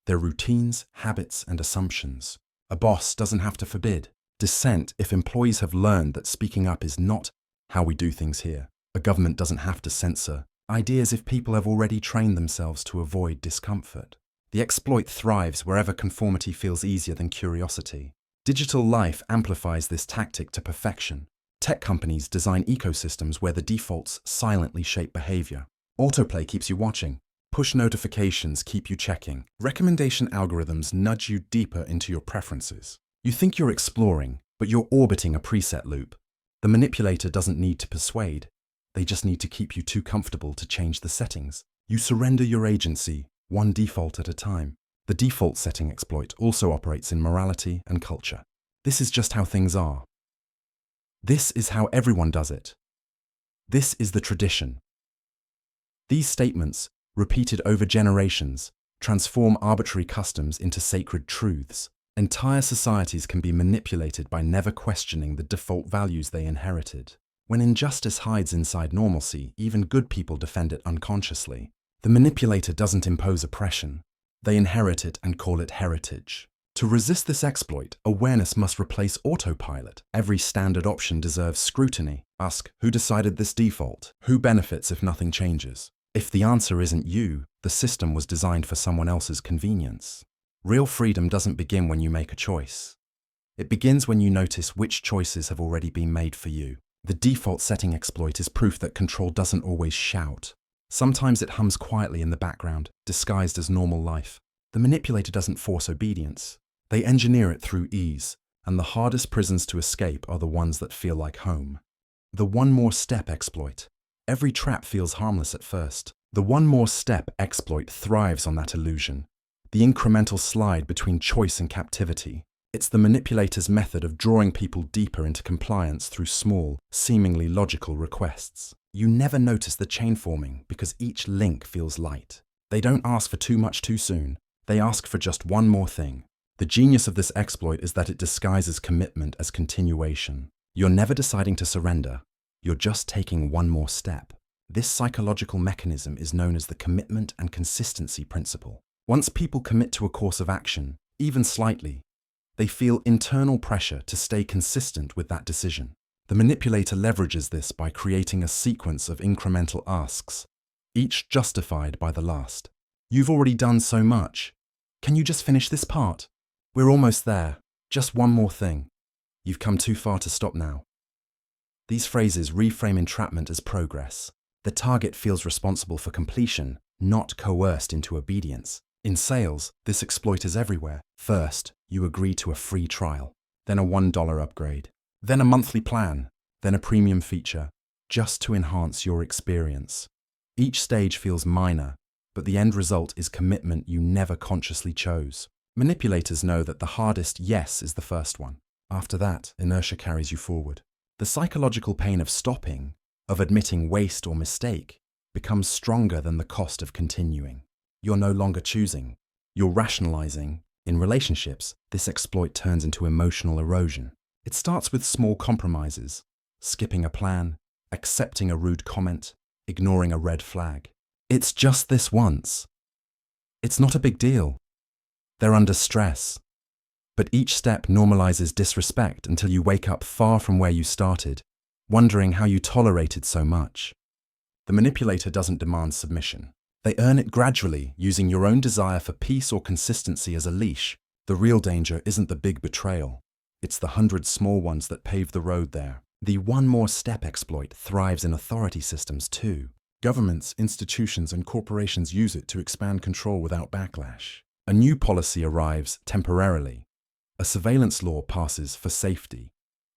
They're routines, habits, and assumptions. A boss doesn't have to forbid dissent if employees have learned that speaking up is not how we do things here. A government doesn't have to censor ideas if people have already trained themselves to avoid discomfort. The exploit thrives wherever conformity feels easier than curiosity. Digital life amplifies this tactic to perfection. Tech companies design ecosystems where the defaults silently shape behavior. Autoplay keeps you watching. Push notifications keep you checking. Recommendation algorithms nudge you deeper into your preferences. You think you're exploring, but you're orbiting a preset loop. The manipulator doesn't need to persuade. They just need to keep you too comfortable to change the settings. You surrender your agency, one default at a time. The default setting exploit also operates in morality and culture. This is just how things are. This is how everyone does it. This is the tradition. These statements, repeated over generations, transform arbitrary customs into sacred truths. Entire societies can be manipulated by never questioning the default values they inherited. When injustice hides inside normalcy, even good people defend it unconsciously. The manipulator doesn't impose oppression. They inherit it and call it heritage. To resist this exploit, awareness must replace autopilot. Every standard option deserves scrutiny. Ask, who decided this default? Who benefits if nothing changes? If the answer isn't you, the system was designed for someone else's convenience. Real freedom doesn't begin when you make a choice. It begins when you notice which choices have already been made for you. The default setting exploit is proof that control doesn't always shout. Sometimes it hums quietly in the background, disguised as normal life. The manipulator doesn't force obedience. They engineer it through ease, and the hardest prisons to escape are the ones that feel like home. The one more step exploit. Every trap feels harmless at first. The one more step exploit thrives on that illusion. The incremental slide between choice and captivity. It's the manipulator's method of drawing people deeper into compliance through small, seemingly logical requests. You never notice the chain forming because each link feels light. They don't ask for too much too soon. They ask for just one more thing. The genius of this exploit is that it disguises commitment as continuation. You're never deciding to surrender. You're just taking one more step. This psychological mechanism is known as the commitment and consistency principle. Once people commit to a course of action, even slightly, they feel internal pressure to stay consistent with that decision. The manipulator leverages this by creating a sequence of incremental asks, each justified by the last. You've already done so much. Can you just finish this part? We're almost there. Just one more thing. You've come too far to stop now. These phrases reframe entrapment as progress. The target feels responsible for completion, not coerced into obedience. In sales, this exploit is everywhere. First, you agree to a free trial, then a $1 upgrade, then a monthly plan, then a premium feature, just to enhance your experience. Each stage feels minor, but the end result is commitment you never consciously chose. Manipulators know that the hardest yes is the first one. After that, inertia carries you forward. The psychological pain of stopping, of admitting waste or mistake, becomes stronger than the cost of continuing. You're no longer choosing. You're rationalizing. In relationships, this exploit turns into emotional erosion. It starts with small compromises, skipping a plan, accepting a rude comment, ignoring a red flag. It's just this once. It's not a big deal. They're under stress. But each step normalizes disrespect until you wake up far from where you started, wondering how you tolerated so much. The manipulator doesn't demand submission. They earn it gradually, using your own desire for peace or consistency as a leash. The real danger isn't the big betrayal. It's the 100 small ones that pave the road there. The one more step exploit thrives in authority systems too. Governments, institutions, and corporations use it to expand control without backlash. A new policy arrives temporarily. A surveillance law passes for safety.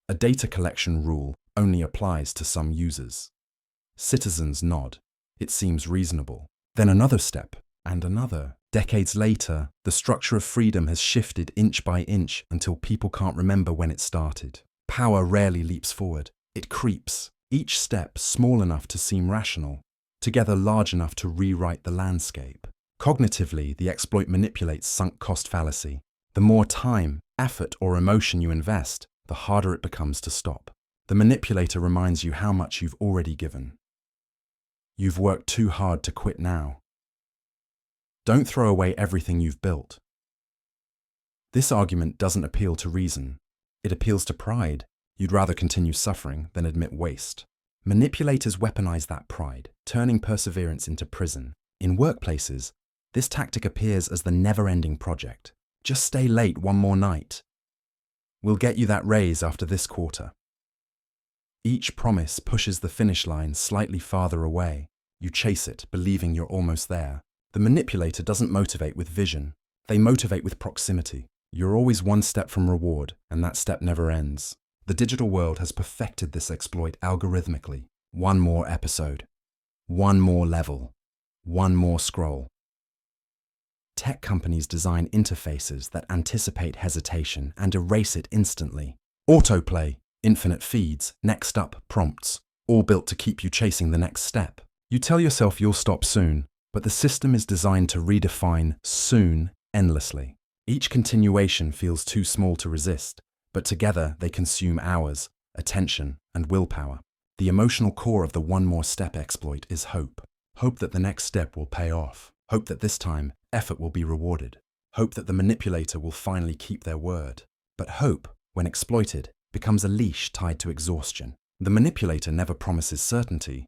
A data collection rule only applies to some users. Citizens nod. It seems reasonable. Then another step, and another. Decades later, the structure of freedom has shifted inch by inch until people can't remember when it started. Power rarely leaps forward. It creeps, each step small enough to seem rational, together large enough to rewrite the landscape. Cognitively, the exploit manipulates sunk cost fallacy. The more time, effort, or emotion you invest, the harder it becomes to stop. The manipulator reminds you how much you've already given. You've worked too hard to quit now. Don't throw away everything you've built. This argument doesn't appeal to reason. It appeals to pride. You'd rather continue suffering than admit waste. Manipulators weaponize that pride, turning perseverance into prison. In workplaces, this tactic appears as the never-ending project. Just stay late one more night. We'll get you that raise after this quarter. Each promise pushes the finish line slightly farther away. You chase it, believing you're almost there. The manipulator doesn't motivate with vision. They motivate with proximity. You're always one step from reward, and that step never ends. The digital world has perfected this exploit algorithmically. One more episode. One more level. One more scroll. Tech companies design interfaces that anticipate hesitation and erase it instantly. Autoplay, infinite feeds, next up prompts, all built to keep you chasing the next step. You tell yourself you'll stop soon, but the system is designed to redefine soon endlessly. Each continuation feels too small to resist, but together they consume hours, attention, and willpower. The emotional core of the one more step exploit is hope. Hope that the next step will pay off. Hope that this time, effort will be rewarded. Hope that the manipulator will finally keep their word. But hope, when exploited, becomes a leash tied to exhaustion. The manipulator never promises certainty,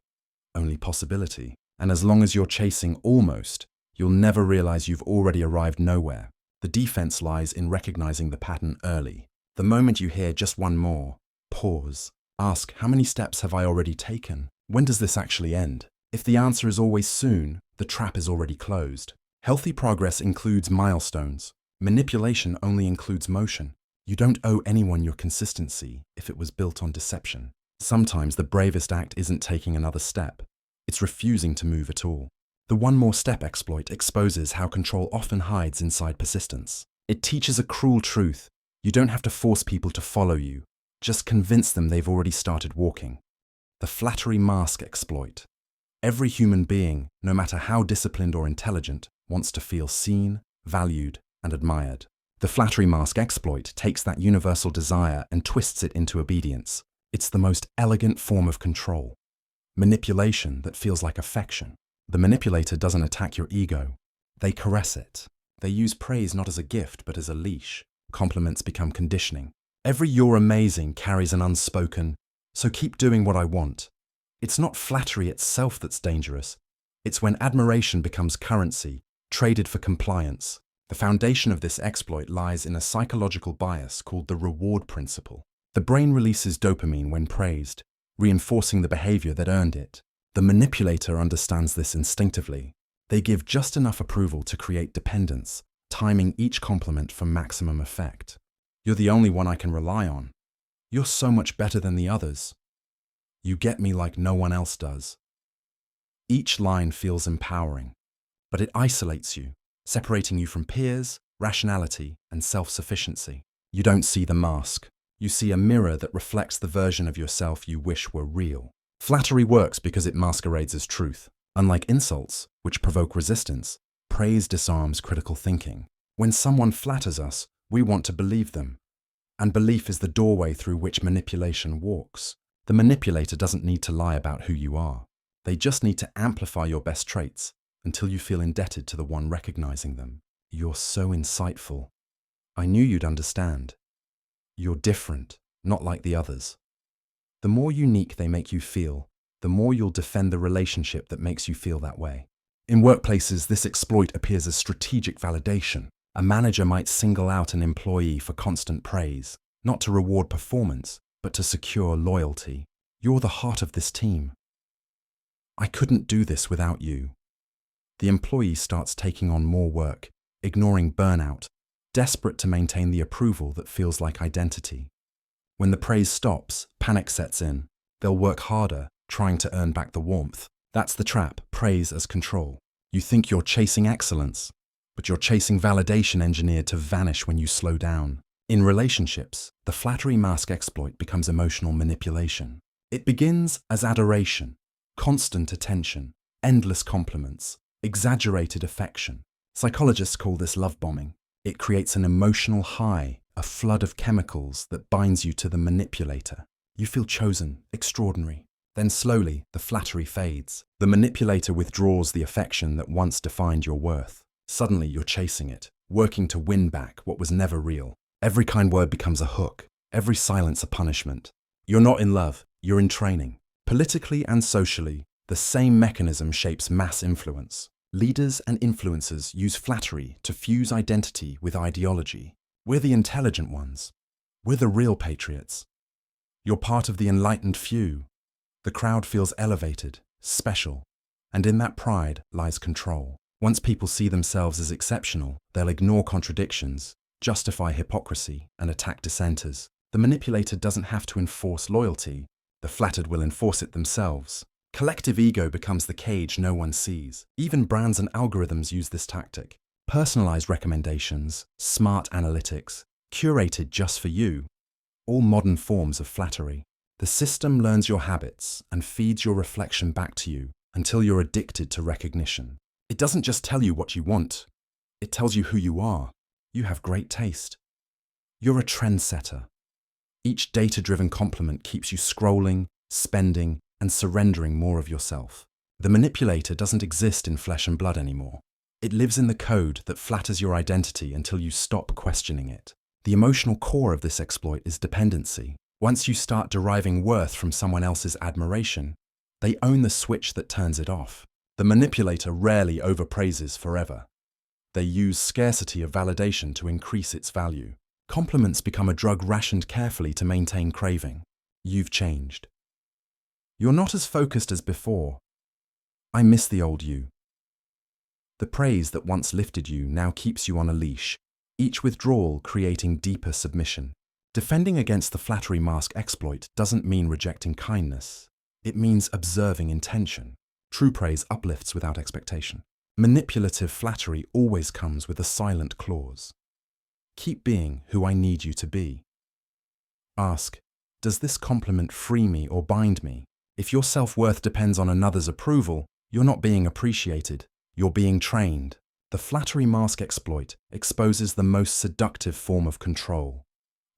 only possibility. And as long as you're chasing almost, you'll never realize you've already arrived nowhere. The defense lies in recognizing the pattern early. The moment you hear just one more, pause. Ask, how many steps have I already taken? When does this actually end? If the answer is always soon, the trap is already closed. Healthy progress includes milestones. Manipulation only includes motion. You don't owe anyone your consistency if it was built on deception. Sometimes the bravest act isn't taking another step. It's refusing to move at all. The one more step exploit exposes how control often hides inside persistence. It teaches a cruel truth. You don't have to force people to follow you. Just convince them they've already started walking. The Flattery Mask Exploit. Every human being, no matter how disciplined or intelligent, wants to feel seen, valued, and admired. The Flattery Mask Exploit takes that universal desire and twists it into obedience. It's the most elegant form of control. Manipulation that feels like affection. The manipulator doesn't attack your ego. They caress it. They use praise not as a gift, but as a leash. Compliments become conditioning. Every "you're amazing" carries an unspoken, "so keep doing what I want." It's not flattery itself that's dangerous. It's when admiration becomes currency, traded for compliance. The foundation of this exploit lies in a psychological bias called the reward principle. The brain releases dopamine when praised, reinforcing the behavior that earned it. The manipulator understands this instinctively. They give just enough approval to create dependence, timing each compliment for maximum effect. "You're the only one I can rely on. You're so much better than the others. You get me like no one else does." Each line feels empowering, but it isolates you, separating you from peers, rationality, and self-sufficiency. You don't see the mask. You see a mirror that reflects the version of yourself you wish were real. Flattery works because it masquerades as truth. Unlike insults, which provoke resistance, praise disarms critical thinking. When someone flatters us, we want to believe them. And belief is the doorway through which manipulation walks. The manipulator doesn't need to lie about who you are. They just need to amplify your best traits until you feel indebted to the one recognizing them. "You're so insightful. I knew you'd understand. You're different, not like the others." The more unique they make you feel, the more you'll defend the relationship that makes you feel that way. In workplaces, this exploit appears as strategic validation. A manager might single out an employee for constant praise, not to reward performance, but to secure loyalty. "You're the heart of this team. I couldn't do this without you." The employee starts taking on more work, ignoring burnout, desperate to maintain the approval that feels like identity. When the praise stops, panic sets in. They'll work harder, trying to earn back the warmth. That's the trap, praise as control. You think you're chasing excellence, but you're chasing validation engineered to vanish when you slow down. In relationships, the Flattery Mask Exploit becomes emotional manipulation. It begins as adoration, constant attention, endless compliments, exaggerated affection. Psychologists call this love bombing. It creates an emotional high, a flood of chemicals that binds you to the manipulator. You feel chosen, extraordinary. Then slowly, the flattery fades. The manipulator withdraws the affection that once defined your worth. Suddenly, you're chasing it, working to win back what was never real. Every kind word becomes a hook, every silence a punishment. You're not in love, you're in training. Politically and socially, the same mechanism shapes mass influence. Leaders and influencers use flattery to fuse identity with ideology. We're the intelligent ones. We're the real patriots. You're part of the enlightened few. The crowd feels elevated, special, and in that pride lies control. Once people see themselves as exceptional, they'll ignore contradictions, justify hypocrisy, and attack dissenters. The manipulator doesn't have to enforce loyalty. The flattered will enforce it themselves. Collective ego becomes the cage no one sees. Even brands and algorithms use this tactic. Personalized recommendations, smart analytics, curated just for you. All modern forms of flattery. The system learns your habits and feeds your reflection back to you until you're addicted to recognition. It doesn't just tell you what you want. It tells you who you are. You have great taste. You're a trendsetter. Each data-driven compliment keeps you scrolling, spending, and surrendering more of yourself. The manipulator doesn't exist in flesh and blood anymore. It lives in the code that flatters your identity until you stop questioning it. The emotional core of this exploit is dependency. Once you start deriving worth from someone else's admiration, they own the switch that turns it off. The The manipulator rarely overpraises forever. They use scarcity of validation to increase its value. Compliments become a drug rationed carefully to maintain craving. You've changed. You're not as focused as before. I miss the old you. The praise that once lifted you now keeps you on a leash, each withdrawal creating deeper submission. Defending against the flattery mask exploit doesn't mean rejecting kindness. It means observing intention. True praise uplifts without expectation. Manipulative flattery always comes with a silent clause. Keep being who I need you to be. Ask, does this compliment free me or bind me? If your self-worth depends on another's approval, you're not being appreciated, you're being trained. The flattery mask exploit exposes the most seductive form of control,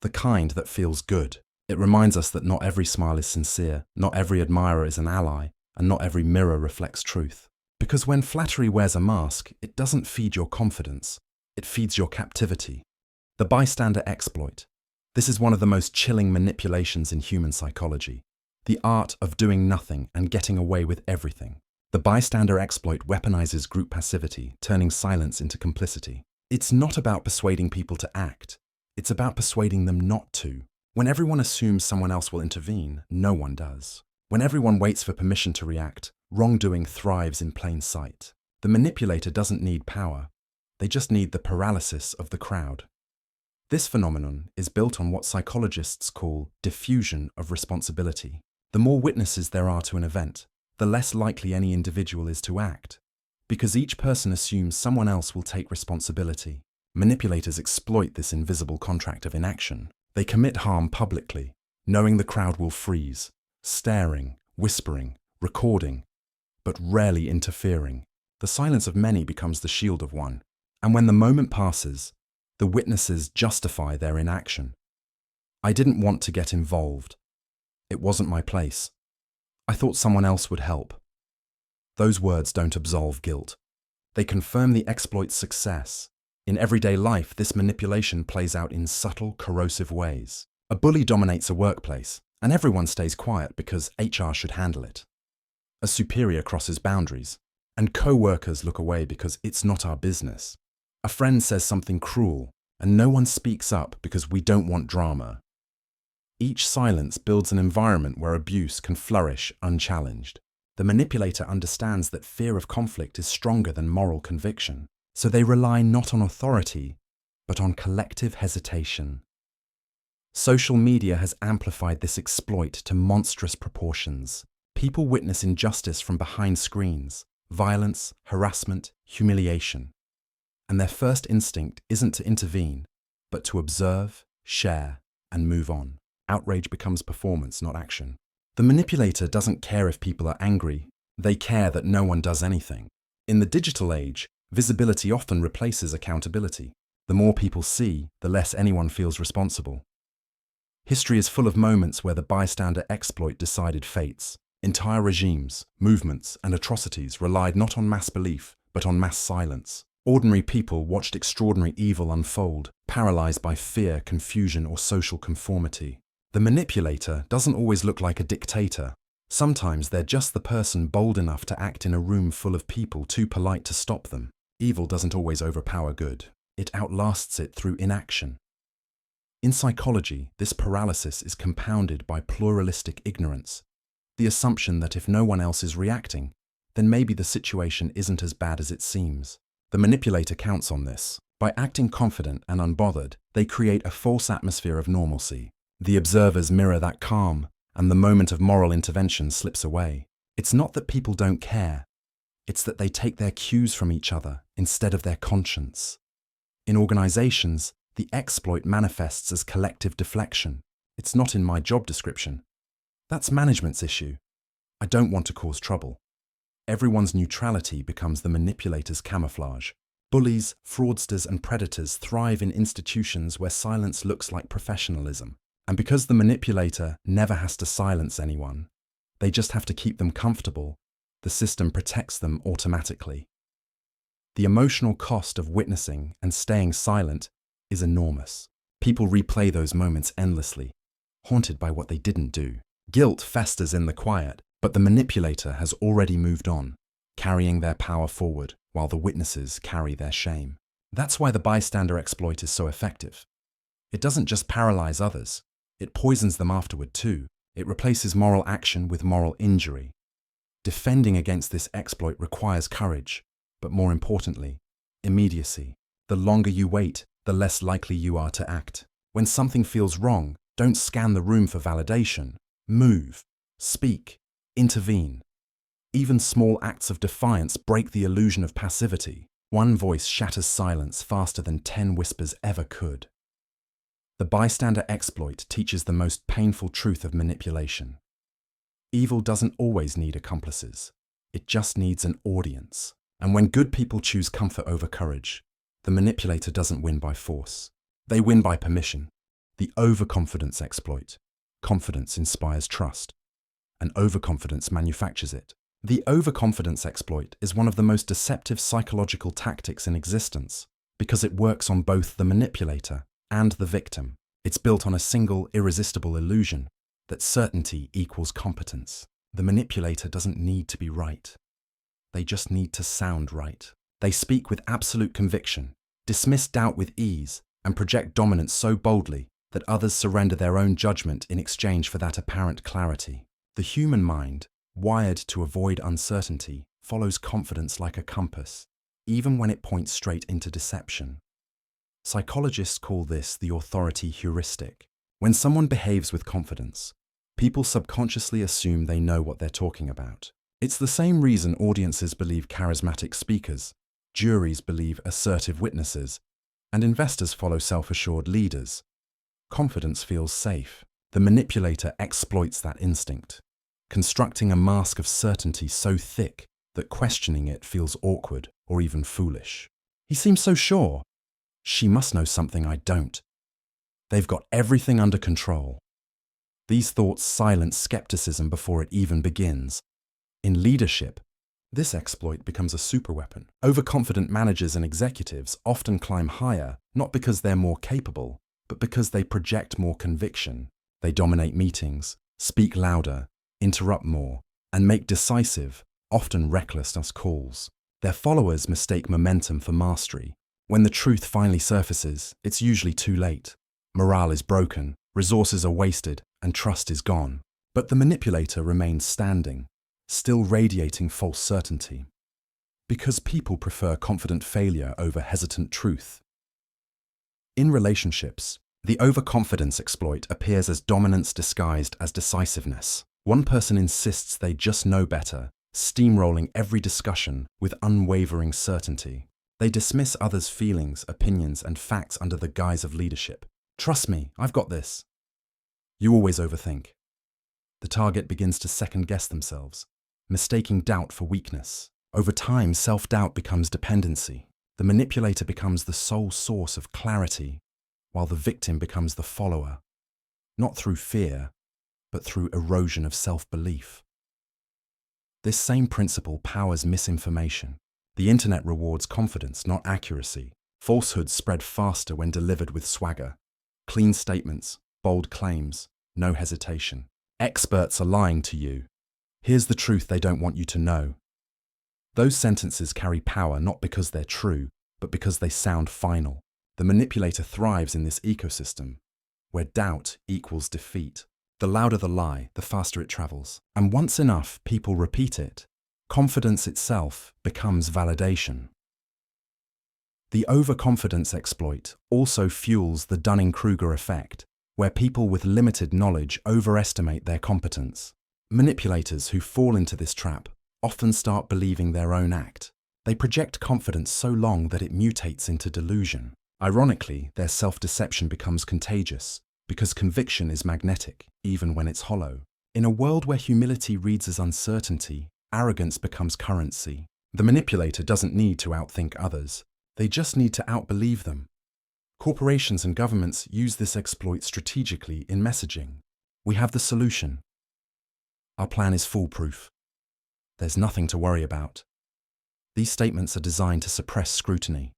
the kind that feels good. It reminds us that not every smile is sincere, not every admirer is an ally, and not every mirror reflects truth. Because when flattery wears a mask, it doesn't feed your confidence, it feeds your captivity. The bystander exploit. This is one of the most chilling manipulations in human psychology. The art of doing nothing and getting away with everything. The bystander exploit weaponizes group passivity, turning silence into complicity. It's not about persuading people to act. It's about persuading them not to. When everyone assumes someone else will intervene, no one does. When everyone waits for permission to react, wrongdoing thrives in plain sight. The manipulator doesn't need power. They just need the paralysis of the crowd. This phenomenon is built on what psychologists call diffusion of responsibility. The more witnesses there are to an event, the less likely any individual is to act, because each person assumes someone else will take responsibility. Manipulators exploit this invisible contract of inaction. They commit harm publicly, knowing the crowd will freeze, staring, whispering, recording, but rarely interfering. The silence of many becomes the shield of one, and when the moment passes, the witnesses justify their inaction. I didn't want to get involved. It wasn't my place. I thought someone else would help. Those words don't absolve guilt. They confirm the exploit's success. In everyday life, this manipulation plays out in subtle, corrosive ways. A bully dominates a workplace, and everyone stays quiet because HR should handle it. A superior crosses boundaries, and co-workers look away because it's not our business. A friend says something cruel, and no one speaks up because we don't want drama. Each silence builds an environment where abuse can flourish unchallenged. The manipulator understands that fear of conflict is stronger than moral conviction, so they rely not on authority, but on collective hesitation. Social media has amplified this exploit to monstrous proportions. People witness injustice from behind screens, violence, harassment, humiliation. And their first instinct isn't to intervene, but to observe, share, and move on. Outrage becomes performance, not action. The manipulator doesn't care if people are angry. They care that no one does anything. In the digital age, visibility often replaces accountability. The more people see, the less anyone feels responsible. History is full of moments where the bystander exploit decided fates. Entire regimes, movements, and atrocities relied not on mass belief, but on mass silence. Ordinary people watched extraordinary evil unfold, paralyzed by fear, confusion, or social conformity. The manipulator doesn't always look like a dictator. Sometimes they're just the person bold enough to act in a room full of people too polite to stop them. Evil doesn't always overpower good. It outlasts it through inaction. In psychology, this paralysis is compounded by pluralistic ignorance, the assumption that if no one else is reacting, then maybe the situation isn't as bad as it seems. The manipulator counts on this. By acting confident and unbothered, they create a false atmosphere of normalcy. The observers mirror that calm, and the moment of moral intervention slips away. It's not that people don't care. It's that they take their cues from each other instead of their conscience. In organizations, the exploit manifests as collective deflection. It's not in my job description. That's management's issue. I don't want to cause trouble. Everyone's neutrality becomes the manipulator's camouflage. Bullies, fraudsters, and predators thrive in institutions where silence looks like professionalism. And because the manipulator never has to silence anyone, they just have to keep them comfortable, the system protects them automatically. The emotional cost of witnessing and staying silent is enormous. People replay those moments endlessly, haunted by what they didn't do. Guilt festers in the quiet, but the manipulator has already moved on. carrying their power forward while the witnesses carry their shame. That's why the bystander exploit is so effective. It doesn't just paralyze others, it poisons them afterward too. It replaces moral action with moral injury. Defending against this exploit requires courage, but more importantly, immediacy. The longer you wait, the less likely you are to act. When something feels wrong, don't scan the room for validation. Move, speak, intervene. Even small acts of defiance break the illusion of passivity. One voice shatters silence faster than 10 whispers ever could. The bystander exploit teaches the most painful truth of manipulation. Evil doesn't always need accomplices. It just needs an audience. And when good people choose comfort over courage, the manipulator doesn't win by force. They win by permission. The overconfidence exploit. Confidence inspires trust, and overconfidence manufactures it. The overconfidence exploit is one of the most deceptive psychological tactics in existence because it works on both the manipulator and the victim. It's built on a single irresistible illusion that certainty equals competence. The manipulator doesn't need to be right. They just need to sound right. They speak with absolute conviction, dismiss doubt with ease, and project dominance so boldly that others surrender their own judgment in exchange for that apparent clarity. The human mind, wired to avoid uncertainty, follows confidence like a compass, even when it points straight into deception. Psychologists call this the authority heuristic. When someone behaves with confidence, people subconsciously assume they know what they're talking about. It's the same reason audiences believe charismatic speakers, juries believe assertive witnesses, and investors follow self-assured leaders. Confidence feels safe. The manipulator exploits that instinct, constructing a mask of certainty so thick that questioning it feels awkward or even foolish. He seems so sure. She must know something I don't. They've got everything under control. These thoughts silence skepticism before it even begins. In leadership, this exploit becomes a superweapon. Overconfident managers and executives often climb higher, not because they're more capable, but because they project more conviction. They dominate meetings, speak louder, interrupt more, and make decisive, often reckless calls. Their followers mistake momentum for mastery. When the truth finally surfaces, it's usually too late. Morale is broken, resources are wasted, and trust is gone. But the manipulator remains standing, still radiating false certainty. Because people prefer confident failure over hesitant truth. In relationships, the overconfidence exploit appears as dominance disguised as decisiveness. One person insists they just know better, steamrolling every discussion with unwavering certainty. They dismiss others' feelings, opinions, and facts under the guise of leadership. Trust me, I've got this. You always overthink. The target begins to second-guess themselves, mistaking doubt for weakness. Over time, self-doubt becomes dependency. The manipulator becomes the sole source of clarity, while the victim becomes the follower, not through fear, but through erosion of self-belief. This same principle powers misinformation. The internet rewards confidence, not accuracy. Falsehoods spread faster when delivered with swagger. Clean statements, bold claims, no hesitation. Experts are lying to you. Here's the truth they don't want you to know. Those sentences carry power not because they're true, but because they sound final. The manipulator thrives in this ecosystem, where doubt equals defeat. The louder the lie, the faster it travels. And once enough people repeat it, confidence itself becomes validation. The overconfidence exploit also fuels the Dunning-Kruger effect, where people with limited knowledge overestimate their competence. Manipulators who fall into this trap often start believing their own act. They project confidence so long that it mutates into delusion. Ironically, their self-deception becomes contagious, because conviction is magnetic, even when it's hollow. In a world where humility reads as uncertainty, arrogance becomes currency. The manipulator doesn't need to outthink others. They just need to outbelieve them. Corporations and governments use this exploit strategically in messaging. We have the solution. Our plan is foolproof. There's nothing to worry about. These statements are designed to suppress scrutiny.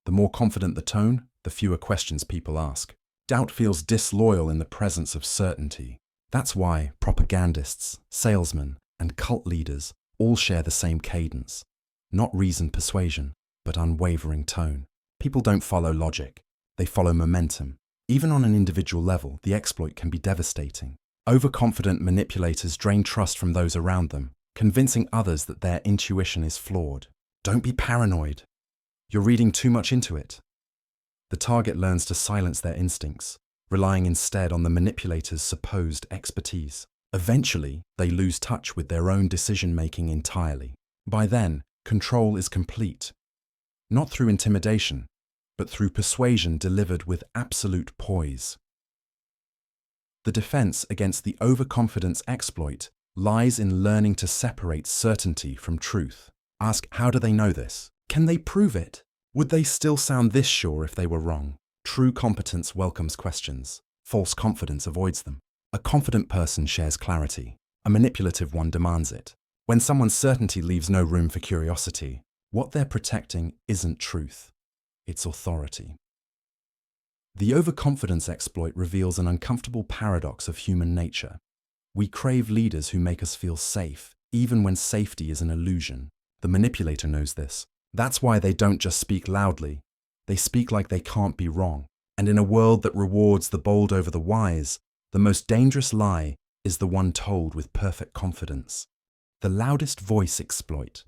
The more confident the tone, the fewer questions people ask. Doubt feels disloyal in the presence of certainty. That's why propagandists, salesmen, and cult leaders all share the same cadence. Not reasoned persuasion, but unwavering tone. People don't follow logic. They follow momentum. Even on an individual level, the exploit can be devastating. Overconfident manipulators drain trust from those around them, convincing others that their intuition is flawed. Don't be paranoid. You're reading too much into it. The target learns to silence their instincts, relying instead on the manipulator's supposed expertise. Eventually, they lose touch with their own decision-making entirely. By then, control is complete. Not through intimidation, but through persuasion delivered with absolute poise. The defense against the overconfidence exploit lies in learning to separate certainty from truth. Ask, how do they know this? Can they prove it? Would they still sound this sure if they were wrong? True competence welcomes questions. False confidence avoids them. A confident person shares clarity. A manipulative one demands it. When someone's certainty leaves no room for curiosity, what they're protecting isn't truth. It's authority. The overconfidence exploit reveals an uncomfortable paradox of human nature. We crave leaders who make us feel safe, even when safety is an illusion. The manipulator knows this. That's why they don't just speak loudly. They speak like they can't be wrong. And in a world that rewards the bold over the wise, the most dangerous lie is the one told with perfect confidence. The loudest voice exploit.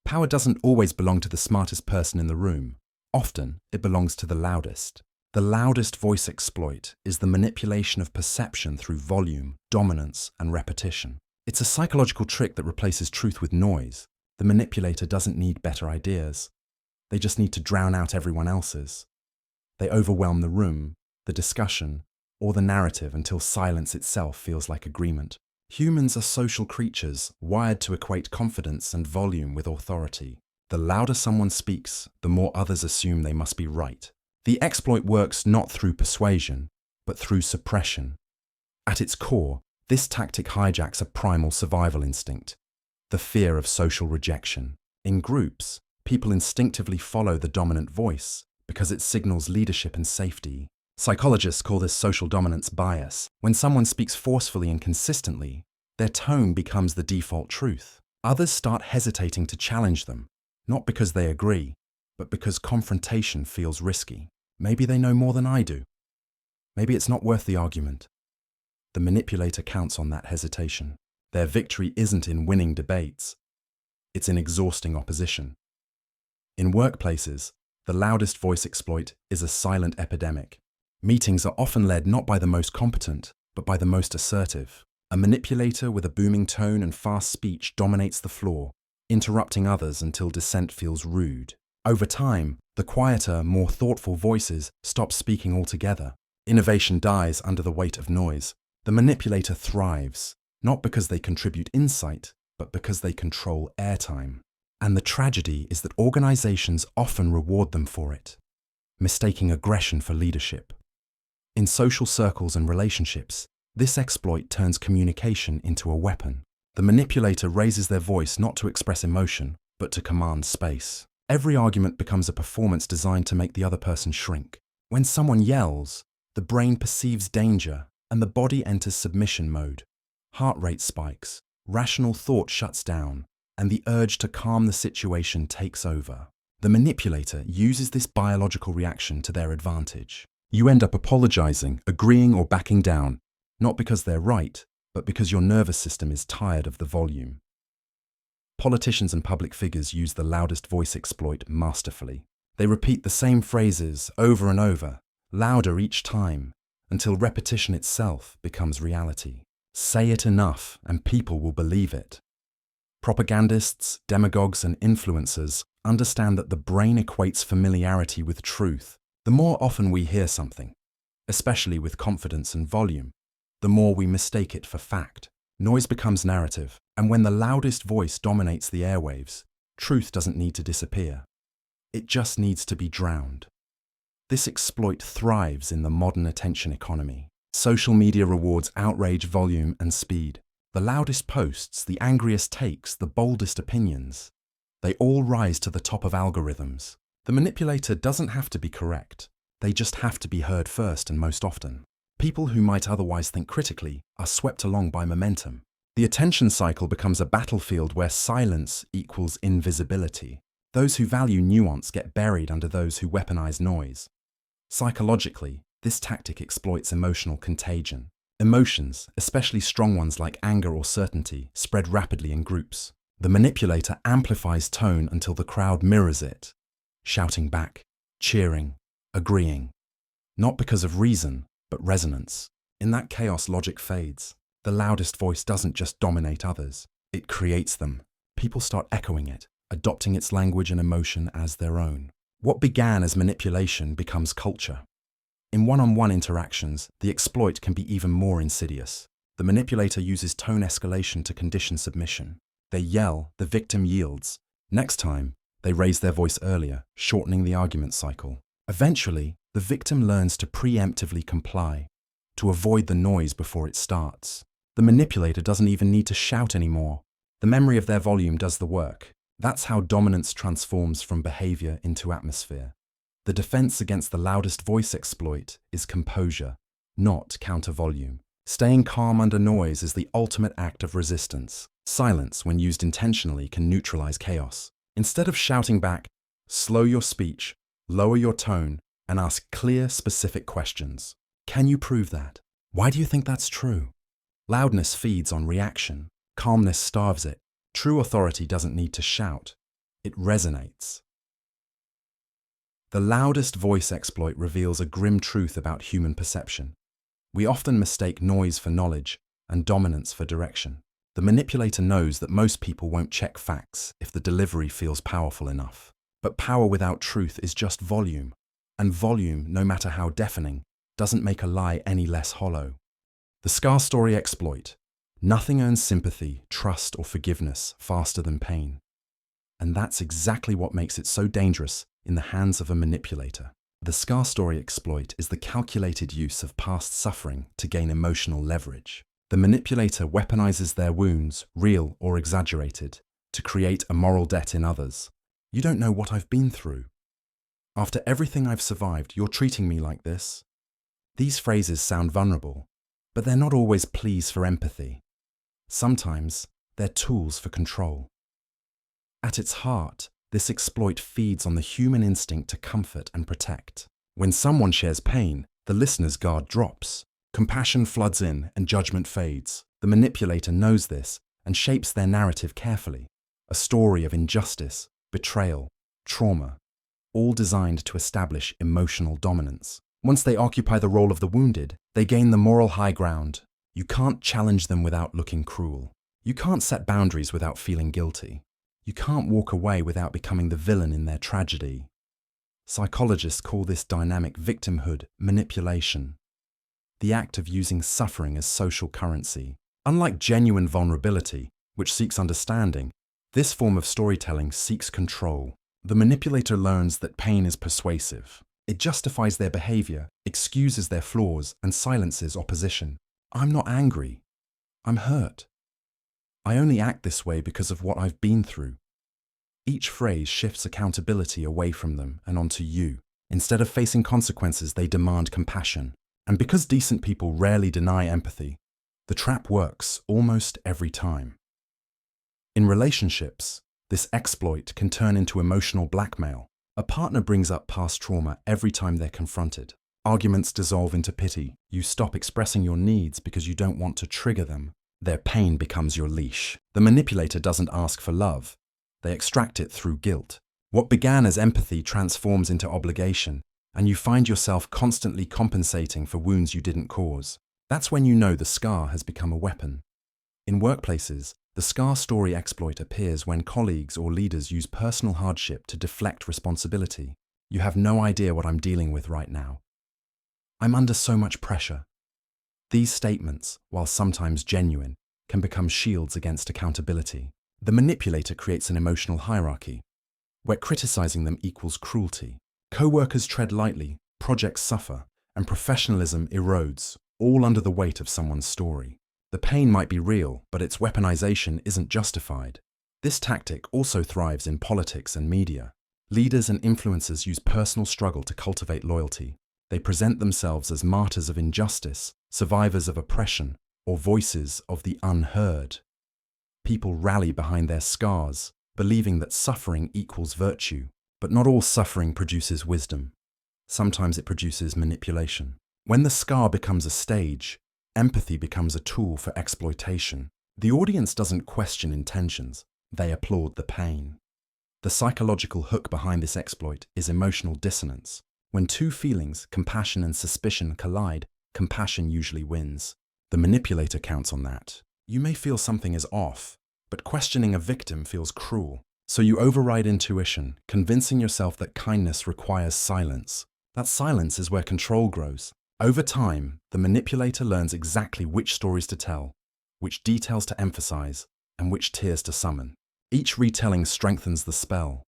Power doesn't always belong to the smartest person in the room. Often, it belongs to the loudest. The loudest voice exploit is the manipulation of perception through volume, dominance, and repetition. It's a psychological trick that replaces truth with noise. The manipulator doesn't need better ideas. They just need to drown out everyone else's. They overwhelm the room, the discussion, or the narrative until silence itself feels like agreement. Humans are social creatures, wired to equate confidence and volume with authority. The louder someone speaks, the more others assume they must be right. The exploit works not through persuasion, but through suppression. At its core, this tactic hijacks a primal survival instinct, the fear of social rejection. In groups, people instinctively follow the dominant voice because it signals leadership and safety. Psychologists call this social dominance bias. When someone speaks forcefully and consistently, their tone becomes the default truth. Others start hesitating to challenge them, not because they agree, but because confrontation feels risky. Maybe they know more than I do. Maybe it's not worth the argument. The manipulator counts on that hesitation. Their victory isn't in winning debates. It's in exhausting opposition. In workplaces, the loudest voice exploit is a silent epidemic. Meetings are often led not by the most competent, but by the most assertive. A manipulator with a booming tone and fast speech dominates the floor, interrupting others until dissent feels rude. Over time, the quieter, more thoughtful voices stop speaking altogether. Innovation dies under the weight of noise. The manipulator thrives, not because they contribute insight, but because they control airtime. And the tragedy is that organizations often reward them for it, mistaking aggression for leadership. In social circles and relationships, this exploit turns communication into a weapon. The manipulator raises their voice not to express emotion, but to command space. Every argument becomes a performance designed to make the other person shrink. When someone yells, the brain perceives danger and the body enters submission mode. Heart rate spikes, rational thought shuts down, and the urge to calm the situation takes over. The manipulator uses this biological reaction to their advantage. You end up apologizing, agreeing, or backing down, not because they're right, but because your nervous system is tired of the volume. Politicians and public figures use the loudest voice exploit masterfully. They repeat the same phrases over and over, louder each time, until repetition itself becomes reality. Say it enough, and people will believe it. Propagandists, demagogues, and influencers understand that the brain equates familiarity with truth. The more often we hear something, especially with confidence and volume, the more we mistake it for fact. Noise becomes narrative, and when the loudest voice dominates the airwaves, truth doesn't need to disappear. It just needs to be drowned. This exploit thrives in the modern attention economy. Social media rewards outrage, volume, and speed. The loudest posts, the angriest takes, the boldest opinions, they all rise to the top of algorithms. The manipulator doesn't have to be correct. They just have to be heard first and most often. People who might otherwise think critically are swept along by momentum. The attention cycle becomes a battlefield where silence equals invisibility. Those who value nuance get buried under those who weaponize noise. Psychologically, this tactic exploits emotional contagion. Emotions, especially strong ones like anger or certainty, spread rapidly in groups. The manipulator amplifies tone until the crowd mirrors it, shouting back, cheering, agreeing. Not because of reason, but resonance. In that chaos, logic fades. The loudest voice doesn't just dominate others, it creates them. People start echoing it, adopting its language and emotion as their own. What began as manipulation becomes culture. In one-on-one interactions, the exploit can be even more insidious. The manipulator uses tone escalation to condition submission. They yell, the victim yields. Next time, they raise their voice earlier, shortening the argument cycle. Eventually, the victim learns to preemptively comply, to avoid the noise before it starts. The manipulator doesn't even need to shout anymore. The memory of their volume does the work. That's how dominance transforms from behavior into atmosphere. The defense against the loudest voice exploit is composure, not counter-volume. Staying calm under noise is the ultimate act of resistance. Silence, when used intentionally, can neutralize chaos. Instead of shouting back, slow your speech, lower your tone, and ask clear, specific questions. Can you prove that? Why do you think that's true? Loudness feeds on reaction. Calmness starves it. True authority doesn't need to shout. It resonates. The loudest voice exploit reveals a grim truth about human perception. We often mistake noise for knowledge and dominance for direction. The manipulator knows that most people won't check facts if the delivery feels powerful enough. But power without truth is just volume. And volume, no matter how deafening, doesn't make a lie any less hollow. The Scarcity exploit. Nothing earns sympathy, trust, or forgiveness faster than pain. And that's exactly what makes it so dangerous in the hands of a manipulator. The Scarcity exploit is the calculated use of past suffering to gain emotional leverage. The manipulator weaponizes their wounds, real or exaggerated, to create a moral debt in others. You don't know what I've been through. After everything I've survived, you're treating me like this. These phrases sound vulnerable, but they're not always pleas for empathy. Sometimes they're tools for control. At its heart, this exploit feeds on the human instinct to comfort and protect. When someone shares pain, the listener's guard drops. Compassion floods in and judgment fades. The manipulator knows this and shapes their narrative carefully. A story of injustice, betrayal, trauma, all designed to establish emotional dominance. Once they occupy the role of the wounded, they gain the moral high ground. You can't challenge them without looking cruel. You can't set boundaries without feeling guilty. You can't walk away without becoming the villain in their tragedy. Psychologists call this dynamic victimhood manipulation, the act of using suffering as social currency. Unlike genuine vulnerability, which seeks understanding, this form of storytelling seeks control. The manipulator learns that pain is persuasive. It justifies their behavior, excuses their flaws, and silences opposition. I'm not angry. I'm hurt. I only act this way because of what I've been through. Each phrase shifts accountability away from them and onto you. Instead of facing consequences, they demand compassion. And because decent people rarely deny empathy, the trap works almost every time. In relationships, this exploit can turn into emotional blackmail. A partner brings up past trauma every time they're confronted. Arguments dissolve into pity. You stop expressing your needs because you don't want to trigger them. Their pain becomes your leash. The manipulator doesn't ask for love. They extract it through guilt. What began as empathy transforms into obligation, and you find yourself constantly compensating for wounds you didn't cause. That's when you know the scar has become a weapon. In workplaces, the Scarcity exploit appears when colleagues or leaders use personal hardship to deflect responsibility. You have no idea what I'm dealing with right now. I'm under so much pressure. These statements, while sometimes genuine, can become shields against accountability. The manipulator creates an emotional hierarchy, where criticizing them equals cruelty. Co-workers tread lightly, projects suffer, and professionalism erodes, all under the weight of someone's story. The pain might be real, but its weaponization isn't justified. This tactic also thrives in politics and media. Leaders and influencers use personal struggle to cultivate loyalty. They present themselves as martyrs of injustice, survivors of oppression, or voices of the unheard. People rally behind their scars, believing that suffering equals virtue. But not all suffering produces wisdom. Sometimes it produces manipulation. When the scar becomes a stage, empathy becomes a tool for exploitation. The audience doesn't question intentions, they applaud the pain. The psychological hook behind this exploit is emotional dissonance. When two feelings, compassion and suspicion, collide, compassion usually wins. The manipulator counts on that. You may feel something is off, but questioning a victim feels cruel. So you override intuition, convincing yourself that kindness requires silence. That silence is where control grows. Over time, the manipulator learns exactly which stories to tell, which details to emphasize, and which tears to summon. Each retelling strengthens the spell.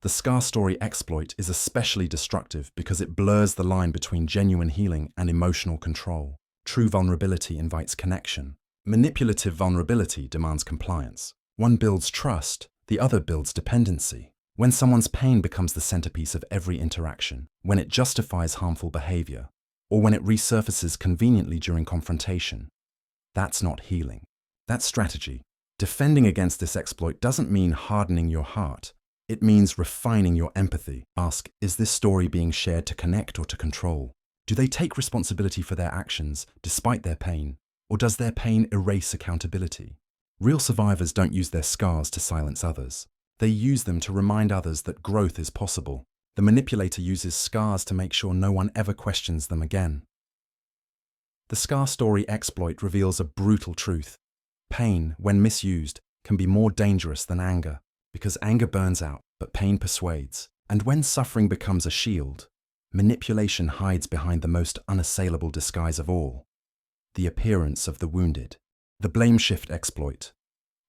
The Scarcity exploit is especially destructive because it blurs the line between genuine healing and emotional control. True vulnerability invites connection. Manipulative vulnerability demands compliance. One builds trust, the other builds dependency. When someone's pain becomes the centerpiece of every interaction, when it justifies harmful behavior, or when it resurfaces conveniently during confrontation, that's not healing. That's strategy. Defending against this exploit doesn't mean hardening your heart. It means refining your empathy. Ask, is this story being shared to connect or to control? Do they take responsibility for their actions despite their pain, or does their pain erase accountability? Real survivors don't use their scars to silence others. They use them to remind others that growth is possible. The manipulator uses scars to make sure no one ever questions them again. The Scarcity exploit reveals a brutal truth. Pain, when misused, can be more dangerous than anger, because anger burns out, but pain persuades. And when suffering becomes a shield, manipulation hides behind the most unassailable disguise of all, the appearance of the wounded. The blame shift exploit.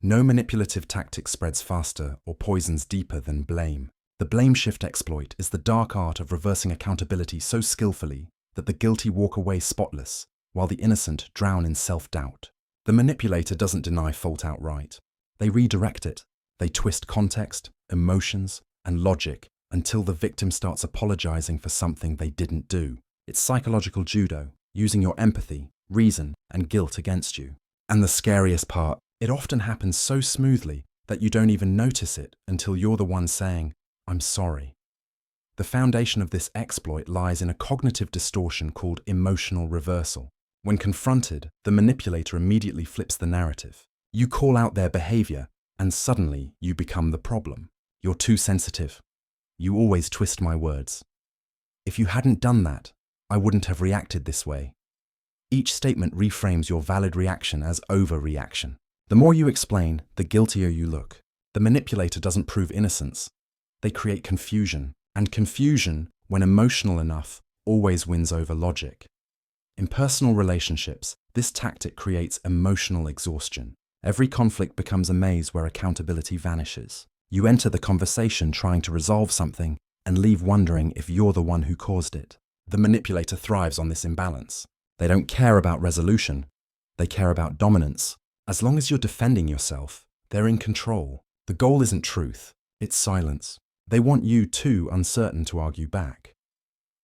No manipulative tactic spreads faster or poisons deeper than blame. The blame shift exploit is the dark art of reversing accountability so skillfully that the guilty walk away spotless, while the innocent drown in self-doubt. The manipulator doesn't deny fault outright. They redirect it. They twist context, emotions, and logic until the victim starts apologizing for something they didn't do. It's psychological judo, using your empathy, reason, and guilt against you. And the scariest part, it often happens so smoothly that you don't even notice it until you're the one saying, "I'm sorry." The foundation of this exploit lies in a cognitive distortion called emotional reversal. When confronted, the manipulator immediately flips the narrative. You call out their behavior, and suddenly you become the problem. You're too sensitive. You always twist my words. If you hadn't done that, I wouldn't have reacted this way. Each statement reframes your valid reaction as overreaction. The more you explain, the guiltier you look. The manipulator doesn't prove innocence. They create confusion. And confusion, when emotional enough, always wins over logic. In personal relationships, this tactic creates emotional exhaustion. Every conflict becomes a maze where accountability vanishes. You enter the conversation trying to resolve something and leave wondering if you're the one who caused it. The manipulator thrives on this imbalance. They don't care about resolution. They care about dominance. As long as you're defending yourself, they're in control. The goal isn't truth, it's silence. They want you too uncertain to argue back.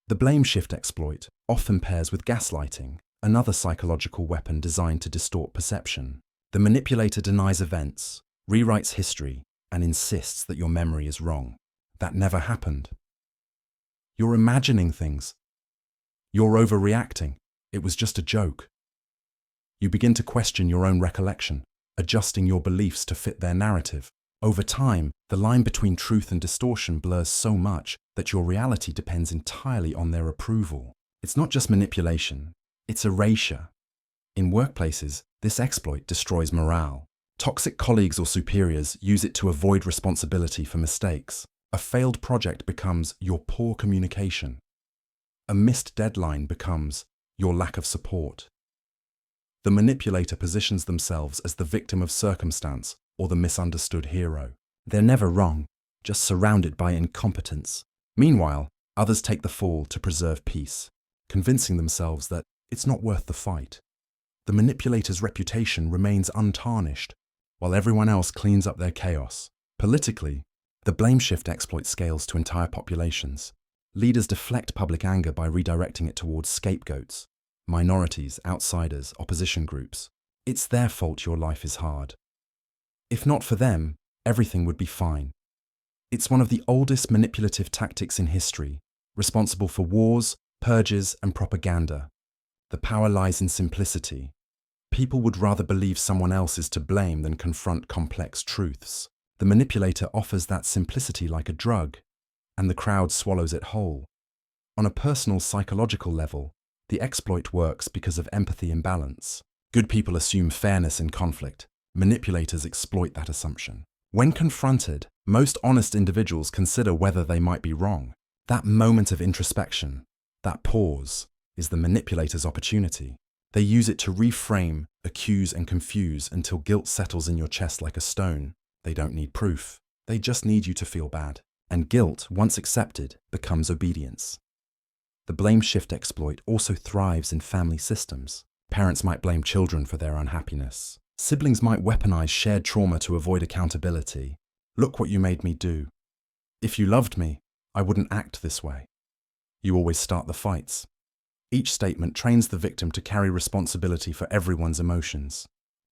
The blame shift exploit often pairs with gaslighting, another psychological weapon designed to distort perception. The manipulator denies events, rewrites history, and insists that your memory is wrong. That never happened. You're imagining things. You're overreacting. It was just a joke. You begin to question your own recollection, adjusting your beliefs to fit their narrative. Over time, the line between truth and distortion blurs so much that your reality depends entirely on their approval. It's not just manipulation, it's erasure. In workplaces, this exploit destroys morale. Toxic colleagues or superiors use it to avoid responsibility for mistakes. A failed project becomes your poor communication. A missed deadline becomes your lack of support. The manipulator positions themselves as the victim of circumstance or the misunderstood hero. They're never wrong, just surrounded by incompetence. Meanwhile, others take the fall to preserve peace, convincing themselves that it's not worth the fight. The manipulator's reputation remains untarnished, while everyone else cleans up their chaos. Politically, the blame shift exploit scales to entire populations. Leaders deflect public anger by redirecting it towards scapegoats, minorities, outsiders, opposition groups. It's their fault your life is hard. If not for them, everything would be fine. It's one of the oldest manipulative tactics in history, responsible for wars, purges, and propaganda. The power lies in simplicity. People would rather believe someone else is to blame than confront complex truths. The manipulator offers that simplicity like a drug, and the crowd swallows it whole. On a personal psychological level, the exploit works because of empathy imbalance. Good people assume fairness in conflict. Manipulators exploit that assumption. When confronted, most honest individuals consider whether they might be wrong. That moment of introspection, that pause, is the manipulator's opportunity. They use it to reframe, accuse, and confuse until guilt settles in your chest like a stone. They don't need proof. They just need you to feel bad. And guilt, once accepted, becomes obedience. The blame shift exploit also thrives in family systems. Parents might blame children for their unhappiness. Siblings might weaponize shared trauma to avoid accountability. Look what you made me do. If you loved me, I wouldn't act this way. You always start the fights. Each statement trains the victim to carry responsibility for everyone's emotions.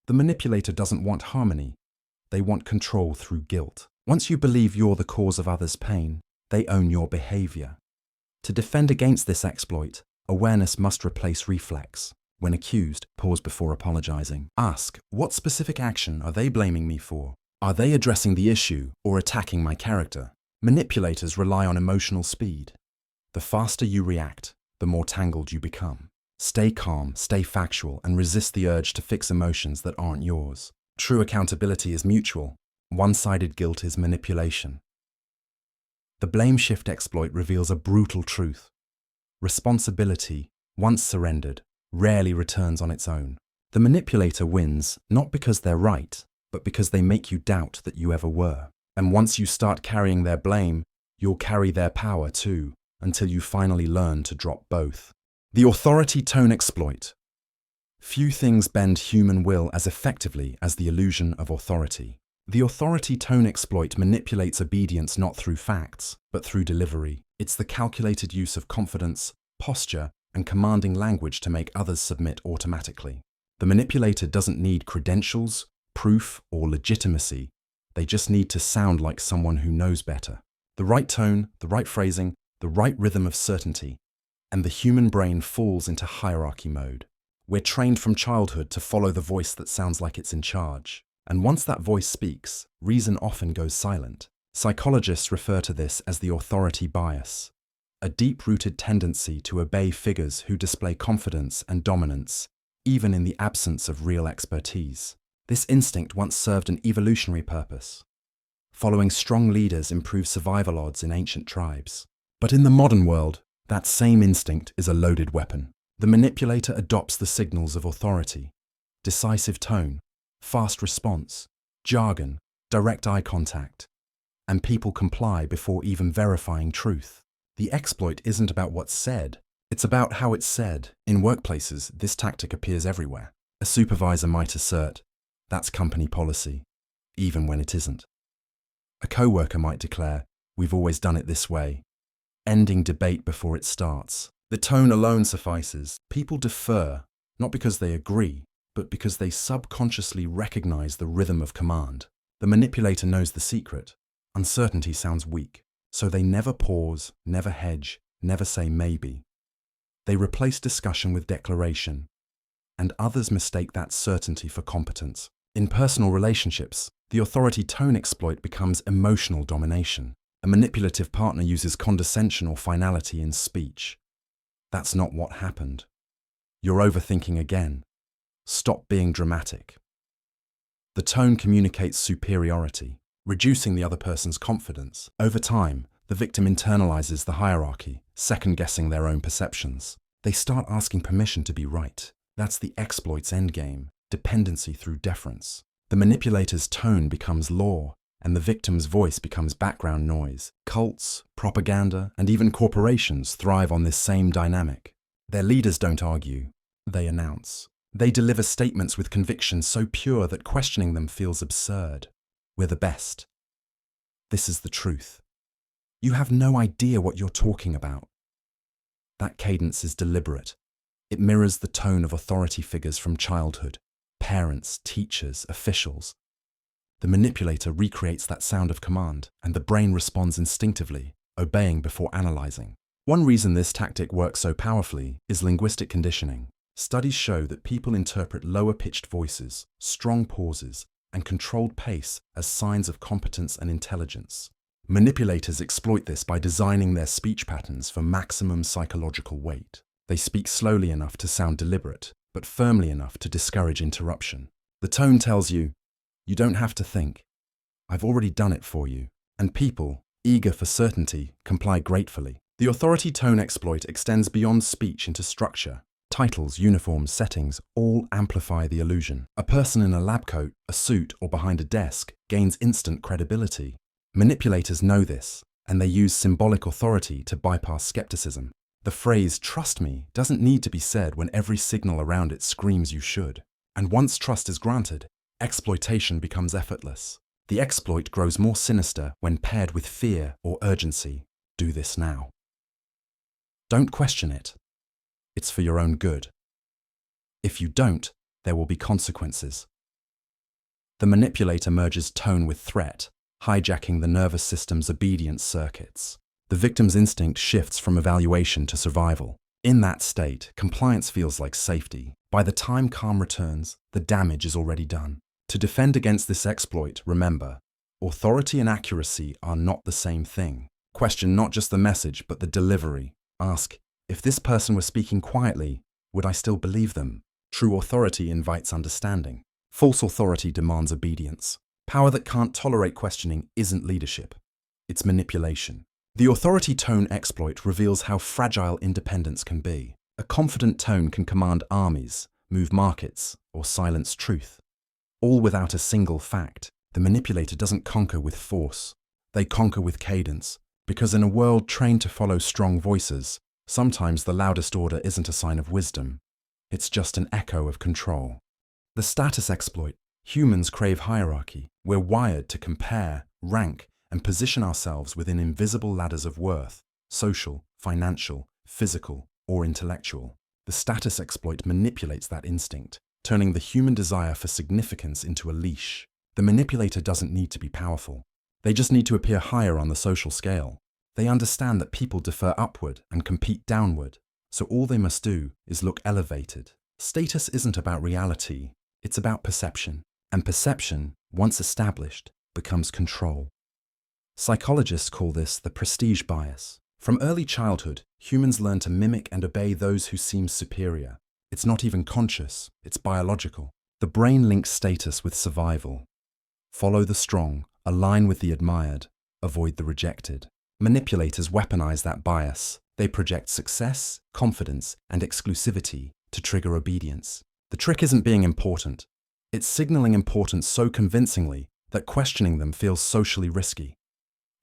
The manipulator doesn't want harmony. They want control through guilt. Once you believe you're the cause of others' pain, they own your behavior. To defend against this exploit, awareness must replace reflex. When accused, pause before apologizing. Ask, what specific action are they blaming me for? Are they addressing the issue or attacking my character? Manipulators rely on emotional speed. The faster you react, the more tangled you become. Stay calm, stay factual, and resist the urge to fix emotions that aren't yours. True accountability is mutual. One-sided guilt is manipulation. The blame shift exploit reveals a brutal truth. Responsibility, once surrendered, rarely returns on its own. The manipulator wins not because they're right, but because they make you doubt that you ever were. And once you start carrying their blame, you'll carry their power too, until you finally learn to drop both. The authority tone exploit. Few things bend human will as effectively as the illusion of authority. The authority tone exploit manipulates obedience not through facts, but through delivery. It's the calculated use of confidence, posture, and commanding language to make others submit automatically. The manipulator doesn't need credentials, proof, or legitimacy. They just need to sound like someone who knows better. The right tone, the right phrasing, the right rhythm of certainty, and the human brain falls into hierarchy mode. We're trained from childhood to follow the voice that sounds like it's in charge. And once that voice speaks, reason often goes silent. Psychologists refer to this as the authority bias, a deep-rooted tendency to obey figures who display confidence and dominance, even in the absence of real expertise. This instinct once served an evolutionary purpose. Following strong leaders improved survival odds in ancient tribes. But in the modern world, that same instinct is a loaded weapon. The manipulator adopts the signals of authority: decisive tone, fast response, jargon, direct eye contact, and people comply before even verifying truth. The exploit isn't about what's said, it's about how it's said. In workplaces, this tactic appears everywhere. A supervisor might assert, "That's company policy," even when it isn't. A co-worker might declare, "We've always done it this way," ending debate before it starts. The tone alone suffices. People defer, not because they agree, but because they subconsciously recognize the rhythm of command. The manipulator knows the secret. Uncertainty sounds weak, so they never pause, never hedge, never say maybe. They replace discussion with declaration, and others mistake that certainty for competence. In personal relationships, the authority tone exploit becomes emotional domination. A manipulative partner uses condescension or finality in speech. "That's not what happened. You're overthinking again. Stop being dramatic." The tone communicates superiority, reducing the other person's confidence. Over time, the victim internalizes the hierarchy, second-guessing their own perceptions. They start asking permission to be right. That's the exploit's endgame: dependency through deference. The manipulator's tone becomes law, and the victim's voice becomes background noise. Cults, propaganda, and even corporations thrive on this same dynamic. Their leaders don't argue, they announce. They deliver statements with conviction so pure that questioning them feels absurd. "We're the best. This is the truth. You have no idea what you're talking about." That cadence is deliberate. It mirrors the tone of authority figures from childhood. parents, teachers, officials. The manipulator recreates that sound of command, and the brain responds instinctively, obeying before analyzing. One reason this tactic works so powerfully is linguistic conditioning. Studies show that people interpret lower-pitched voices, strong pauses, and controlled pace as signs of competence and intelligence. Manipulators exploit this by designing their speech patterns for maximum psychological weight. They speak slowly enough to sound deliberate, but firmly enough to discourage interruption. The tone tells you, "You don't have to think. I've already done it for you." And people, eager for certainty, comply gratefully. The authority tone exploit extends beyond speech into structure. Titles, uniforms, settings all amplify the illusion. A person in a lab coat, a suit, or behind a desk gains instant credibility. Manipulators know this, and they use symbolic authority to bypass skepticism. The phrase "trust me" doesn't need to be said when every signal around it screams you should. And once trust is granted, exploitation becomes effortless. The exploit grows more sinister when paired with fear or urgency. Do this now. Don't question it. It's for your own good. If you don't, there will be consequences. The manipulator merges tone with threat, hijacking the nervous system's obedience circuits. The victim's instinct shifts from evaluation to survival. In that state, compliance feels like safety. By the time calm returns, the damage is already done. To defend against this exploit, remember, authority and accuracy are not the same thing. Question not just the message, but the delivery. Ask, if this person were speaking quietly, would I still believe them? True authority invites understanding. False authority demands obedience. Power that can't tolerate questioning isn't leadership. It's manipulation. The authority tone exploit reveals how fragile independence can be. A confident tone can command armies, move markets, or silence truth. All without a single fact. The manipulator doesn't conquer with force. They conquer with cadence. Because in a world trained to follow strong voices, sometimes the loudest order isn't a sign of wisdom. It's just an echo of control. The status exploit. Humans crave hierarchy. We're wired to compare, rank, and position ourselves within invisible ladders of worth, social, financial, physical, or intellectual. The status exploit manipulates that instinct, turning the human desire for significance into a leash. The manipulator doesn't need to be powerful. They just need to appear higher on the social scale. They understand that people defer upward and compete downward, so all they must do is look elevated. Status isn't about reality, it's about perception. And perception, once established, becomes control. Psychologists call this the prestige bias. From early childhood, humans learn to mimic and obey those who seem superior. It's not even conscious, it's biological. The brain links status with survival. Follow the strong, align with the admired, avoid the rejected. Manipulators weaponize that bias. They project success, confidence, and exclusivity to trigger obedience. The trick isn't being important. It's signaling importance so convincingly that questioning them feels socially risky.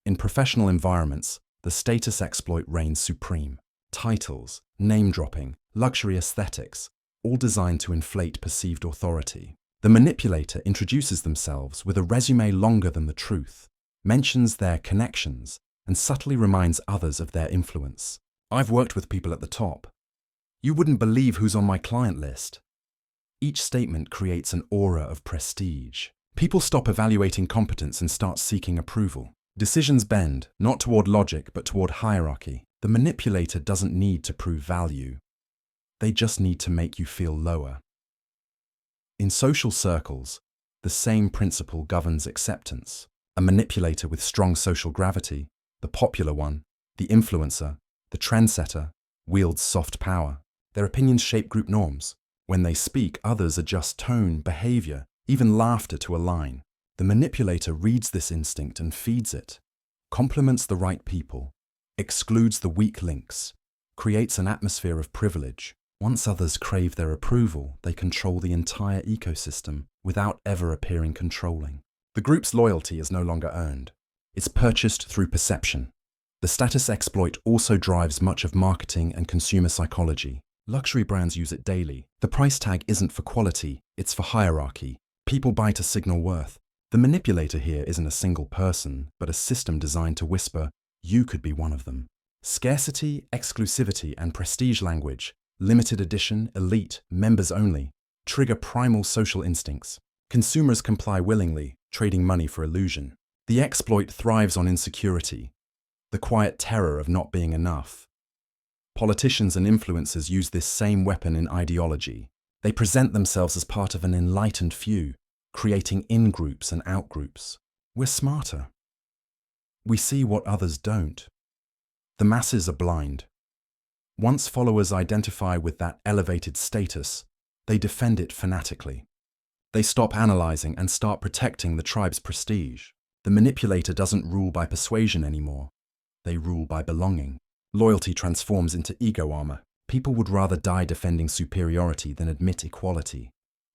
In professional environments, the status exploit reigns supreme. Titles, name-dropping, luxury aesthetics, all designed to inflate perceived authority. The manipulator introduces themselves with a resume longer than the truth, mentions their connections, and subtly reminds others of their influence. I've worked with people at the top. You wouldn't believe who's on my client list. Each statement creates an aura of prestige. People stop evaluating competence and start seeking approval. Decisions bend, not toward logic, but toward hierarchy. The manipulator doesn't need to prove value. They just need to make you feel lower. In social circles, the same principle governs acceptance. A manipulator with strong social gravity, the popular one, the influencer, the trendsetter, wields soft power. Their opinions shape group norms. When they speak, others adjust tone, behavior, even laughter to align. The manipulator reads this instinct and feeds it, compliments the right people, excludes the weak links, creates an atmosphere of privilege. Once others crave their approval, they control the entire ecosystem without ever appearing controlling. The group's loyalty is no longer earned. It's purchased through perception. The status exploit also drives much of marketing and consumer psychology. Luxury brands use it daily. The price tag isn't for quality, it's for hierarchy. People buy to signal worth. The manipulator here isn't a single person, but a system designed to whisper, you could be one of them. Scarcity, exclusivity, and prestige language, limited edition, elite, members only. trigger primal social instincts. Consumers comply willingly, trading money for illusion. The exploit thrives on insecurity, the quiet terror of not being enough. Politicians and influencers use this same weapon in ideology. They present themselves as part of an enlightened few, creating in-groups and out-groups. We're smarter. We see what others don't. The masses are blind. Once followers identify with that elevated status, they defend it fanatically. They stop analyzing and start protecting the tribe's prestige. The manipulator doesn't rule by persuasion anymore. They rule by belonging. Loyalty transforms into ego armor. People would rather die defending superiority than admit equality.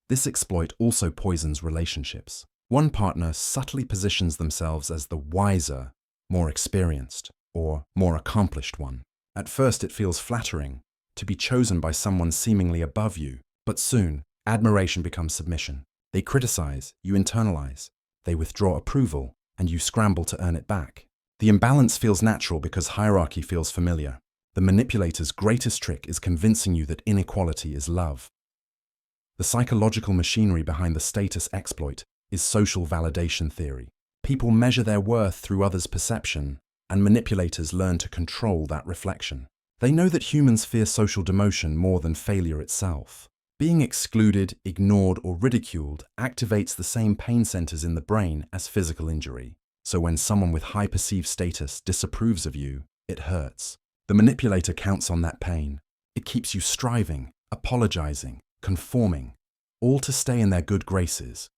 This exploit also poisons relationships. One partner subtly positions themselves as the wiser, more experienced, or more accomplished one. At first it feels flattering to be chosen by someone seemingly above you, but soon admiration becomes submission. They criticize, you internalize. They withdraw approval, and you scramble to earn it back. The imbalance feels natural because hierarchy feels familiar. The manipulator's greatest trick is convincing you that inequality is love. The psychological machinery behind the status exploit is social validation theory. People measure their worth through others' perception, and manipulators learn to control that reflection. They know that humans fear social demotion more than failure itself. Being excluded, ignored, or ridiculed activates the same pain centers in the brain as physical injury. So when someone with high perceived status disapproves of you, it hurts. The manipulator counts on that pain. It keeps you striving, apologizing, conforming, all to stay in their good graces.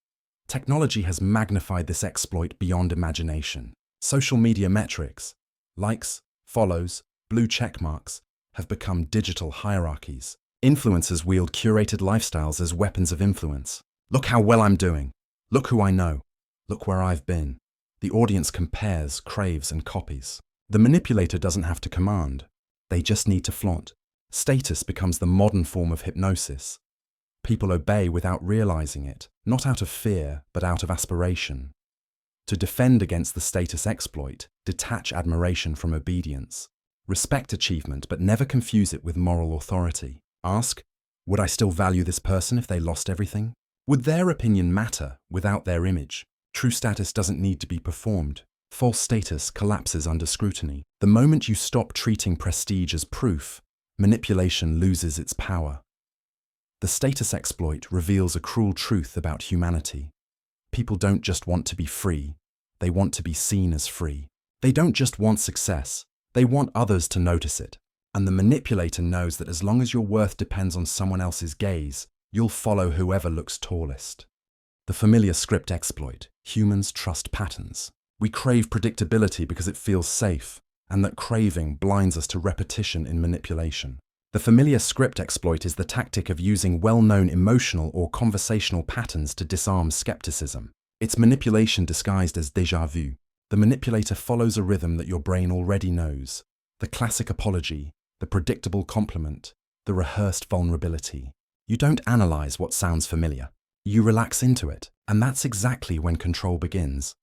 Technology has magnified this exploit beyond imagination. Social media metrics, likes, follows, blue check marks, have become digital hierarchies. Influencers wield curated lifestyles as weapons of influence. Look how well I'm doing. Look who I know. Look where I've been. The audience compares, craves, and copies. The manipulator doesn't have to command. They just need to flaunt. Status becomes the modern form of hypnosis. People obey without realizing it, not out of fear, but out of aspiration. To defend against the status exploit, detach admiration from obedience. Respect achievement, but never confuse it with moral authority. Ask, would I still value this person if they lost everything? Would their opinion matter without their image? True status doesn't need to be performed. False status collapses under scrutiny. The moment you stop treating prestige as proof, manipulation loses its power. The status exploit reveals a cruel truth about humanity. People don't just want to be free, they want to be seen as free. They don't just want success, they want others to notice it. And the manipulator knows that as long as your worth depends on someone else's gaze, you'll follow whoever looks tallest. The familiar script exploit. Humans trust patterns. We crave predictability because it feels safe, and that craving blinds us to repetition in manipulation. The familiar script exploit is the tactic of using well-known emotional or conversational patterns to disarm skepticism. It's manipulation disguised as déjà vu. The manipulator follows a rhythm that your brain already knows. The classic apology, the predictable compliment, the rehearsed vulnerability. You don't analyze what sounds familiar. You relax into it, and that's exactly when control begins.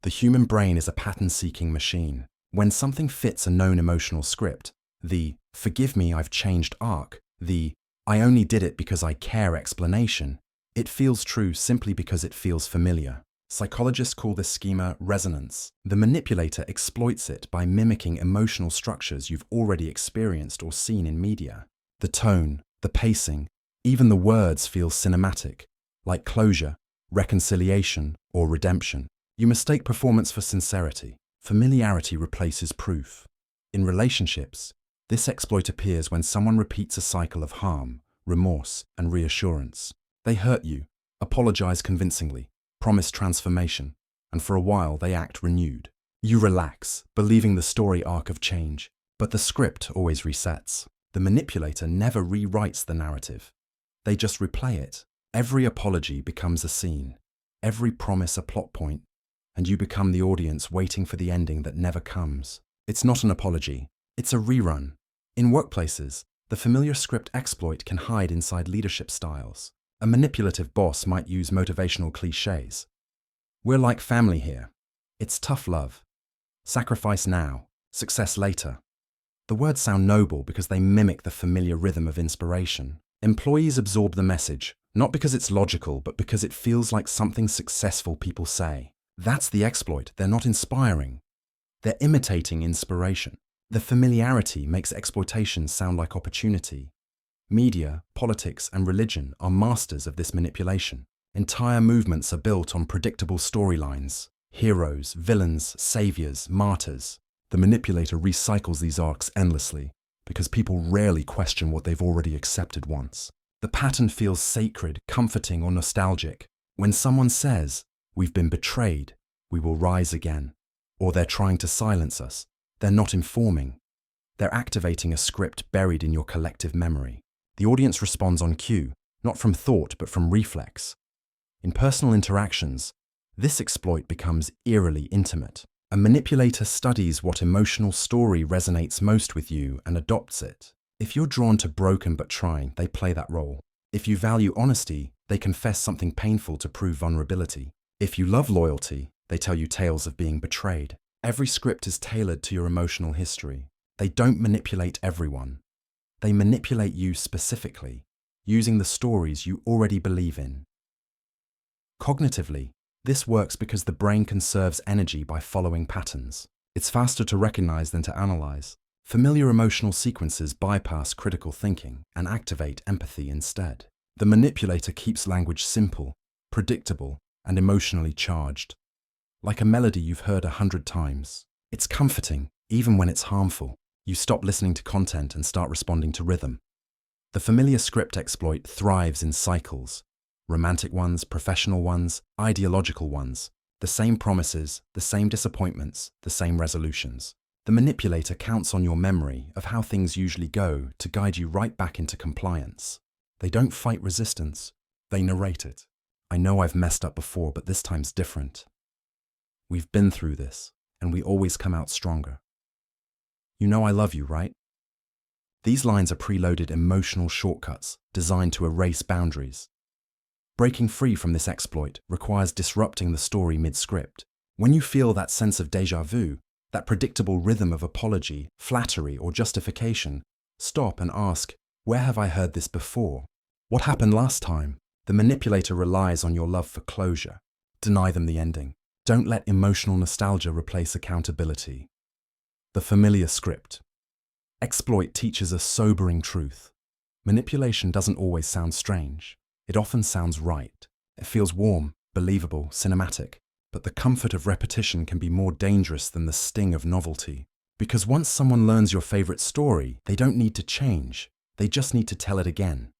The human brain is a pattern-seeking machine. When something fits a known emotional script, the "forgive me, I've changed" arc, the "I only did it because I care" explanation, it feels true simply because it feels familiar. Psychologists call this schema resonance. The manipulator exploits it by mimicking emotional structures you've already experienced or seen in media. The tone, the pacing, even the words feel cinematic, like closure, reconciliation, or redemption. You mistake performance for sincerity. Familiarity replaces proof. In relationships, this exploit appears when someone repeats a cycle of harm, remorse, and reassurance. They hurt you, apologize convincingly, promise transformation, and for a while they act renewed. You relax, believing the story arc of change, but the script always resets. The manipulator never rewrites the narrative. They just replay it. Every apology becomes a scene, every promise a plot point, and you become the audience waiting for the ending that never comes. It's not an apology, it's a rerun. In workplaces, the familiar script exploit can hide inside leadership styles. A manipulative boss might use motivational cliches. We're like family here. It's tough love. Sacrifice now, success later. The words sound noble because they mimic the familiar rhythm of inspiration. Employees absorb the message, Not because it's logical, but because it feels like something successful people say. That's the exploit. They're not inspiring. They're imitating inspiration. The familiarity makes exploitation sound like opportunity. Media, politics, and religion are masters of this manipulation. Entire movements are built on predictable storylines. Heroes, villains, saviors, martyrs. The manipulator recycles these arcs endlessly because people rarely question what they've already accepted once. The pattern feels sacred, comforting, or nostalgic. When someone says, "We've been betrayed, we will rise again," or "They're trying to silence us," they're not informing. They're activating a script buried in your collective memory. The audience responds on cue, not from thought but from reflex. In personal interactions, this exploit becomes eerily intimate. A manipulator studies what emotional story resonates most with you and adopts it. If you're drawn to broken but trying, they play that role. If you value honesty, they confess something painful to prove vulnerability. If you love loyalty, they tell you tales of being betrayed. Every script is tailored to your emotional history. They don't manipulate everyone. They manipulate you specifically, using the stories you already believe in. Cognitively, this works because the brain conserves energy by following patterns. It's faster to recognize than to analyze. Familiar emotional sequences bypass critical thinking and activate empathy instead. The manipulator keeps language simple, predictable, and emotionally charged. Like a melody you've heard 100 times. It's comforting, even when it's harmful. You stop listening to content and start responding to rhythm. The familiar script exploit thrives in cycles. Romantic ones, professional ones, ideological ones. The same promises, the same disappointments, the same resolutions. The manipulator counts on your memory of how things usually go to guide you right back into compliance. They don't fight resistance, they narrate it. "I know I've messed up before, but this time's different. We've been through this, and we always come out stronger. You know I love you, right?" These lines are preloaded emotional shortcuts designed to erase boundaries. Breaking free from this exploit requires disrupting the story mid-script. When you feel that sense of déjà vu, that predictable rhythm of apology, flattery, or justification, stop and ask, "Where have I heard this before? What happened last time?" The manipulator relies on your love for closure. Deny them the ending. Don't let emotional nostalgia replace accountability. The familiar script. Exploit teaches a sobering truth. Manipulation doesn't always sound strange. It often sounds right. It feels warm, believable, cinematic. But the comfort of repetition can be more dangerous than the sting of novelty. Because once someone learns your favorite story, they don't need to change. They just need to tell it again.